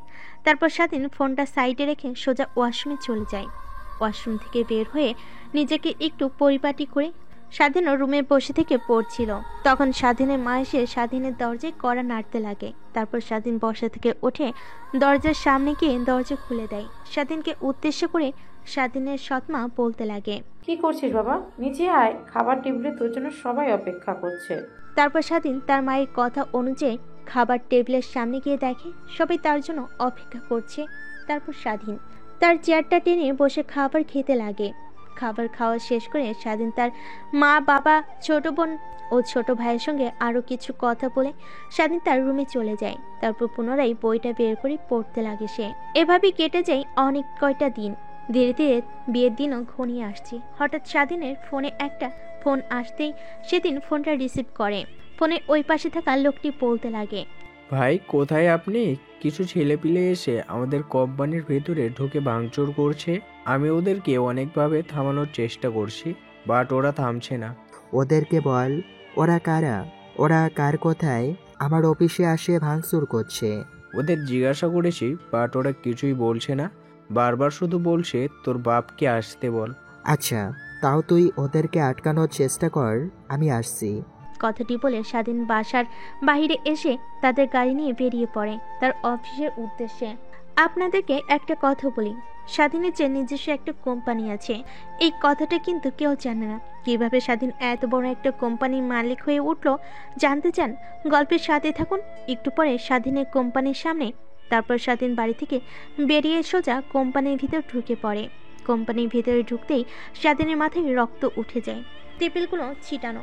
S3: তারপর স্বাধীন ফোনটা সাইডে রেখে সোজা ওয়াশরুমে চলে যায়। ওয়াশরুম থেকে বের হয়ে নিজেকে একটু পরিপাটি করে স্বাধীনও রুমে বসে থেকে পড়ছিল। তখন স্বাধীনের মা এসে স্বাধীনের দরজায় কড়া নাড়তে লাগে। তারপর স্বাধীন বসা থেকে উঠে দরজার সামনে গিয়ে দরজা খুলে দেয়। স্বাধীনকে উদ্দেশ্য করে স্বাধীনের সৎমা বলতে লাগে,
S1: কি করছিস বাবা? নিচে আয়, খাবার টেবিলে তোর জন্য সবাই অপেক্ষা করছে।
S3: তারপর স্বাধীন তার মায়ের কথা অনুযায়ী খাবার টেবিলের সামনে গিয়ে দেখে সবাই তার জন্য অপেক্ষা করছে। তারপর স্বাধীন তার চেয়ারটা টেনে বসে খাবার খেতে লাগে। খাবার খাওয়া শেষ করে স্বাধীন তার মা, বাবা, ছোট বোন ও ছোট ভাইয়ের সঙ্গে আরও কিছু কথা বলে স্বাধীন তার রুমে চলে যায়। তারপর পুনরায় বইটা বের করে পড়তে লাগে সে। এভাবেই কেটে যায় অনেক কয়টা দিন। ধীরে ধীরে বিয়ের দিনও ঘনিয়ে আসছে। হঠাৎ স্বাধীনের ফোনে একটা ফোন আসতেই সেদিন ফোনটা রিসিভ করে। ফোনে ওই পাশে থাকা লোকটি বলতে লাগে,
S20: ভাই কোথায় আপনি? কিছু ছেলেপিলে এসে আমাদের কোম্পানির ভেতরে ঢুকে ভাঙচুর করছে। আমি ওদেরকে অনেকভাবে থামানোর চেষ্টা করছি, বাট ওরা থামছে না।
S2: ওদেরকে বল ওরা কারা, ওরা কার কোথায় আমার অফিসে আসে ভাঙচুর করছে।
S20: ওদের জিজ্ঞাসা করেছি, বাট ওরা কিছুই বলছে না। বারবার শুধু বলছে তোর বাপকে আসতে বল।
S2: আচ্ছা, তাও তুই ওদেরকে আটকানোর চেষ্টা কর, আমি আসছি।
S3: কথাটি বলে স্বাধীন বাসার বাইরে এসে তাদের গাড়ি নিয়ে বেরিয়ে পড়ে তার অফিসের উদ্দেশ্যে। আপনাদেরকে একটা কথা বলি, স্বাধীনের যে নিজস্ব একটা কোম্পানি আছে এই কথাটা কিন্তু কেউ জানে না। কিভাবে স্বাধীন এত বড় একটা কোম্পানির মালিক হয়ে উঠলো জানতে চান? গল্পের সাথে থাকুন। একটু পরে স্বাধীনের কোম্পানির সামনে। তারপর স্বাধীন বাড়ি থেকে বেরিয়ে সোজা কোম্পানির ভিতর ঢুকে পড়ে। কোম্পানির ভিতরে ঢুকতেই স্বাধীনের মাথায় রক্ত উঠে যায়। টেবিলগুলো ছিটানো,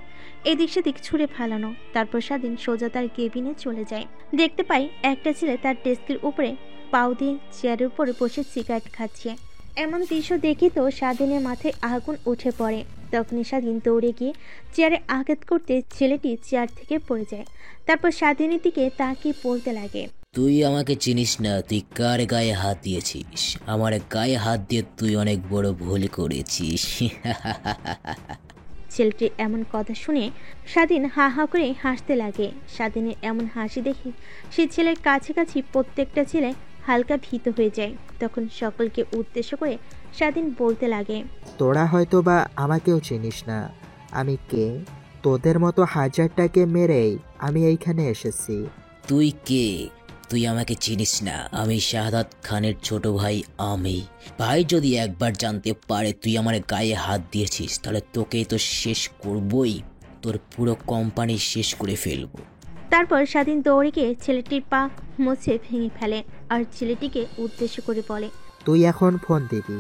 S3: এদিক সেদিক ছুঁড়ে ফেলানো। তারপর স্বাধীন সোজা তার কেবিনে চলে যায়। দেখতে পাই একটা ছেলে তার ডেস্কের উপরে পাও দিয়ে চেয়ারের উপরে বসে সিগারেট খাচ্ছে। এমন দৃশ্য দেখি তো স্বাধীনের মাথায় আগুন উঠে পড়ে। তখনই স্বাধীন দৌড়ে গিয়ে চেয়ারে আঘাত করতে ছেলেটি চেয়ার থেকে পড়ে যায়। তারপর স্বাধীনের দিকে তাকিয়ে বলতে লাগে,
S6: তুই আমাকে চিনিস না, তুই কার গায়ে হাত দিয়েছিস? আমার গায়ে হাত দিয়ে তুই অনেক বড় ভুল করেছিস।
S3: ছেলেটির এমন কথা শুনে স্বাধীন হা হা করে হাসতে লাগে। স্বাধীনের এমন হাসি দেখে সে ছেলের কাছাকাছি প্রত্যেকটা ছেলে হালকা ভীত হয়ে যায়। তখন সকলকে উদ্দেশ্য করে স্বাধীন বলতে লাগে,
S2: তোরা হয়তো বা আমাকেও চিনিস না, আমি কে? তোদের মতো হাজারটাকে মেরেই আমি এইখানে এসেছি।
S6: তুই কে? তুই আমাকে চিনিস না? আমি শাহাদাত খানের ছোট ভাই। আমি ভাই যদি একবার জানতে পারে তুই আমার গায়ে হাত দিয়েছিস, তাহলে তোকেই তো শেষ করবই, তোর পুরো কোম্পানি শেষ করে ফেলবো।
S3: তারপর স্বাধীন দৌড়ে গিয়ে ছেলেটির পা মুছে ভেঙে ফেলে আর ছেলেটিকে উদ্দেশ্য করে বলে,
S2: তুই এখন ফোন দিবি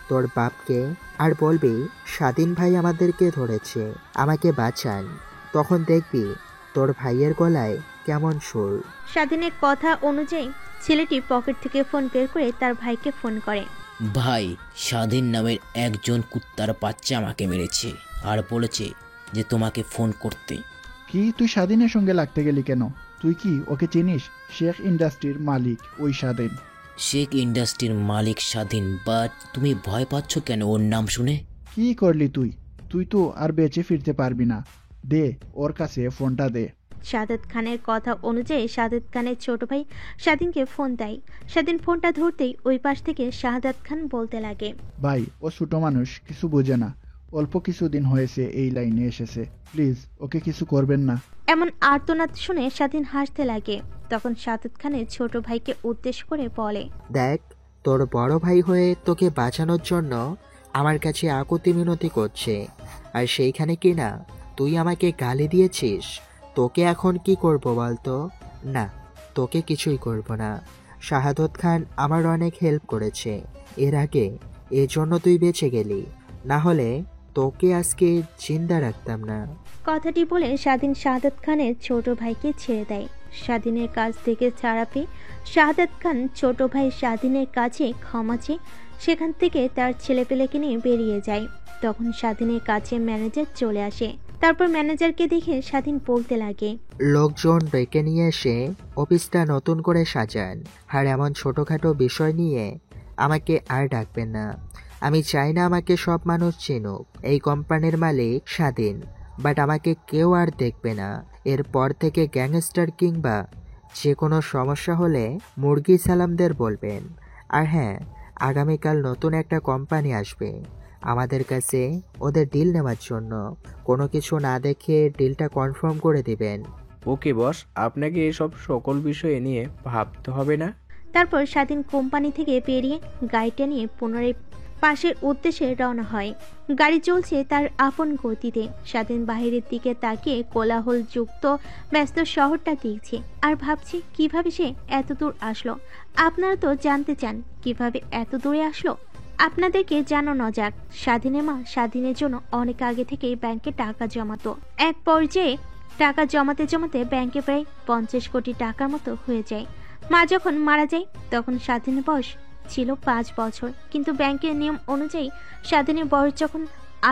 S2: তোর বাপকে আর বলবি স্বাধীন ভাই আমাদেরকে ধরেছে, আমাকে বাঁচান। তখন দেখবি তোর ভাইয়ের গলায় কেমন সুর।
S3: স্বাধীনের কথা অনুযায়ী ছেলেটি পকেট থেকে ফোন বের করে তার ভাইকে ফোন করে।
S6: ভাই, স্বাধীন নামের একজন কুত্তার বাচ্চা আমাকে মেরেছে আর বলেছে যে তোমাকে ফোন করতে।
S15: কি তুই স্বাধীনের সঙ্গে লাগতে গেলি কেন? তুই কি ওকে চিনিস? শেখ ইন্ডাস্ট্রির মালিক ওই স্বাধীন।
S6: শেখ ইন্ডাস্ট্রির মালিক স্বাধীন, বাট তুমি ভয় পাচ্ছ কেন ওর নাম শুনে?
S15: কি করলি তুই? তুই তো আর বেঁচে ফিরতে পারবি না। দে ওর কাছে ফোনটা দে।
S3: শাহাদাত খানের কথা অনুযায়ী শাহাদাত খানের ছোট ভাই স্বাধীনকে ফোন দেয়। স্বাধীন ফোনটা ধরতেই ওই পাশ থেকে শাহাদাত খান বলতে লাগে,
S15: ভাই ও ছোট মানুষ, কিছু বোঝে না, অল্প কিছুদিন হয়েছে এই লাইনে এসেছে, প্লিজ ওকে কিছু করবেন না।
S3: এমন আর্তনাদ শুনে স্বাধীন হাসতে লাগে। তখন শাহাদাত খানের ছোট ভাইকে উদ্দেশ্য করে বলে,
S2: দেখ, তোর বড় ভাই হয়ে তোকে বাঁচানোর জন্য আমার কাছে আকুতি মিনতি করছে, আর সেইখানে কিনা তুই আমাকে গালি দিয়েছিস। তোকে এখন কি করব বলতো? না, তোকে কিছুই করব না। শাহাদত খান আমার অনেক হেল্প করেছে এর আগে, এজন্য তুই বেঁচে গেলি, না হলে তোকে আজকে জিন্দা রাখতাম না।
S3: কথাটি বলে স্বাধীন শাহাদাত খানের ছোট ভাইকে ছেড়ে দেয়। স্বাধীনের কাছ থেকে ছাড়া পেয়ে শাহাদাত খান ছোট ভাই স্বাধীনের কাছে ক্ষমা চেয়ে সেখান থেকে তার ছেলেপেলেকে নিয়ে বেরিয়ে যায়। তখন স্বাধীনের কাছে ম্যানেজার চলে আসে। তারপর ম্যানেজারকে দেখে স্বাধীন বলতে লাগে,
S2: লোকজন ডেকে নিয়ে এসে অফিসটা নতুন করে সাজান, আর এমন ছোটখাটো বিষয় নিয়ে আমাকে আর ডাকবেন না। আমি চাই না আমাকে সব মানুষ চিনুক। এই কোম্পানির মালিক স্বাধীন, বাট আমাকে কেউ আর দেখবে না। এরপর থেকে গ্যাংস্টার কিংবা যে কোনো সমস্যা হলে মুরগি সালামদের বলবেন। আর হ্যাঁ, আগামীকাল নতুন একটা কোম্পানি আসবে আমাদের কাছে ওদের ডিল নেওয়ার জন্য। কোনো কিছু না দেখে ডিলটা কনফার্ম করে দিবেন।
S20: ওকে বস, আপনাকে এসব সকল বিষয়ে নিয়ে ভাবতে হবে না।
S3: তারপর স্বাধীন কোম্পানি থেকে বেরিয়ে গাড়িটা নিয়ে পুনরায় পাশের উদ্দেশ্যে রওনা হয়। গাড়ি চলছে তার আপন গতিতে। স্বাধীন বাহিরের দিকে তাকিয়ে কোলাহল যুক্ত ব্যস্ত শহরটা দেখছে আর ভাবছে কিভাবে সে এত দূর আসলো। আপনারা তো জানতে চান কিভাবে এত দূরে আসলো। আপনাদেরকে জানানো যাক, স্বাধীনের মা স্বাধীনের জন্য অনেক আগে থেকেই ব্যাংকে টাকা জমাতো। এক পর্যায়ে টাকা জমাতে জমাতে ব্যাংকে প্রায় 50 কোটি টাকার মতো হয়ে যায়। মা যখন মারা যায় তখন স্বাধীনের বয়স ছিল 5 বছর, কিন্তু ব্যাংকের নিয়ম অনুযায়ী স্বাধীনের বয়স যখন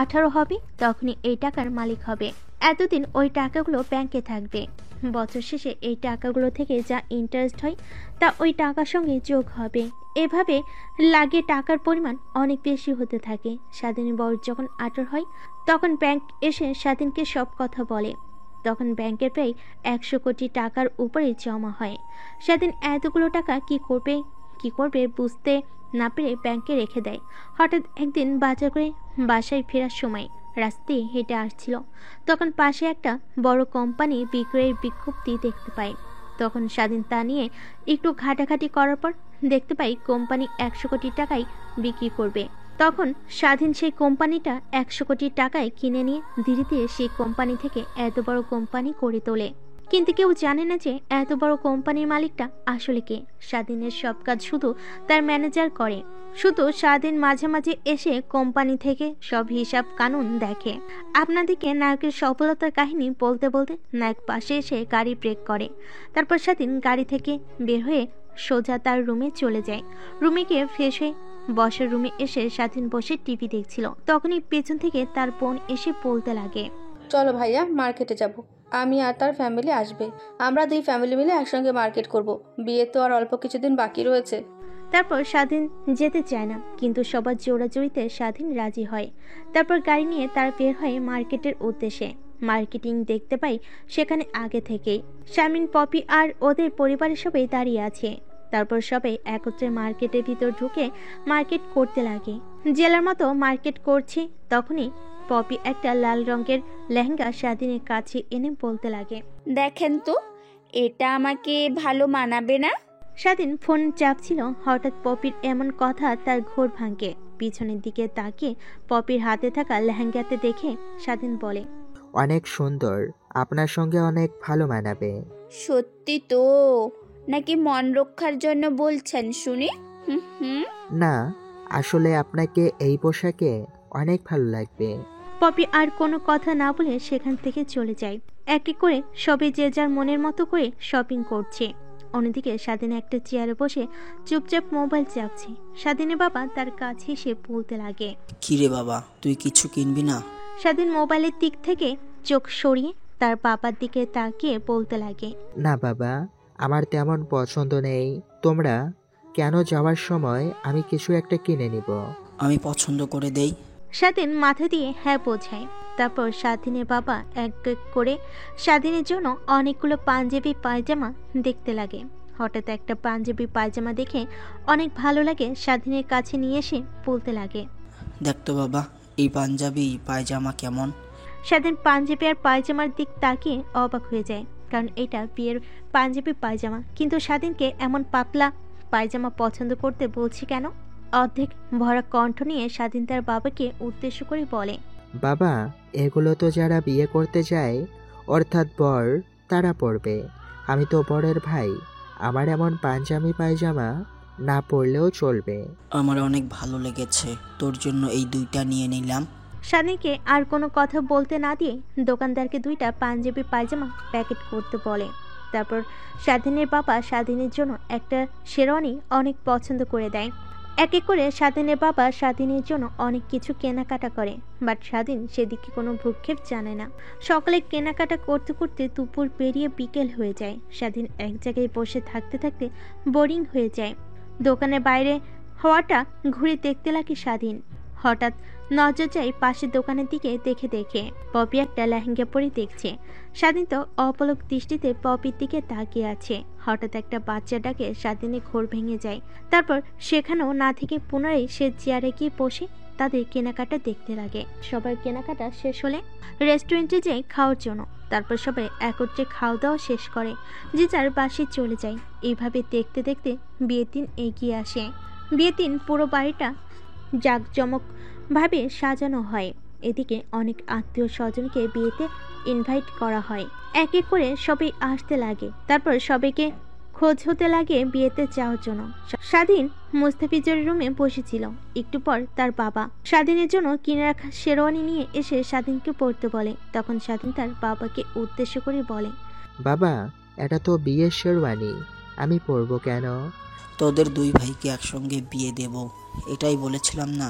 S3: 18 হবে তখনই এই টাকার মালিক হবে। এতদিন ওই টাকাগুলো ব্যাংকে থাকবে। বছর শেষে এই টাকাগুলো থেকে যা ইন্টারেস্ট হয় তা ওই টাকার সঙ্গে যোগ হবে। এভাবে লাগে টাকার পরিমাণ অনেক বেশি হতে থাকে। স্বাধীনের বয়স যখন 18 হয় তখন ব্যাংক এসে স্বাধীনকে সব কথা বলে। তখন ব্যাংকের প্রায় 100 কোটি টাকার উপরে জমা হয়। স্বাধীন এতগুলো টাকা কি করবে বুঝতে না পেরে ব্যাংকে রেখে দেয়। হঠাৎ একদিন বাজার করে বাসায় ফেরার সময় রাস্তায় হেঁটে আসছিল। তখন পাশে একটা বড় কোম্পানি বিক্রয়ের বিজ্ঞপ্তি দেখতে পায়। তখন স্বাধীন তা নিয়ে একটু ঘাটাঘাটি করার পর দেখতে পাই কোম্পানি 100 কোটি টাকায় বিক্রি করবে। তখন স্বাধীন সেই কোম্পানিটা 100 কোটি টাকায় কিনে নিয়ে ধীরে ধীরে সেই কোম্পানি থেকে এত বড় কোম্পানি করে তোলে। কিন্তু কেউ জানে না যে এত বড় কোম্পানির মালিকটা আসলে কে। স্বাধীনের সব কাজ শুধু তার ম্যানেজার করে। শুধু স্বাধীন মাঝে মাঝে এসে কোম্পানি থেকে সব হিসাব কানুন দেখে। আপনাদেরকে নায়কের সফলতার কাহিনী বলতে বলতে নায়ক পাশে এসে গাড়ি ব্রেক করে। তারপর স্বাধীন গাড়ি থেকে বের হয়ে সোজা তার রুমে চলে যায়। রুমে গিয়ে ফ্রেশ হয়ে বসের রুমে এসে স্বাধীন বসে টিভি দেখছিল। তখনই পেছন থেকে তার বোন এসে বলতে লাগে,
S4: চলো ভাইয়া মার্কেটে যাব। আমি আর তার ফ্যামিলি আসবে। আমরা 2 ফ্যামিলি মিলে একসঙ্গে মার্কেট করব। বিয়ে তো আর অল্প কিছুদিন বাকি রয়েছে।
S3: তারপর স্বাধীন যেতে চায় না, কিন্তু সবার জোড়াজড়িতে স্বাধীন রাজি হয়। তারপর গাড়ি নিয়ে তারা বের হয় মার্কেটের উদ্দেশ্যে। মার্কেটিং দেখতে পাই সেখানে আগে থেকেই শারমিন, পপি আর ওদের পরিবারের সবাই দাঁড়িয়ে আছে। তারপর সবাই একত্রে মার্কেটের ভিতর ঢুকে মার্কেট করতে লাগে। জেলার মতো মার্কেট করছে, তখনই পপি একটা লাল রঙের লেহেঙ্গা স্বাধীনের কাছে এনে বলতে লাগে,
S23: দেখেন তো, এটা আমাকে ভালো মানাবে না?
S3: স্বাধীন ফোন চাপছিল, হঠাৎ পপির এমন কথা তার ঘোর ভাঙে। পিছনের দিকে তাকিয়ে পপির হাতে থাকা লেহেঙ্গাতে দেখে স্বাধীন বলে,
S2: অনেক সুন্দর, আপনার সঙ্গে অনেক ভালো মানাবে।
S23: সত্যি তো, নাকি মন রক্ষার জন্য বলছেন শুনি?
S2: না, আসলে আপনাকে এই পোশাকে অনেক ভালো লাগবে।
S3: পপি আর কোনো কথা না বলে সেখান থেকে চলে যায়। এক এক করে সবাই যে যার মনের মতো করে শপিং করছে। অন্যদিকে স্বাধীন একটা চেয়ারে বসে চুপচাপ মোবাইল চাপছে। স্বাধীনের বাবা তার কাছে এসে বলতে লাগে,
S11: কিরে বাবা, তুই কিছু কিনবি না?
S3: স্বাধীন মোবাইলের দিক থেকে চোখ সরিয়ে তার বাবার দিকে তাকিয়ে বলতে লাগে,
S2: না বাবা, আমার তেমন পছন্দ নেই। তোমরা কেন যাওয়ার সময় আমি কিছু একটা কিনে নিব।
S11: আমি পছন্দ করে দেই।
S3: স্বাধীন মাথা দিয়ে হ্যাঁ বোঝায়। তারপর স্বাধীনের বাবা এক এক করে স্বাধীনের জন্য অনেকগুলো পাঞ্জাবি পায়জামা দেখতে লাগে। হঠাৎ একটা পাঞ্জাবি পায়জামা দেখে অনেক ভালো লাগে, স্বাধীনের কাছে নিয়ে এসে বলতে লাগে,
S11: দেখ তো বাবা, এই পাঞ্জাবি পায়জামা কেমন?
S3: স্বাধীন পাঞ্জাবি আর পায়জামার দিক তাকিয়ে অবাক হয়ে যায়, কারণ এটা বিয়ের পাঞ্জাবি পায়জামা। কিন্তু স্বাধীনকে এমন পাতলা পায়জামা পছন্দ করতে বলছি কেন? অর্ধেক ভরা কণ্ঠ নিয়ে স্বাধীন তার বাবাকে উদ্দেশ্য করে বলে,
S2: বাবা, এগুলো তো যারা বিয়ে করতে যায়, অর্থাৎ বর, তারা পরবে। আমি তো বরের ভাই, আমার এমন পাঞ্জাবি পায়জামা না পরলেও চলবে।
S11: আমার অনেক ভালো লেগেছে, তোর জন্য এই 2টা নিয়ে নিলাম।
S3: স্বাধীনকে আর কোনো কথা বলতে না দিয়ে দোকানদারকে 2টা পাঞ্জাবি পায়জামা প্যাকেট করতে বলে। তারপর স্বাধীনের বাবা স্বাধীনের জন্য একটা শেরওয়ানি অনেক পছন্দ করে দেয়। এক এক করে স্বাধীনের বাবা স্বাধীনের জন্য অনেক কিছু কেনাকাটা করে, বাট স্বাধীন সেদিকে কোনো ভ্রুক্ষেপ জানে না। সকালে কেনাকাটা করতে করতে দুপুর পেরিয়ে বিকেল হয়ে যায়। স্বাধীন এক জায়গায় বসে থাকতে থাকতে বোরিং হয়ে যায়। দোকানের বাইরে হওয়াটা ঘুরে দেখতে লাগে স্বাধীন। হঠাৎ নজর যায় পাশের দোকানের দিকে, দেখে পপি একটা লেহেঙ্গা পরে দেখছে। স্বাধীন তো অপলক দৃষ্টিতে পপির দিকে তাকিয়ে আছে। হঠাৎ একটা বাচ্চা ডাকে স্বাধীনের ঘোর ভেঙে যায়। তারপর সেখানেও না থেকে পুনরায় সে চেয়ারে গিয়ে বসে তাদের কেনাকাটা দেখতে লাগে। সবার কেনাকাটা শেষ হলে রেস্টুরেন্টে যায় খাওয়ার জন্য। তারপর সবাই একত্রে খাওয়া দাওয়া শেষ করে যে যার বাসে চলে যায়। এইভাবে দেখতে দেখতে বিয়ের দিন এগিয়ে আসে। বিয়ের দিন পুরো বাড়িটা জাঁকজমকভাবে সাজানো হয়। এদিকে অনেক আত্মীয় স্বজনকে বিয়েতে ইনভাইট করা হয়। এক এক করে সবাই আসতে লাগে। তারপর সবাইকে খোঁজ হতে লাগে বিয়েতে যাওয়ার জন্য। স্বাধীন মুস্তাফিজের রুমে বসেছিল। একটু পর তার বাবা স্বাধীনের জন্য কিনে রাখা শেরওয়ানি নিয়ে এসে স্বাধীনকে পরতে বলে। তখন স্বাধীন তার বাবাকে উদ্দেশ্য করে বলে,
S2: বাবা, এটা তো বিয়ের শেরওয়ানি, আমি পরবো কেন?
S11: তোদের 2 ভাইকে একসঙ্গে বিয়ে দেব, এটাই বলেছিলাম না?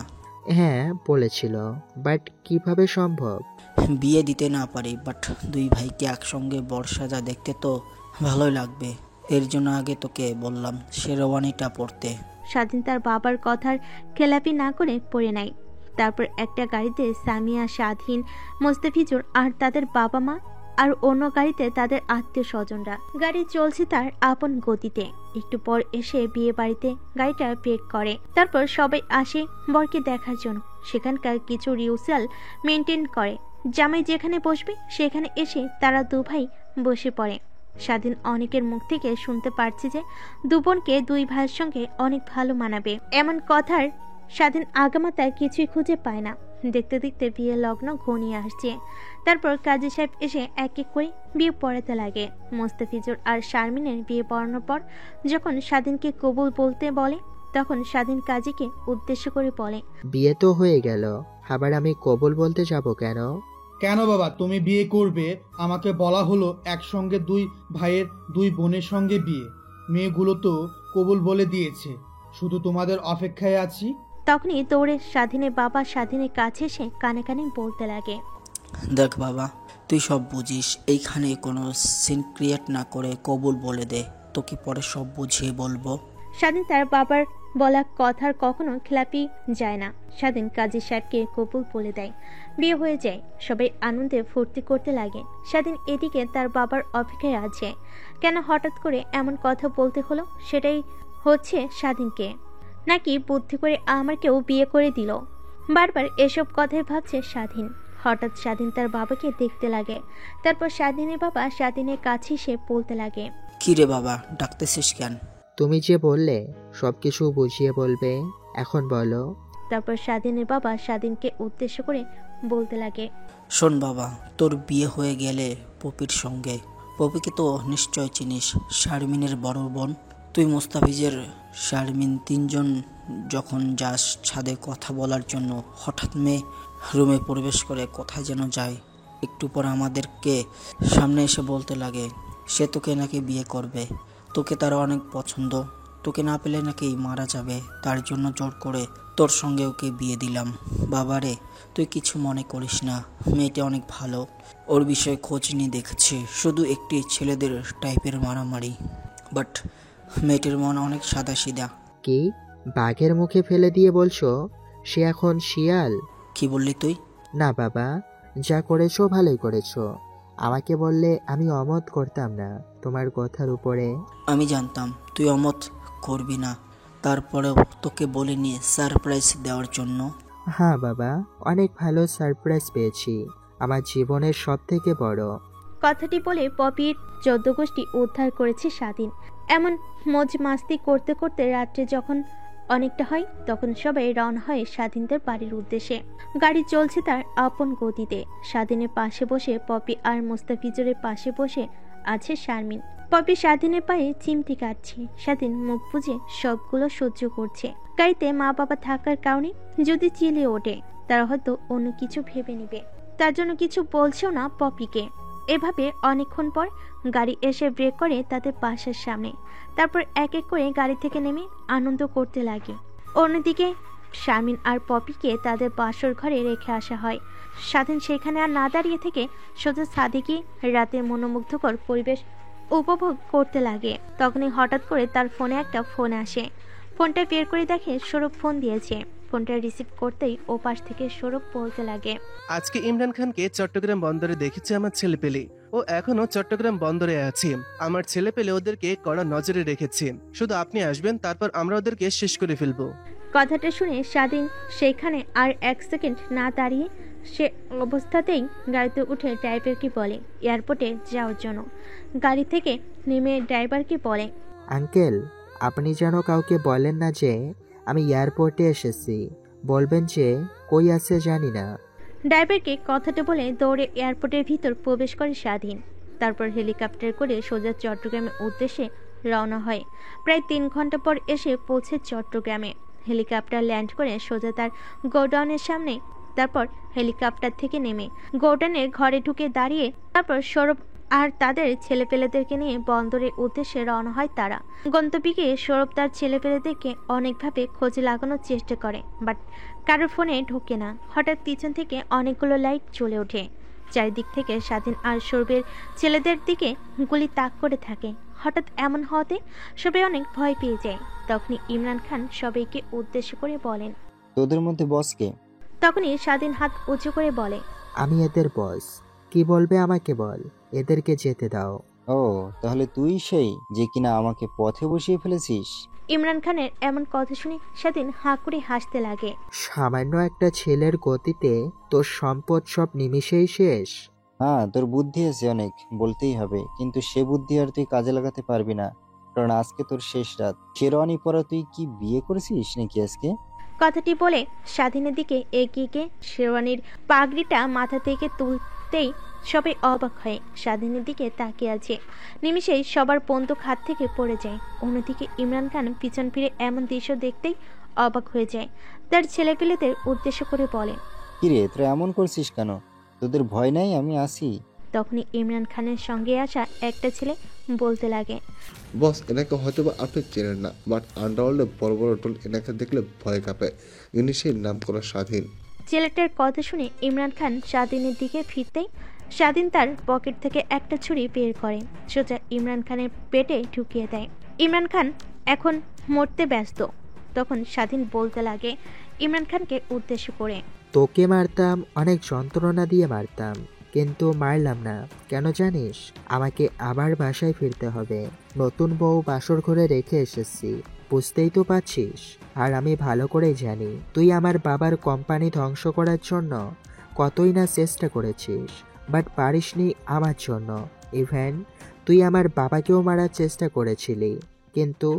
S2: হ্যাঁ বলেছিল, বাট কিভাবে সম্ভব?
S11: বিয়ে দিতে না পারি, বাট 2 ভাইকে একসঙ্গে বর সাজা দেখতে তো ভালোই লাগবে। এর জন্য আগে তোকে বললাম শেরওয়ানিটা পরতে।
S3: স্বাধীন তার বাবার কথার খেলাপি না করে পরে নেয়। তারপর একটা গাড়িতে সামিয়া, স্বাধীন, মোস্তাফিজুর আর তাদের বাবা মা, আর অন্য গাড়িতে তাদের আত্মীয় স্বজনরা। গাড়ি চলছে তার আপন গতিতে। একটু পর এসে বিয়ে বাড়িতে গাড়িটা ব্রেক করে। তারপর সবাই আসে বরকে দেখার জন্য। সেখানকার কিছু রিউসাল মেনটেন করে। জামাই যেখানে বসবে সেখানে এসে তারা 2 ভাই বসে পড়ে। স্বাধীন অনেকের মুখ থেকে শুনতে পারছে যে 2 বোনকে 2 ভাইয়ের সঙ্গে অনেক ভালো মানাবে। এমন কথার স্বাধীন আগামাতায় কিছুই খুঁজে পায় না। দেখতে দেখতে বিয়ে লগ্ন ঘনিয়ে আসছে। তারপর কাজী সাহেব এসে এক এক করে বিয়ে পড়াতে লাগে। মোস্তাফিজুর আর শারমিনের বিয়ে পড়ানোর পর যখন স্বাধীনকে কবুল বলতে বলে, তখন স্বাধীন কাজীকে উদ্দেশ্য করে বলে,
S2: বিয়ে তো হয়ে গেল, আবার আমি কবুল বলতে যাব কেন?
S21: কেন বাবা, তুমি বিয়ে করবে? আমাকে বলা হলো একসঙ্গে 2 ভাইয়ের 2 বোনের সঙ্গে বিয়ে। মেয়েগুলো তো কবুল বলে দিয়েছে, শুধু তোমাদের অপেক্ষায় আছি।
S3: তখনই দৌড়ে স্বাধীনের বাবা স্বাধীনের কাছে এসে কানে কানে বলতে লাগে,
S11: দেখ বাবা, তুই সব বুঝিস, এইখানে কোনো সিন ক্রিয়েট না করে কবুল বলে দে, তোকে পরে সব বুঝিয়ে বলবো।
S3: স্বাধীন তার বাবার বলা কথার কখনো খেলাপি যায় না। স্বাধীন কাজী সাহেবকে কবুল বলে দেয়, বিয়ে হয়ে যায়। সবাই আনন্দে ফুর্তি করতে লাগে। স্বাধীন এদিকে তার বাবার অপেক্ষায় আছে। কেন হঠাৎ করে এমন কথা বলতে হলো সেটাই হচ্ছে স্বাধীনকে, নাকি বুদ্ধি করে আমার কেউ বিয়ে করে দিল। বারবার এসব কথাই ভাবছে স্বাধীন। হঠাৎ স্বাধীন তার বাবাকে দেখতে লাগে। তারপর স্বাধীনের বাবা স্বাধীনের কাছে এসে বলতে লাগে,
S11: কি রে বাবা, ডাকতেছিস কেন?
S2: তুমি যে বললে সবকিছু বুঝিয়ে বলবে, এখন বলো।
S3: তারপর স্বাধীনের বাবা স্বাধীনকে উদ্দেশ্য করে বলতে লাগে,
S11: শোন বাবা, তোর বিয়ে হয়ে গেলে পপির সঙ্গে। পপিকে তো নিশ্চয় চিনিস, শারমিনের বড় বোন। তুই মুস্তাফিজের শারমিন তিনজন যখন যাস ছাদে কথা বলার জন্য, হঠাৎ মেয়ে রুমে প্রবেশ করে কোথায় যেন যায়। একটু পর আমাদেরকে সামনে এসে বলতে লাগে সে তোকে নাকি বিয়ে করবে, তোকে তার অনেক পছন্দ, তোকে না পেলে নাকি মারা যাবে, তার জন্য জোর করে তোর সঙ্গে ওকে বিয়ে দিলাম। বাবারে, তুই কিছু মনে করিস না, মেয়েটা অনেক ভালো, ওর বিষয়ে খোঁজ নিয়ে দেখেছি, শুধু একটি ছেলেদের টাইপের মারামারি, বাট মেয়েটির মন অনেক সাদাসিধা।
S2: কি বাঘের মুখে ফেলে দিয়ে বলছো সে এখন শিয়াল?
S11: কি বললি তুই?
S2: না বাবা, যা করেছো ভালোই করেছো। আমাকে বললে আমি অমত করতাম না তোমার কথার উপরে।
S11: আমি জানতাম তুই অমত করবি না, তারপরেও তোকে বলিনি সারপ্রাইজ দেওয়ার জন্য।
S2: হ্যাঁ বাবা, অনেক ভালো সারপ্রাইজ পেয়েছি, আমার জীবনের সব থেকে বড়।
S3: কথাটি বলে পপির 14 গোষ্ঠী উদ্ধার করেছে স্বাধীন। এমন মজ মাস্তি করতে করতে রাত্রে যখন অনেকটা হয় তখন সবাই রওনা হয় স্বাধীনদের বাড়ির উদ্দেশ্যে। গাড়ি চলছে তার আপন গতিতে। স্বাধীনের পাশে বসে পপি আর মোস্তাফিজুরের পাশে বসে আছে শারমিন। পপি স্বাধীনের পায়ে চিমটি কাটছে। স্বাধীন মুখ বুজে সবগুলো সহ্য করছে। গাড়িতে মা বাবা থাকার কারণে যদি চিল্লিয়ে ওঠে তারা হয়তো অন্য কিছু ভেবে নেবে, তার জন্য কিছু বলছেও না পপিকে। এভাবে অনেকক্ষণ পর গাড়ি এসে ব্রেক করে তাদের বাসার সামনে। তারপর এক এক করে গাড়ি থেকে নেমে আনন্দ করতে লাগে। অন্যদিকে শারমিন আর পপিকে তাদের বাসর ঘরে রেখে আসা হয়। স্বাধীন সেখানে আর না দাঁড়িয়ে থেকে সোজা ছাদে গিয়ে রাতের মনোমুগ্ধকর পরিবেশ উপভোগ করতে লাগে। তখনই হঠাৎ করে তার ফোনে একটা ফোন আসে। ফোনটা বের করে দেখে সৌরভ ফোন দিয়েছে। ফোনটা রিসিভ করতেই ওপাশ থেকে সৌরভ বলতে লাগে,
S12: আজকে ইমরান খানকে চট্টগ্রাম বন্দরে দেখেছে আমার ছেলেপেলে, ও এখনো চট্টগ্রাম বন্দরে আছে। আমার ছেলেপেলে ওদেরকে কড়া নজরে রেখেছে, শুধু আপনি আসবেন, তারপর আমরা ওদেরকে শেষ করে ফেলবো।
S3: কথাটা শুনে স্বাধীন সেখানে আর এক সেকেন্ড না দাঁড়িয়ে সে অবস্থাতেই গাড়িতে উঠে ড্রাইভারকে বলে এয়ারপোর্টে যাওয়ার জন্য। গাড়ি থেকে নেমে ড্রাইভারকে বলে,
S2: আঙ্কেল আপনি যেন কাউকে বলেন না যে আমি এয়ারপোর্টে এসেছি, বলবেন যে কই আছে জানি না।
S3: ড্রাইভারকে কথাটা বলে দৌড়ে এয়ারপোর্টের ভিতর প্রবেশ করে স্বাধীন। তারপর হেলিকপ্টার করে সোজা চট্টগ্রামের উদ্দেশ্যে রওনা হয়। প্রায় 3 ঘন্টা পর এসে পৌঁছে চট্টগ্রামে। হেলিকপ্টার ল্যান্ড করে সোজা তার গোডাউনের সামনে। তারপর হেলিকপ্টার থেকে নেমে গোডাউনের ঘরে ঢুকে দাঁড়িয়ে তারপর সৌরভ আর তাদের ছেলেপেলেদেরকে নিয়ে বন্দরের উদ্দেশ্যে রওনা হয় তারা। গন্তব্যে গিয়ে সৌরভ তার ছেলেপেলেদেরকে অনেকভাবে খোঁজে লাগানোর চেষ্টা করে, বাট কারোর ফোনে ঢোকে না। হঠাৎ পিছন থেকে অনেকগুলো লাইট জ্বলে ওঠে। চারিদিক থেকে স্বাধীন আর সৌরভের ছেলেদের দিকে গুলি তাক করে থাকে। হঠাৎ এমন হওয়াতে সবাই অনেক ভয় পেয়ে যায়। তখনই ইমরান খান সবাইকে উদ্দেশ্য করে বলেন,
S5: তোদের মধ্যে বস কে?
S3: তখনই স্বাধীন হাত উঁচু করে বলে,
S2: আমি এদের বস। কি বলবে আমাকে বল, এদেরকে যেতে দাও।
S5: ও তাহলে তুই সেই যে কিনা আমাকে পথে বসিয়ে ফেলেছিস?
S3: ইমরান খানের এমন কথা শুনে স্বাধীন হাঁ করে হাসতে লাগে।
S2: সামান্য একটা ছেলের গতিতে তোর সম্পদ সব নিমিষেই শেষ।
S5: হ্যাঁ, তোর বুদ্ধি আছে অনেক, বলতেই হবে, কিন্তু সে বুদ্ধি আর তুই কাজে লাগাতে পারবি না, কারণ আজকে তোর শেষ রাত। শেরওয়ানি পরা তুই কি বিয়ে করেছিস নাকি আজকে?
S3: কথাটি বলে স্বাধীনের দিকে এগিয়ে গিয়ে শেরওয়ানির পাগড়িটা মাথা থেকে তুলতেই সবাই অবাক হয় স্বাধীনের দিকে তাকিয়ে আছে। নিমিষেই সবার বন্দুক হাত থেকে পড়ে যায়। অন্যদিকে ইমরান খান পিছন ফিরে এমন দৃশ্য দেখতেই অবাক হয়ে যায়। তার ছেলেপেলেদের উদ্দেশ্য করে বলে,
S5: কিরে তোরা এমন করছিস কেন? তোদের ভয় নাই? আমি আসি।
S3: তখনই ইমরান খানের সঙ্গে আসা একটা ছেলে বলতে লাগে,
S16: বস এনাকে হয়তো বা আপনি চেনেন না, বাট আন্ডারওয়ার্ল্ডে বড় বড় টোল এনাকে দেখলে ভয় কাঁপে। ইনি সেই নাম করা স্বাধীন।
S3: ছেলেটার কথা শুনে ইমরান খান স্বাধীনের দিকে ফিরতেই স্বাধীন তার পকেট থেকে একটা ছুরি বের করে সোজা ইমরান খানের পেটে ঢুকিয়ে দেয়। ইমরান খান এখন মরতে ব্যস্ত। তখন স্বাধীন বলতে লাগে ইমরান খানকে উদ্দেশ্য করে,
S2: তোকে মারতাম, অনেক যন্ত্রণা দিয়ে মারতাম, কিন্তু মারলাম না। কেন জানিস? আমাকে আবার বাসায় ফিরতে হবে। নতুন বউ বাসর ঘরে রেখে এসেছি, বুঝতেই তো পারছিস। আর আমি ভালো করেই জানি তুই আমার বাবার কোম্পানি ধ্বংস করার জন্য কতই না চেষ্টা করেছিস, বাট পারিসনি আমার জন্য। ইভেন তুই আমার বাবাকেও মারার চেষ্টা করেছিলি, কিন্তু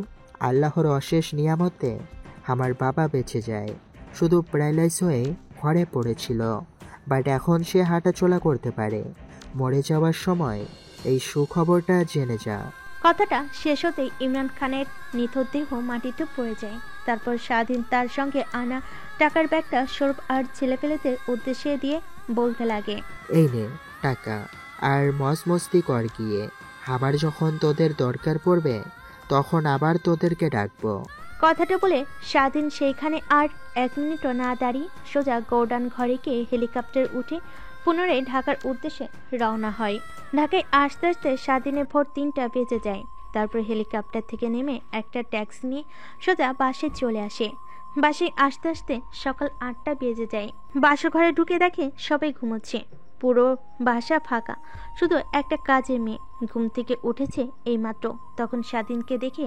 S2: আল্লাহর অশেষ নিয়ামতে আমার বাবা বেঁচে যায়। শুধু প্যারালাইজ হয়ে ঘরে পড়েছিল, বাট এখন সে হাঁটাচলা করতে পারে। মরে যাওয়ার সময় এই সুখবরটা জেনে যা।
S3: কথাটা শেষ হতেই ইমরান খানের নিথর দেহ মাটিতে পড়ে যায়। তারপর স্বাধীন তার সঙ্গে আনা টাকার ব্যাগটা সৌরভ আর ছেলেপেলেদের উদ্দেশ্যে দিয়ে বলতে লাগে,
S2: এই নে টাকা, আর মস্তি কর গিয়ে। আবার যখন তোদের দরকার পড়বে তখন আবার তোদেরকে ডাকবো।
S3: কথাটা বলে স্বাধীন সেইখানে আর 1 মিনিটও না দাঁড়িয়ে সোজা গোডাউন ঘরে গিয়ে হেলিকপ্টার উঠে পুনরায় ঢাকার উদ্দেশ্যে রওনা হয়। ঢাকায় আসতে আসতে স্বাধীনে ভোর 3টা বেজে যায়। তারপর হেলিকপ্টার থেকে নেমে একটা ট্যাক্সি নিয়ে সোজা বাসে চলে আসে। বাসে আসতে আসতে সকাল 8টা বেজে যায়। বাসর ঘরে ঢুকে দেখে সবাই ঘুমোচ্ছে, পুরো বাসা ফাঁকা, শুধু একটা কাজের মেয়ে ঘুম থেকে উঠেছে এইমাত্র। তখন স্বাধীনকে দেখে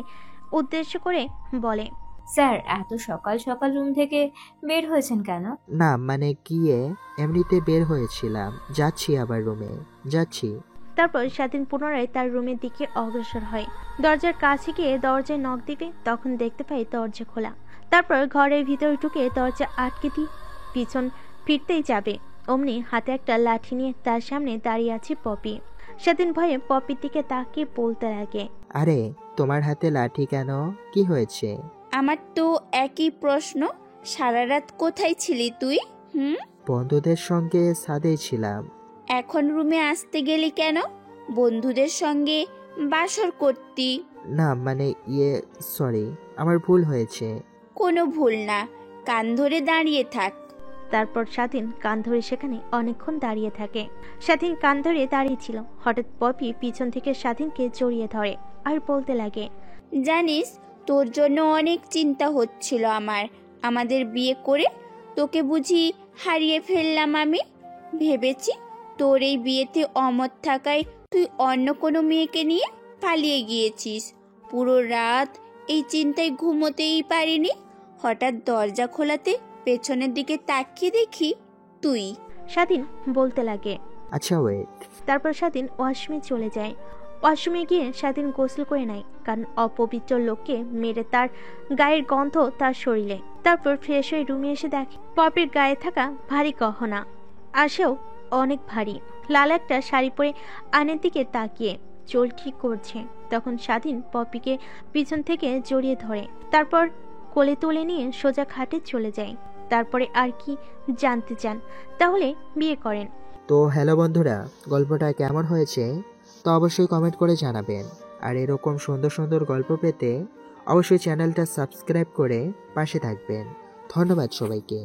S3: উদ্দেশ্য করে বলে,
S8: স্যার এত সকাল সকাল রুম থেকে বের হয়েছেন কেন?
S2: না মানে গিয়ে এমনিতে বের হয়েছিলাম, যাচ্ছি আবার রুমে যাচ্ছি।
S3: তারপর স্বাধীন পুনরায় তার রুমের দিকে অগ্রসর হয়। দরজার কাছে গিয়ে দরজায় নক দিবে, তখন দেখতে পাই দরজা খোলা। তারপর ঘরের ভিতরে ঢুকে দরজা আটকে দিয়ে পিছন ফিরতেই যাবে, অমনি হাতে একটা লাঠি নিয়ে তার সামনে দাঁড়িয়ে আছে পপি। স্বাধীন ভয়ে পপির দিকে তাকিয়ে বলতে লাগে,
S2: আরে তোমার হাতে লাঠি কেন? কি হয়েছে?
S23: আমার তো একই প্রশ্ন, সারা রাত কোথায় ছিলি তুই?
S2: বন্ধুদের সঙ্গে ছাদে ছিলাম।
S23: এখন রুমে আসতে গেলি কেন? বন্ধুদের সঙ্গে বাসর করতি।
S2: না মানে সরি, আমার ভুল হয়েছে।
S23: কোনো ভুল না, কান ধরে দাঁড়িয়ে থাক।
S3: তারপর স্বাধীন কান ধরে সেখানে অনেকক্ষণ দাঁড়িয়ে থাকে। স্বাধীন কান ধরে দাঁড়িয়ে ছিল, হঠাৎ পপি পিছন থেকে স্বাধীনকে জড়িয়ে ধরে আর বলতে লাগে,
S23: জানিস তোর জন্য অনেক চিন্তা হচ্ছিল আমার। আমাদের বিয়ে করে তোকে বুঝি হারিয়ে ফেললাম আমি। ভেবেছি তোর এই বিয়েতে অমত থাকায় তুই অন্য কোনো মেয়েকে নিয়ে পালিয়ে গিয়েছিস। পুরো রাত এই চিন্তায় ঘুমোতেই পারিনি। হঠাৎ দরজা খোলাতে পেছনের দিকে তাকিয়ে দেখি তুই।
S3: স্বাধীন বলতে লাগে,
S2: আচ্ছা ওয়েট।
S3: তারপর স্বাধীন ওয়াশরুমে চলে যায়। ওয়াশরুমে গিয়ে স্বাধীন গোসল করে নেয়, কারণ অপবিত্র লোককে মেরে তার গায়ের গন্ধ তার শরীরে। তারপর ফ্রেশ হয়ে রুমে এসে দেখে পপির গায়ে থাকা ভারী গহনা, আর সেও অনেক ভারী। লাল একটা শাড়ি পরে আয়নার দিকে তাকিয়ে চুল ঠিক করছে। তখন স্বাধীন পপিকে পিছন থেকে জড়িয়ে ধরে, তারপর কোলে তুলে নিয়ে সোজা খাটে চলে যায়। তারপরে আর কি জানতে চান? তাহলে বিয়ে করেন।
S2: তো হ্যালো বন্ধুরা, গল্পটা কেমন হয়েছে তো অবশ্যই কমেন্ট করে জানাবেন। আর এরকম সুন্দর সুন্দর গল্প পেতে অবশ্যই চ্যানেলটা সাবস্ক্রাইব করে পাশে থাকবেন। ধন্যবাদ সবাইকে।